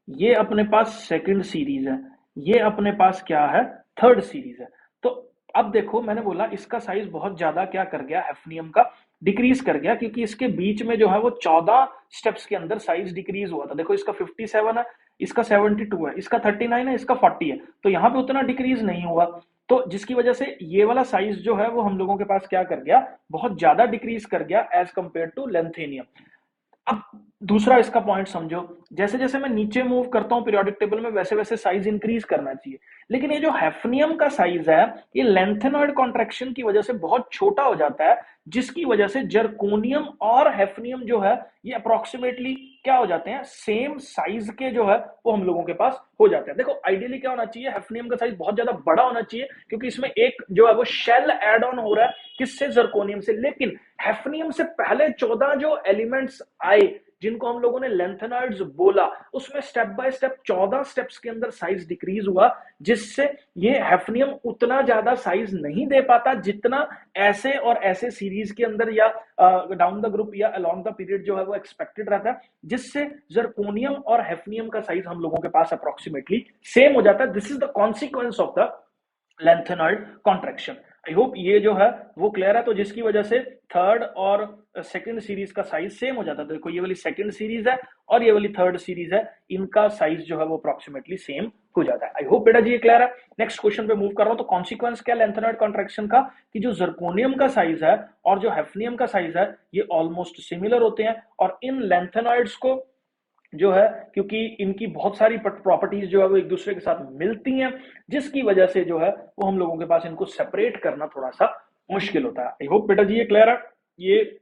ये अपने पास सेकंड सीरीज है, ये अपने पास क्या है, थर्ड सीरीज है। तो अब देखो, मैंने बोला इसका साइज बहुत ज्यादा क्या कर गया, हैफनियम का डिक्रीज कर गया, क्योंकि इसके बीच में जो है वो 14 स्टेप्स के अंदर साइज डिक्रीज हुआ था। देखो इसका 57 है, इसका 72 है, इसका 39 है, इसका 40 है, तो यहां पे उतना डिक्रीज नहीं हुआ। तो जिसकी वजह से ये वाला साइज जो है वो हम लोगों के पास क्या कर गया, बहुत ज्यादा डिक्रीज कर गया एज कंपेयर टू लेंथेनियम। अब दूसरा इसका पॉइंट समझो, जैसे जैसे मैं नीचे मूव करता हूं पीरियोडिक टेबल में, वैसे वैसे साइज इंक्रीज करना चाहिए, लेकिन ये जो हैफनियम का साइज है, ये लेंथेनॉइड कॉन्ट्रैक्शन की वजह से बहुत छोटा हो जाता है, जिसकी वजह से जर्कोनियम और हैफनियम जो है ये अप्रोक्सीमेटली क्या हो जाते हैं, सेम साइज के जो है वो हम लोगों के पास हो जाते हैं। देखो आइडियली क्या होना चाहिए, हैफनियम का साइज बहुत ज्यादा बड़ा होना चाहिए, क्योंकि इसमें एक जो है वो शेल एड ऑन हो रहा है, किससे, जर्कोनियम से। लेकिन हैफनियम से पहले 14 जो एलिमेंट्स आए, जिनको हम लोगों ने लेंथेनॉइड्स बोला, उसमें स्टेप बाय स्टेप 14 स्टेप्स के अंदर साइज डिक्रीज हुआ, जिससे ये हैफनियम उतना ज्यादा साइज नहीं दे पाता जितना ऐसे और ऐसे सीरीज के अंदर या डाउन द ग्रुप या अलोंग द पीरियड जो है वो एक्सपेक्टेड रहता है, जिससे जर्कोनियम और हैफनियम का साइज हम लोगों के पास अप्रोक्सीमेटली सेम हो जाता है। This is the consequence of the lanthanoid contraction. I hope ये जो है वो क्लियर है। तो जिसकी वजह से थर्ड और सेकंड सीरीज का साइज सेम हो जाता है। देखो ये वाली सेकंड सीरीज है और ये वाली थर्ड सीरीज है, इनका साइज जो है वो अप्रोक्सीमेटली सेम हो जाता है। आई होप बेटा जी ये क्लियर है। नेक्स्ट क्वेश्चन पे मूव कर रहा हूं। तो कॉन्सिक्वेंस क्या लेंथेनॉइड कॉन्ट्रैक्शन का, कि जो जर्कोनियम का साइज है और जो हैफनियम का साइज है ये ऑलमोस्ट सिमिलर होते हैं, और इन लेंथेनॉइड्स को जो है, क्योंकि इनकी बहुत सारी प्रॉपर्टीज जो है वो एक दूसरे के साथ मिलती हैं, जिसकी वजह से जो है वो हम लोगों के पास इनको सेपरेट करना थोड़ा सा मुश्किल होता है। आई होप बेटा जी ये क्लियर है। ये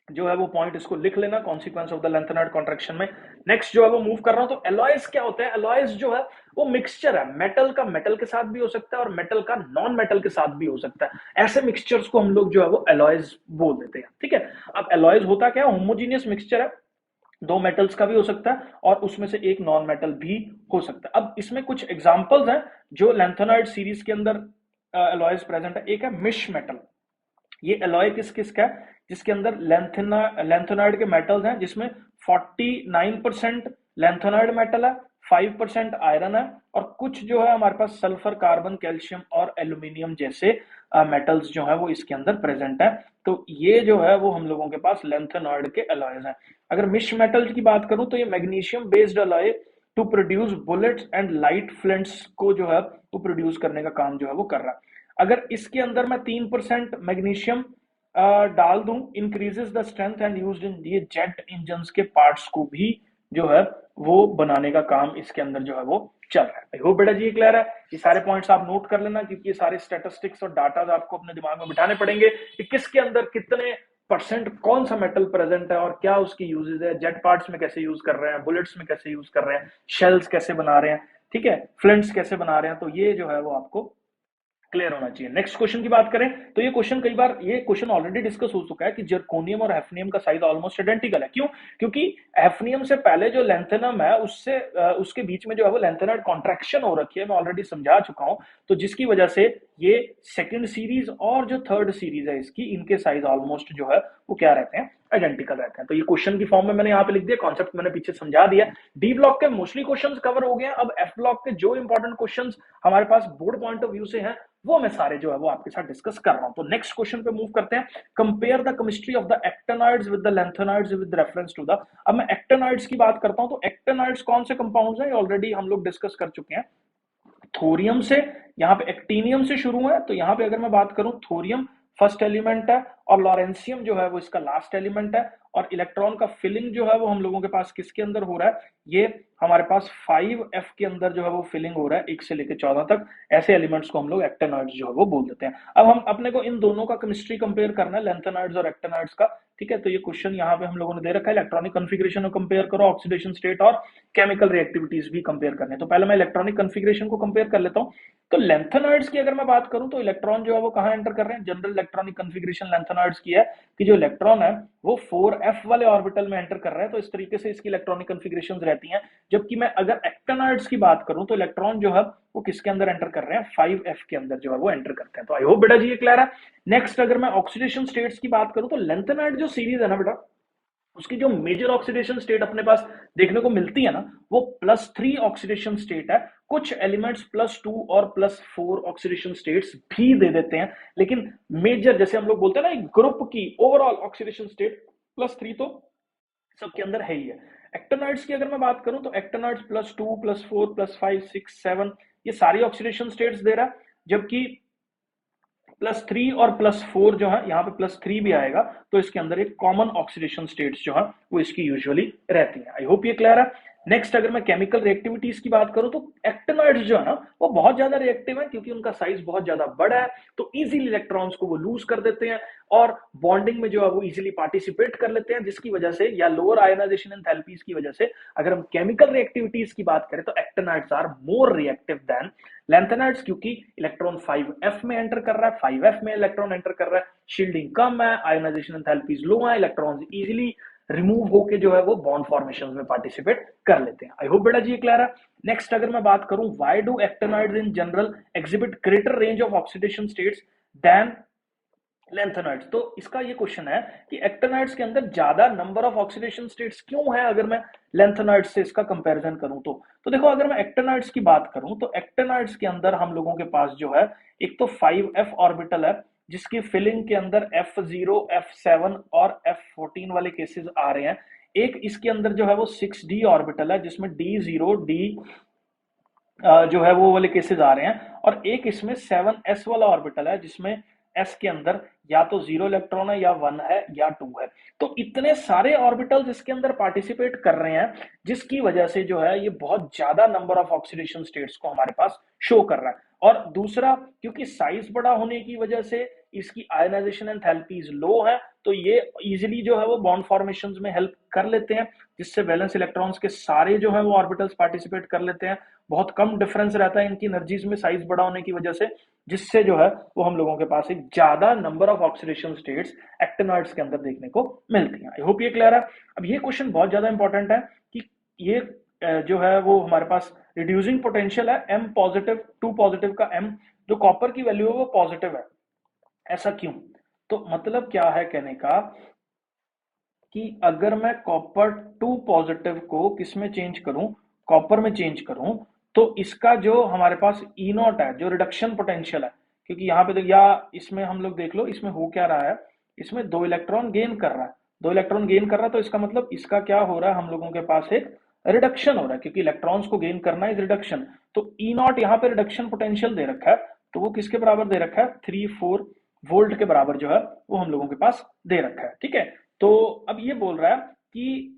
जो है वो पॉइंट इसको लिख लेना, consequence of the lanthanoid contraction में। नेक्स्ट जो है वो मूव कर रहा हूं। तो एलॉयज क्या होते हैं, एलॉयज जो है वो मिक्सचर है, मेटल का मेटल के साथ भी हो सकता है और मेटल का नॉन मेटल के साथ भी हो सकता है। ऐसे मिक्सचर्स को हम लोग जो है वो एलॉयज बोल देते हैं। ठीक है, अब एलॉयज होता क्या है, होमोजीनियस मिक्सचर है, दो मेटल्स का भी हो सकता है और उसमें से एक नॉन मेटल भी हो सकता है। अब इसमें कुछ एग्जांपल्स हैं जो लेंथेनॉइड सीरीज के अंदर एलॉयज प्रेजेंट है। एक है मिश मेटल, ये एलॉय किस किस का है, जिसके अंदर लेंथेनॉइड के मेटल्स हैं, जिसमें 49% लेंथेनॉइड मेटल है, 5% आयरन है, और कुछ जो है हमारे पास सल्फर, कार्बन, कैल्शियम और एल्यूमिनियम जैसे मेटल्स जो है वो इसके अंदर प्रेजेंट है। तो ये जो है वो हम लोगों के पास लेंथेनॉइड के एलॉयज हैं। अगर मिश मेटल की बात करूं तो ये magnesium based alloy to produce bullets and light flints को जो है वो प्रोड्यूस करने का काम जो है वो कर रहा है। अगर इसके अंदर मैं 3% मैग्नीशियम डाल दूं, increases the strength and used in ये जेट इंजन के पार्ट्स को भी जो है वो बनाने का काम इसके अंदर जो है वो चल रहा है। आई होप बेटा जी क्लियर है। ये सारे पॉइंट्स आप नोट कर लेना, क्योंकि ये सारे स्टैटिस्टिक्स और डाटा आपको अपने दिमाग में बिठाने पड़ेंगे कि किसके अंदर कितने परसेंट कौन सा मेटल प्रेजेंट है और क्या उसकी यूजेज है, जेट पार्ट्स में कैसे यूज कर रहे हैं, बुलेट्स में कैसे यूज कर रहे हैं, शेल्स कैसे बना रहे हैं, ठीक है, फ्लिंट्स कैसे बना रहे हैं। तो ये जो है वो आपको क्लियर होना चाहिए। नेक्स्ट क्वेश्चन की बात करें तो ये क्वेश्चन कई बार, ये क्वेश्चन ऑलरेडी डिस्कस हो चुका है कि जर्कोनियम और हैफनियम का साइज ऑलमोस्ट आइडेंटिकल है। क्यों? क्योंकि हैफनियम से पहले जो लैंथेनम है उससे उसके बीच में जो है वो लैंथेनाइड कॉन्ट्रैक्शन हो रखी है, मैं ऑलरेडी समझा चुका हूं। तो जिसकी वजह से ये सेकंड सीरीज और जो थर्ड सीरीज है इसकी, इनके साइज ऑलमोस्ट जो है वो क्या रहते हैं, आइडेंटिकल रहते हैं। तो ये क्वेश्चन की फॉर्म में मैंने यहाँ पे लिख दिया, कॉन्सेप्ट मैंने पीछे समझा दिया। डी ब्लॉक के मोस्टली क्वेश्चंस कवर हो गए हैं। अब एफ ब्लॉक के जो इंपॉर्टेंट क्वेश्चंस हमारे पास बोर्ड पॉइंट ऑफ व्यू से हैं वो मैं सारे जो है वो आपके साथ डिस्कस कर रहा हूं। तो नेक्स्ट क्वेश्चन पे मूव करते हैं। Compare the chemistry of the actinides with the lanthanides with reference to the. अब मैं एक्टिनाइड्स की बात करता हूं तो एक्टिनाइड्स कौन से कंपाउंड्स हैं ऑलरेडी हम लोग डिस्कस कर चुके हैं। थोरियम से, यहाँ पे एक्टिनियम से शुरू है, तो यहाँ पे अगर मैं बात करूं थोरियम फर्स्ट एलिमेंट है और लॉरेंसियम जो है वो इसका लास्ट एलिमेंट है। और इलेक्ट्रॉन का फिलिंग जो है वो हम लोगों के पास किसके अंदर हो रहा है, ये हमारे पास 5f के अंदर जो है वो फिलिंग हो रहा है 1 से लेकर 14 तक। ऐसे एलिमेंट्स को हम लोग एक्टिनॉइड्स जो है वो बोल देते हैं। अब हम अपने को इन दोनों का केमिस्ट्री कंपेयर करना है, लैंथेनाइड्स और एक्टिनॉइड्स का। ठीक है, तो ये क्वेश्चन यहाँ पे हम लोगों ने दे रखा है, इलेक्ट्रॉनिक कॉन्फ़िगरेशन को कंपेयर करो, ऑक्सीडेशन स्टेट और केमिकल रिएक्टिविटीज भी कंपेयर करने हैं। तो पहले मैं इलेक्ट्रॉनिक कॉन्फ़िगरेशन को कंपेयर कर लेता हूँ। तो लैंथेनाइड्स की अगर मैं बात करूं तो इलेक्ट्रॉन जो है वो कहां एंटर कर रहे हैं, जनरल इलेक्ट्रॉनिक कॉन्फ़िगरेशन लैंथेनाइड्स की है कि जो इलेक्ट्रॉन है वो 4f वाले ऑर्बिटल में एंटर कर रहा है। तो इस तरीके से इसकी इलेक्ट्रॉनिक कॉन्फ़िगरेशंस रहती हैं। जबकि मैं अगर एक्टिनाइड्स की बात करूं तो इलेक्ट्रॉन जो है वो किसके अंदर एंटर कर रहे हैं, 5f के अंदर जो है वो एंटर करते हैं। तो आई होप बेटा जी ये क्लियर है। नेक्स्ट अगर मैं ऑक्सीडेशन स्टेट्स की बात करूं तो लैंथेनाइड जो सीरीज है ना बेटा, उसकी जो मेजर ऑक्सीडेशन स्टेट अपने पास देखने को मिलती है ना, वो +3 ऑक्सीडेशन स्टेट है। कुछ एलिमेंट्स +2 और +4 ऑक्सीडेशन स्टेट्स भी दे देते हैं, लेकिन मेजर जैसे हम लोग बोलते हैं ना एक ग्रुप की ओवरऑल ऑक्सीडेशन स्टेट +3 तो सबके अंदर है ही है। एक्टिनाइड्स की अगर मैं बात करूं तो एक्टिनाइड्स +2 +4 +5 6 7 ये सारी ऑक्सीडेशन स्टेट्स दे रहा है। जबकि +3 और +4 जो है, यहाँ पे +3 भी आएगा, तो इसके अंदर एक कॉमन ऑक्सीडेशन स्टेट्स जो है वो इसकी यूजुअली रहती है। आई होप ये क्लियर है। नेक्स्ट अगर मैं केमिकल रिएक्टिविटीज की बात करूं तो एक्टिनॉइड्स जो है ना वो बहुत ज्यादा रिएक्टिव है, क्योंकि उनका साइज बहुत ज्यादा बड़ा है। तो इजीली इलेक्ट्रॉन्स को वो लूज कर देते हैं और बॉन्डिंग में जो है वो इजीली पार्टिसिपेट कर लेते हैं, जिसकी वजह से या लोअर आयोनाइजेशन एंथैल्पीज की वजह से अगर हम केमिकल रिएक्टिविटीज की बात करें तो actinoids are more reactive than lanthanides, क्योंकि इलेक्ट्रॉन 5f में एंटर कर रहा है, 5f में इलेक्ट्रॉन एंटर कर रहा है, शील्डिंग कम है, आयोनाइजेशन एंथैल्पीज लो है, इलेक्ट्रॉन्स इजीली रिमूव होके जो है वो बॉन्ड फॉर्मेशन में पार्टिसिपेट कर लेते हैं। आई होप बेटा जी ये क्लियर है। नेक्स्ट अगर मैं बात करूं, why do actinoids in general exhibit greater range of oxidation states than lanthanides. तो इसका ये क्वेश्चन है कि एक्टिनाइड्स के अंदर ज्यादा नंबर ऑफ ऑक्सीडेशन स्टेट्स क्यों है अगर मैं लैंथेनाइड्स से इसका कंपैरिजन करूं तो देखो, अगर मैं एक्टिनाइड्स की बात करूं तो एक्टिनाइड्स के अंदर हम लोगों के पास जो है एक तो 5f ऑर्बिटल है, जिसकी फिलिंग के अंदर f0 f7 और f14 वाले केसेस आ रहे हैं। एक इसके अंदर जो है वो 6d ऑर्बिटल है, जिसमें d0 d जो है वो वाले केसेस आ रहे हैं। और एक इसमें 7s वाला ऑर्बिटल है, जिसमें s के अंदर या तो 0 इलेक्ट्रॉन है या 1 है या 2 है। तो इतने सारे ऑर्बिटल्स इसके अंदर पार्टिसिपेट कर रहे हैं, जिसकी वजह से जो है ये बहुत ज्यादा नंबर ऑफ ऑक्सीडेशन स्टेट्स को हमारे पास शो कर रहा है। और दूसरा, क्योंकि साइज बड़ा होने की वजह से इसकी आयनाइजेशन एंथैल्पीज लो है, तो ये इजीली जो है वो बॉन्ड फॉर्मेशन में हेल्प कर लेते हैं, जिससे वैलेंस इलेक्ट्रॉन्स के सारे जो है वो ऑर्बिटल्स पार्टिसिपेट कर लेते हैं। बहुत कम डिफरेंस रहता है इनकी एनर्जीज में साइज बड़ा होने की वजह से, जिससे जो है वो हम लोगों के पास एक ज्यादा number of oxidation states actinoids के अंदर देखने को मिलती हैं। आई होप ये क्लियर है। अब ये क्वेश्चन बहुत ज्यादा इंपॉर्टेंट है कि ये जो है वो हमारे पास रिड्यूसिंग पोटेंशियल है m पॉजिटिव 2 पॉजिटिव का m, जो कॉपर की वैल्यू है वो पॉजिटिव है, ऐसा क्यों? तो मतलब क्या है कहने का कि अगर मैं कॉपर 2 पॉजिटिव को किस में चेंज करूं, कॉपर में चेंज करूं, तो इसका जो हमारे पास ई नॉट है, जो रिडक्शन पोटेंशियल है, क्योंकि यहाँ पे या इसमें हम लोग देख लो, इसमें हो क्या रहा है, इसमें 2 इलेक्ट्रॉन गेन कर रहा है, 2 इलेक्ट्रॉन गेन कर रहा है, तो इसका मतलब इसका क्या हो रहा है, हम लोगों के पास एक रिडक्शन हो रहा है, क्योंकि इलेक्ट्रॉन्स को गेन करना इज रिडक्शन। तो ई नॉट यहाँ पे रिडक्शन पोटेंशियल दे रखा है, तो वो किसके बराबर दे रखा है, 3-4 वोल्ट के बराबर जो है वो हम लोगों के पास दे रखा है। ठीक है, तो अब ये बोल रहा है कि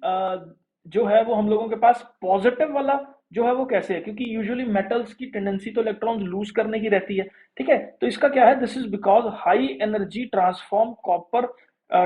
जो है वो हम लोगों के पास पॉजिटिव वाला जो है वो कैसे है, क्योंकि यूजुअली मेटल्स की टेंडेंसी तो इलेक्ट्रॉन्स लूज करने की रहती है। ठीक है, तो इसका क्या है, this is because high energy transform copper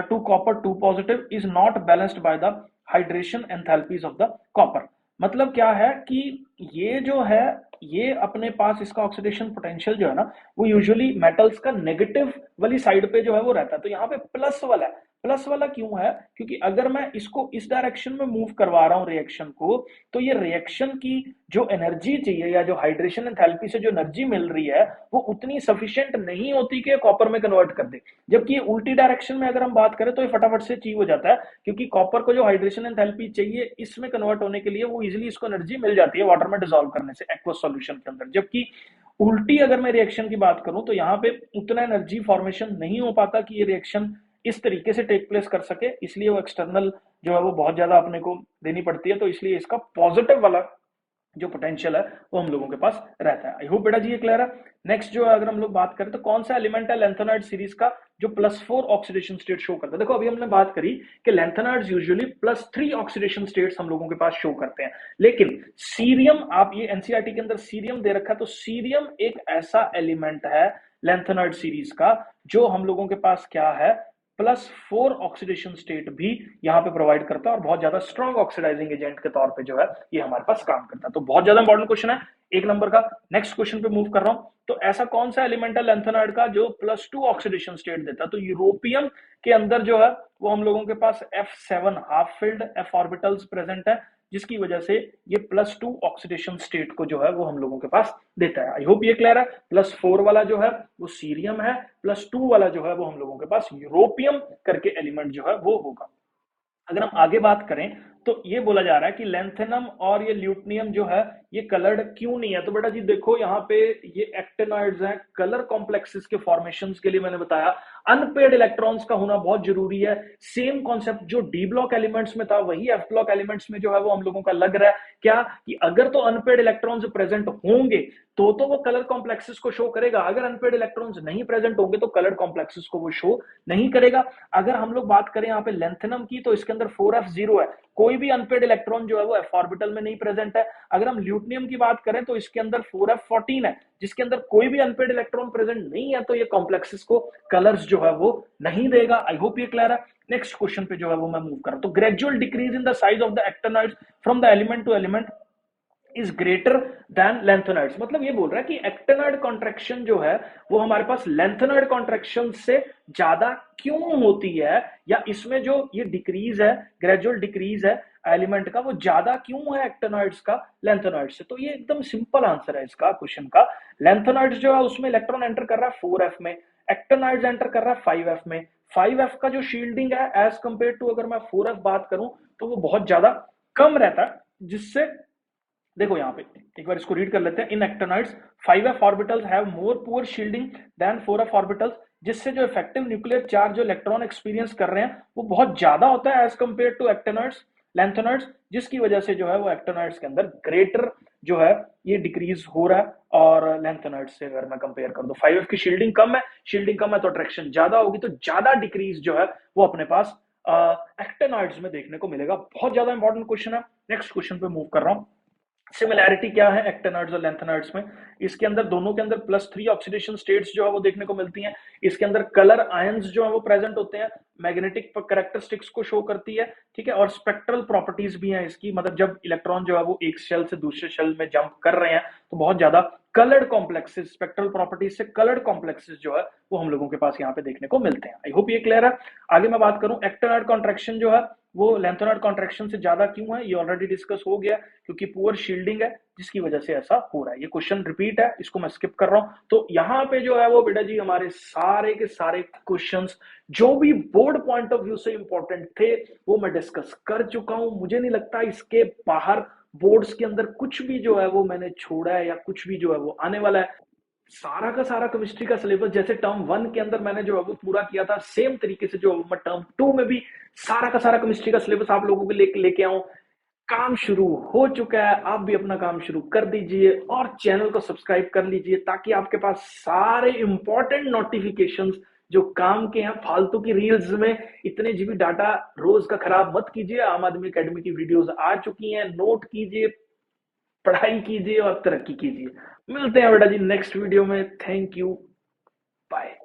two copper 2 positive is not balanced by the hydration enthalpies of the copper. मतलब क्या है कि ये जो है ये अपने पास इसका ऑक्सीडेशन पोटेंशियल जो है ना वो यूजुअली मेटल्स का नेगेटिव वाली साइड पे जो है वो रहता है। तो यहाँ पे प्लस वाला है। प्लस वाला क्यों है? क्योंकि अगर मैं इसको इस डायरेक्शन में मूव करवा रहा हूँ रिएक्शन को, तो ये रिएक्शन की जो एनर्जी चाहिए या जो हाइड्रेशन एंथैल्पी से जो एनर्जी मिल रही है वो उतनी सफिशिएंट नहीं होती कि कॉपर में कन्वर्ट कर दे। जबकि उल्टी डायरेक्शन में अगर हम बात करें तो ये फटाफट से अचीव हो जाता है, क्योंकि कॉपर को जो हाइड्रेशन एंथैल्पी चाहिए इसमें कन्वर्ट होने के लिए वो इजिली इसको एनर्जी मिल जाती है वाटर में डिसॉल्व करने से एक्वस सॉल्यूशन के अंदर। जबकि उल्टी अगर मैं रिएक्शन की बात करूं तो यहाँ पे उतना एनर्जी फॉर्मेशन नहीं हो पाता कि ये रिएक्शन इस तरीके से टेक प्लेस कर सके, इसलिए वो एक्सटर्नल जो है वो बहुत ज्यादा अपने को देनी पड़ती है। तो इसलिए इसका पॉजिटिव वाला जो पोटेंशियल है वो हम लोगों के पास रहता है। आई होप बेटा जी ये क्लियर है। नेक्स्ट जो है अगर हम लोग बात करें तो कौन सा एलिमेंट है लैंथेनाइड सीरीज का जो +4 ऑक्सीडेशन स्टेट शो करता है? देखो अभी हमने बात करी कि लैंथेनाइड्स यूजुअली +3 ऑक्सीडेशन स्टेट्स हम लोगों के पास शो करते हैं, लेकिन सीरियम, आप ये एनसीईआरटी के अंदर सीरियम दे रखा है, तो सीरियम एक ऐसा एलिमेंट है लैंथेनाइड सीरीज का जो हम लोगों के पास क्या है, +4 ऑक्सीडेशन स्टेट भी यहाँ पे प्रोवाइड करता है और बहुत ज्यादा स्ट्रॉन्ग ऑक्सीडाइजिंग एजेंट के तौर पे जो है ये हमारे पास काम करता है। तो बहुत ज्यादा इंपॉर्टेंट क्वेश्चन है, 1 नंबर का। नेक्स्ट क्वेश्चन पे मूव कर रहा हूं। तो ऐसा कौन सा एलिमेंट है लैंथेनाइड का जो +2 ऑक्सीडेशन स्टेट देता है? तो यूरोपियम के अंदर जो है वो हम लोगों के पास F7 half filled f orbitals present है, जिसकी वजह से ये +2 ऑक्सीडेशन स्टेट को जो है वो हम लोगों के पास देता है। आई होप ये क्लियर है। +4 वाला जो है वो सीरियम है, +2 वाला जो है वो हम लोगों के पास यूरोपियम करके एलिमेंट जो है वो होगा। अगर हम आगे बात करें तो ये बोला जा रहा है कि लैंथेनम और ये ल्यूटनियम जो है ये कलर्ड क्यों नहीं है? तो बेटा जी देखो यहाँ पे ये एक्टिनॉइड्स हैं, कलर कॉम्प्लेक्सेस के फॉर्मेशंस के लिए मैंने बताया अनपेड इलेक्ट्रॉन्स का होना बहुत जरूरी है। सेम कॉन्सेप्ट जो डी ब्लॉक एलिमेंट्स में था वही एफ ब्लॉक एलिमेंट्स में जो है वो हम लोगों का लग रहा है क्या, कि अगर तो अनपेड इलेक्ट्रॉन्स प्रेजेंट होंगे तो वो कलर कॉम्प्लेक्सेस को शो करेगा, अगर अनपेड इलेक्ट्रॉन्स नहीं प्रेजेंट होंगे तो कलर कॉम्प्लेक्सेस को वो शो नहीं करेगा। अगर हम लोग बात करें यहाँ पे लैंथेनम की तो इसके अंदर 4f0 है, कोई भी अनपेड इलेक्ट्रॉन जो है वो f ऑर्बिटल में नहीं प्रेजेंट है। अगर हम ल्यूटनियम की बात करें तो इसके अंदर 4f14 है, जिसके अंदर कोई भी अनपेड इलेक्ट्रॉन प्रेजेंट नहीं है, तो ये कॉम्प्लेक्सेस को कलर्स जो है वो नहीं देगा। आई होप ये क्लियर है। नेक्स्ट क्वेश्चन पे जो है वो मैं मूव कर रहा हूं। तो gradual decrease in the size of the actinoids from the element to element is greater than lanthanides. मतलब ये बोल रहा है कि एक्टिनॉइड कॉन्ट्रैक्शन जो है वो हमारे पास लैंथेनाइड कॉन्ट्रैक्शन से ज्यादा क्यों होती है, या इसमें जो ये डिक्रीज है, ग्रेजुअल डिक्रीज है एलिमेंट का, वो ज्यादा क्यों है एक्टिनॉइड्स का लैंथेनाइड्स से? तो ये एकदम सिंपल आंसर है इसका क्वेश्चन का। लैंथेनाइड्स जो है उसमें इलेक्ट्रॉन एंटर कर रहा है 4f में, एक्टिनॉइड्स एंटर कर रहा है 5f में। 5f का जो शील्डिंग है एज कंपेयर टू अगर मैं 4f बात करूं तो वो बहुत ज्यादा कम रहता है, जिससे देखो यहाँ पे एक बार इसको रीड कर लेते हैं। In actinoids 5f orbitals have more poor shielding than 4f orbitals, जिससे जो इफेक्टिव न्यूक्लियर चार्ज जो इलेक्ट्रॉन एक्सपीरियंस कर रहे हैं वो बहुत ज्यादा होता है as compare to actinoids lanthanides, जिसकी वजह से जो है वो एक्टिनॉइड्स के अंदर ग्रेटर जो है ये डिक्रीज हो रहा है। और लैंथेनाइड्स से अगर मैं कंपेयर कर दूं 5f की शील्डिंग कम है, शील्डिंग कम है तो अट्रैक्शन ज्यादा होगी, तो ज्यादा डिक्रीज जो है वो अपने पास एक्टिनॉइड्स में देखने को मिलेगा। बहुत ज्यादा इंपॉर्टेंट क्वेश्चन है। नेक्स्ट क्वेश्चन पे मूव कर रहा हूं। सिमिलैरिटी क्या है एक्टिनॉइड्स और लैंथेनाइड्स में? इसके अंदर दोनों के अंदर +3 ऑक्सीडेशन स्टेट्स जो है वो देखने को मिलती हैं। इसके अंदर कलर आयंस जो है वो प्रेजेंट होते हैं, मैग्नेटिक कैरेक्टरिस्टिक्स को शो करती है, ठीक है, और स्पेक्ट्रल प्रॉपर्टीज भी हैं इसकी। मतलब जब इलेक्ट्रॉन जो है वो एक शेल से दूसरे शेल में जंप कर रहे हैं तो बहुत ज्यादा कलर्ड कॉम्प्लेक्सेस, स्पेक्ट्रल प्रॉपर्टीज से कलर्ड कॉम्प्लेक्सेस जो है वो हम लोगों के पास यहाँ पे देखने को मिलते हैं। आई होप ये क्लियर है। आगे मैं बात करूं एक्टिनॉइड कॉन्ट्रैक्शन जो है वो लैंथेनाइड कॉन्ट्रैक्शन से ज्यादा क्यों है, ये ऑलरेडी डिस्कस हो गया, क्योंकि पुअर शील्डिंग है जिसकी वजह से ऐसा हो रहा है। ये क्वेश्चन रिपीट है, इसको मैं स्किप कर रहा हूं। तो यहाँ पे जो है वो बेटा जी हमारे सारे के सारे क्वेश्चंस जो भी बोर्ड पॉइंट ऑफ व्यू से इंपॉर्टेंट थे वो मैं डिस्कस कर चुका हूं। मुझे नहीं लगता इसके बाहर बोर्ड्स के अंदर कुछ भी जो है वो मैंने छोड़ा है या कुछ भी जो है वो आने वाला है। सारा का सारा केमिस्ट्री का सिलेबस जैसे टर्म 1 के अंदर मैंने जो है वो पूरा किया था, सेम तरीके से जो मैं टर्म 2 में भी सारा का सारा केमिस्ट्री का सिलेबस आप लोगों के लेके आऊं। काम शुरू हो चुका है, आप भी अपना काम शुरू कर दीजिए और चैनल को सब्सक्राइब कर लीजिए ताकि आपके पास सारे इंपॉर्टेंट नोटिफिकेशंस जो काम के हैं, फालतू की रील्स में इतने जीबी डाटा रोज का खराब मत कीजिए। आम आदमी अकेडमी की वीडियोस आ चुकी हैं, नोट कीजिए, पढ़ाई कीजिए और तरक्की कीजिए। मिलते हैं बेटा जी नेक्स्ट वीडियो में। Thank you, bye.